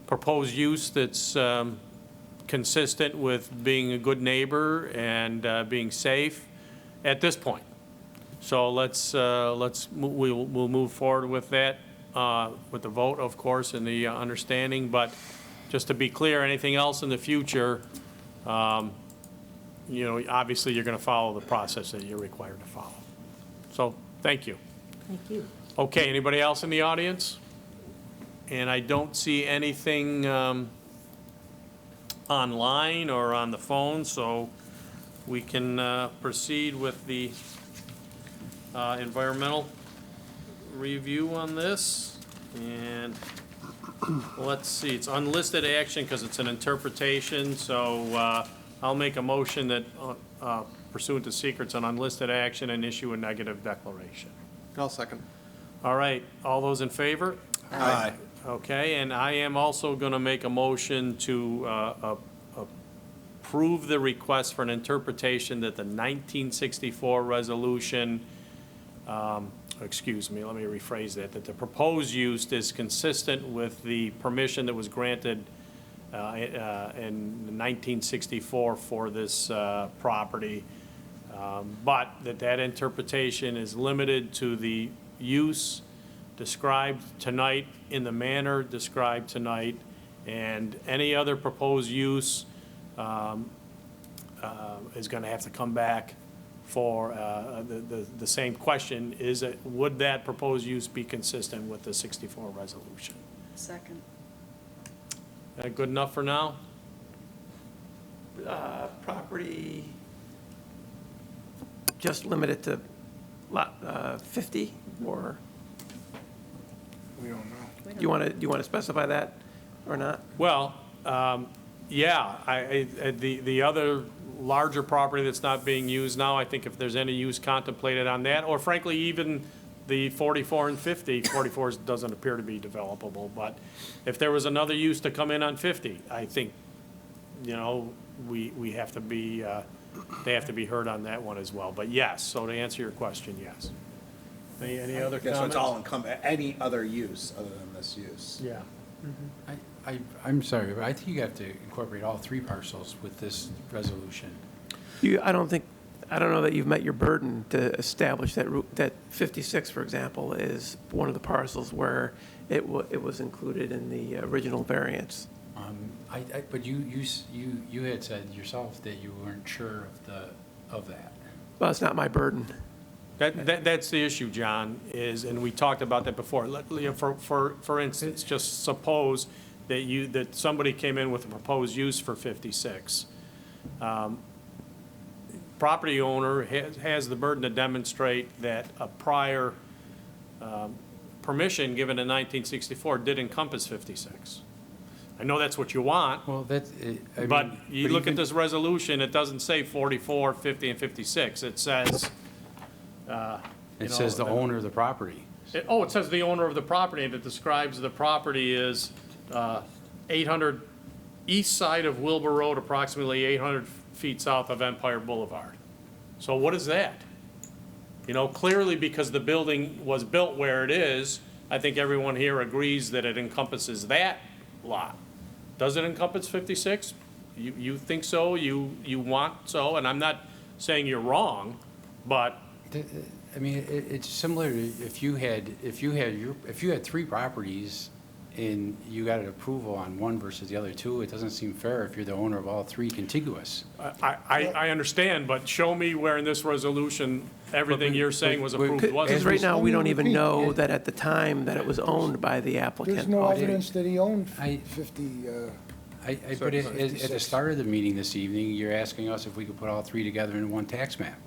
proposed use that's consistent with being a good neighbor and being safe at this point. So we'll move forward with that, with the vote, of course, and the understanding. But just to be clear, anything else in the future, obviously you're going to follow the process that you're required to follow. So thank you. Thank you. Okay, anybody else in the audience? And I don't see anything online or on the phone, so we can proceed with the environmental review on this. And let's see, it's unlisted action because it's an interpretation, so I'll make a motion that pursuant to secrets on unlisted action and issue a negative declaration. I'll second. All right, all those in favor? Aye. Okay, and I am also going to make a motion to approve the request for an interpretation that the 1964 resolution, excuse me, let me rephrase that the proposed use is consistent with the permission that was granted in 1964 for this property, but that interpretation is limited to the use described tonight in the manner described tonight, and any other proposed use is going to have to come back for the same question, is it, would that proposed use be consistent with the 64 resolution? Second. Good enough for now? Property just limited to lot 50, or? We don't know. Do you want to specify that or not? Well, yeah, the other larger property that's not being used now, I think if there's any use contemplated on that, or frankly, even the 44 and 50, 44 doesn't appear to be developable, but if there was another use to come in on 50, I think, you know, we have to be, they have to be heard on that one as well. But yes, so to answer your question, yes. Any other comments? So it's all any other use other than this use? Yeah. I'm sorry, but I think you have to incorporate all three parcels with this resolution. I don't know that you've met your burden to establish that 56, for example, is one of the parcels where it was included in the original variance. But you had said yourself that you weren't sure of that. Well, it's not my burden. That's the issue, John, and we talked about that before. For instance, just suppose that somebody came in with a proposed use for 56. Property owner has the burden to demonstrate that a prior permission given in 1964 did encompass 56. I know that's what you want. Well, but you look at this resolution, it doesn't say 44, 50, and 56. It says... it says the owner of the property. It says the owner of the property, and it describes the property as 800 east side of Wilbur Road, approximately 800 feet south of Empire Boulevard. So what is that? You know, clearly because the building was built where it is, I think everyone here agrees that it encompasses that lot. Does it encompass 56? You think so? You want so? And I'm not saying you're wrong, but I mean, it's similar to if you had three properties and you got an approval on one versus the other two, it doesn't seem fair if you're the owner of all three contiguous. I understand, but show me where in this resolution everything you're saying was approved wasn't. Because right now, we don't even know that at the time that it was owned by the applicant. There's no evidence that he owned 50. But at the start of the meeting this evening, you're asking us if we could put all three together in one tax map.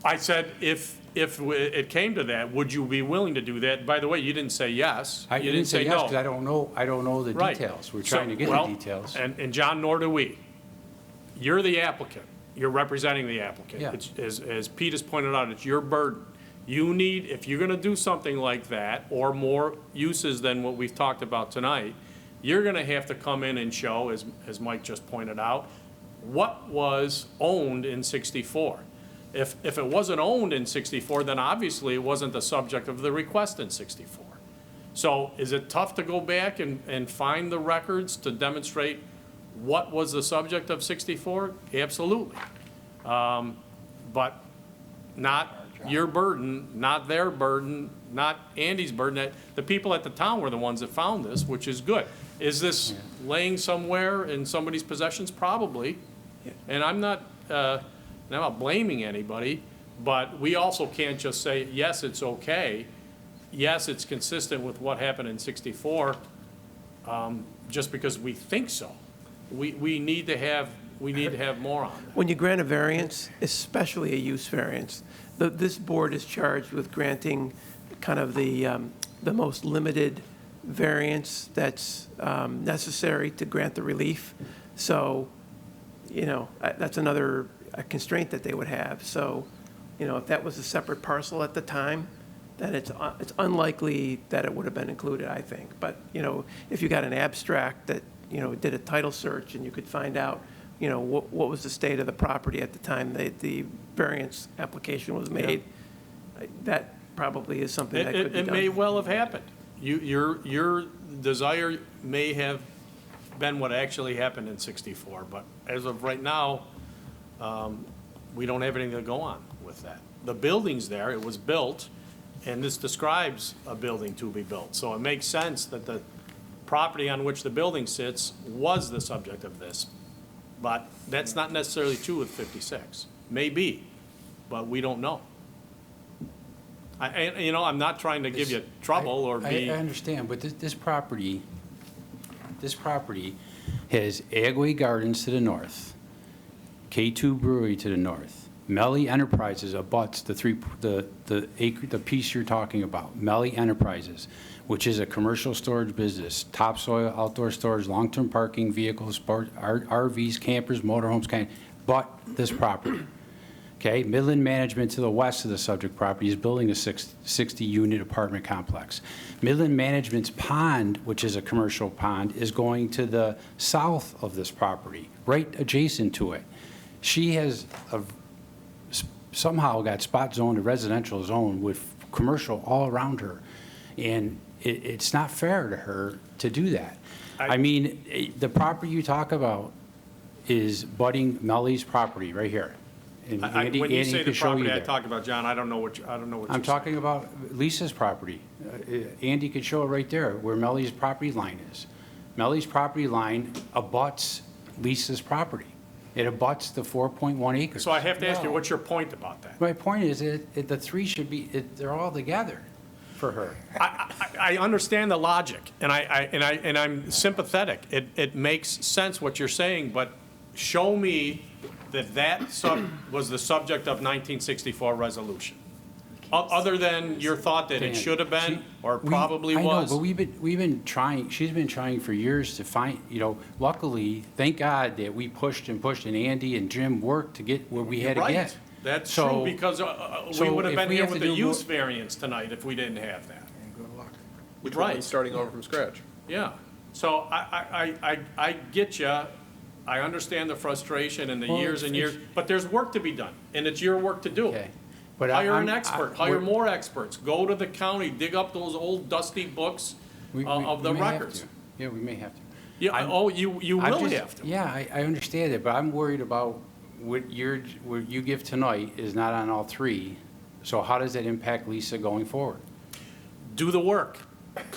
I said, if it came to that, would you be willing to do that? By the way, you didn't say yes. I You didn't say yes no. because I don't know the Right. details. We're So, trying to get well, the details. And John, nor do we. You're the applicant. You're representing the applicant. Yeah. As Pete has pointed out, it's your burden. You need, if you're gonna do something like that, or more uses than what we've talked about tonight, you're gonna have to come in and show, as Mike just pointed out, what was owned in 64. If it wasn't owned in 64, then obviously it wasn't the subject of the request in 64. So is it tough to go back and find the records to demonstrate what was the subject of 64? Absolutely. But not your burden, not their burden, not Andy's burden. The people at the town were the ones that found this, which is good. Is this laying somewhere in somebody's possessions? Probably. And I'm not blaming anybody, but we also can't just say, yes, it's okay. Yes, it's consistent with what happened in 64, just because we think so. we need to have more on that. When you grant a variance, especially a use variance, this board is charged with granting kind of the most limited variance that's necessary to grant the relief. So, that's another constraint that they would have. So, if that was a separate parcel at the time, then it's unlikely that it would have been included, I think. But, if you got an abstract that, did a title search and you could find out, what was the state of the property at the time the variance application was made, that probably is something that could be done. It may well have happened. Your desire may have been what actually happened in 64, but as of right now, we don't have anything to go on with that. The building's there, it was built, and this describes a building to be built. So it makes sense that the property on which the building sits was the subject of this. But that's not necessarily true with 56. Maybe, but we don't know. I'm not trying to give you trouble or be. I understand, but this property has Agway Gardens to the north, K2 Brewery to the north, Melly Enterprises abuts the piece you're talking about, Melly Enterprises, which is a commercial storage business, topsoil, outdoor storage, long-term parking, vehicles, RVs, campers, motorhomes, but this property. Okay, Midland Management to the west of the subject property is building a 60-unit apartment complex. Midland Management's pond, which is a commercial pond, is going to the south of this property, right adjacent to it. She has somehow got spot zoned, a residential zone with commercial all around her. And it's not fair to her to do that. I mean, the property you talk about is budding Melly's property right here. And When you say the can show property I there. talk about, John, I don't know what I'm talking about Lisa's property. Andy could show it right there where Melly's property line is. Melly's property line abuts Lisa's property. It abuts the 4.1 acres. So I have to ask you, what's your point about that? My point is the three should be, they're all together for her. I understand the logic, and I'm sympathetic. It makes sense what you're saying, but show me that was the subject of 1964 resolution. Other than your thought that it should have been or probably was. I know, but we've been trying, she's been trying for years to find, luckily, thank God that we pushed, and Andy and Jim worked to get where we had to get. That's So- true, because we would have if been we here have with to the do use variance tonight if we didn't have that. Which Right. one's starting over from scratch? Yeah, so I get you. I understand the frustration and the Well, years and years, but there's work to be done, and it's your work to do. Okay. But Hire an expert, hire more experts, go to the county, dig up those old dusty books of the we may have records. to. Yeah, we may have to. Yeah, you will have to. Yeah, I understand it, but I'm worried about what you give tonight is not on all three. So how does that impact Lisa going forward? Do the work.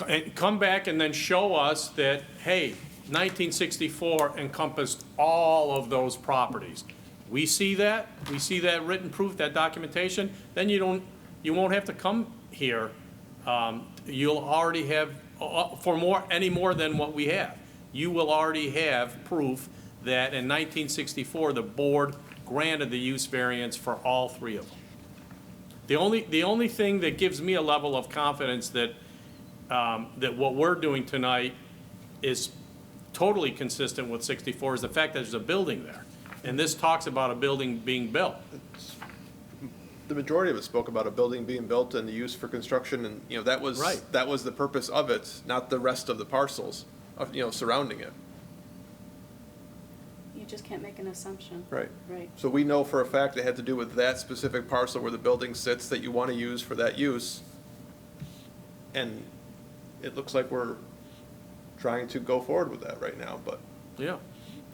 And come back and then show us that, hey, 1964 encompassed all of those properties. We see that written proof, that documentation, then you won't have to come here. You'll already have, any more than what we have. You will already have proof that in 1964, the board granted the use variance for all three of them. The only thing that gives me a level of confidence that what we're doing tonight is totally consistent with 64 is the fact that there's a building there. And this talks about a building being built. The majority of it spoke about a building being built and the use for construction, and, that was, Right. that was the purpose of it, not the rest of the parcels, surrounding it. You just can't make an assumption. Right. Right. So we know for a fact it had to do with that specific parcel where the building sits that you want to use for that use. And it looks like we're trying to go forward with that right now, but Yeah.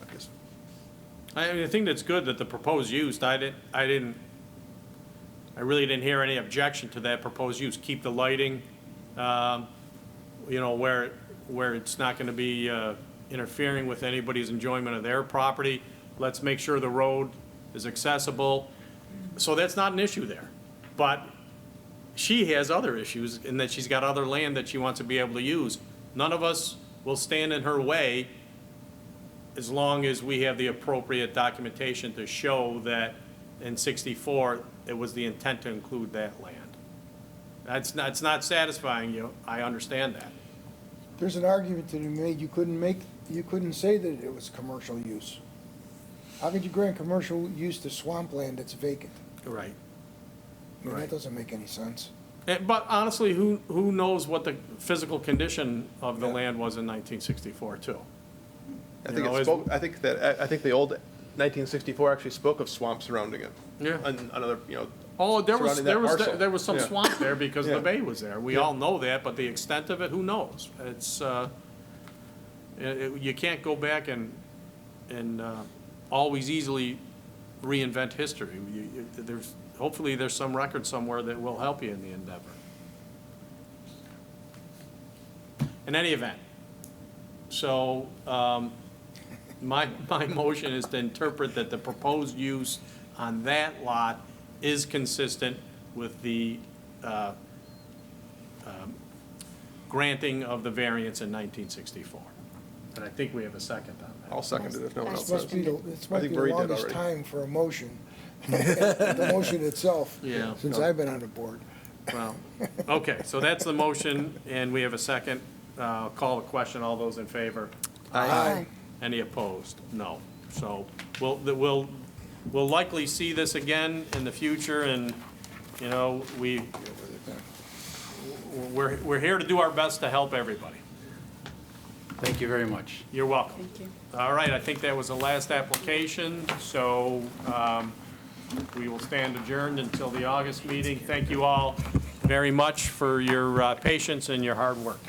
I guess. I think that's good that the proposed use, I really didn't hear any objection to that proposed use. Keep the lighting, where it's not gonna be, interfering with anybody's enjoyment of their property. Let's make sure the road is accessible. So that's not an issue there. But she has other issues in that she's got other land that she wants to be able to use. None of us will stand in her way as long as we have the appropriate documentation to show that in 64, it was the intent to include that land. It's not satisfying you, I understand that. There's an argument to be made, you couldn't say that it was commercial use. How could you grant commercial use to swampland that's vacant? Right. I mean, Right. that doesn't make any sense. But honestly, who knows what the physical condition of the land was in 1964, too? I You think know, it is- spoke, I think the old 1964 actually spoke of swamp surrounding it. Yeah. And another, Oh, surrounding that parcel. there was some Yeah. swamp there because Yeah. the bay was there. We Yeah. all know that, but the extent of it, who knows? It's, you can't go back and always easily reinvent history. Hopefully, there's some record somewhere that will help you in the endeavor. In any event, so, my motion is to interpret that the proposed use on that lot is consistent with the granting of the variance in 1964. And I think we have a second on that. I'll second it if no one else This does. might be the Marie did longest already. time for a motion. The motion itself, Yeah. since I've been on the board. Well, okay, so that's the motion, and we have a second. Call the question. All those in favor? Aye. Any opposed? No. So we'll likely see this again in the future, and, you know, we're here to do our best to help everybody. Thank you very much. You're welcome. Thank you. All right, I think that was the last application, so we will stand adjourned until the August meeting. Thank you all very much for your patience and your hard work.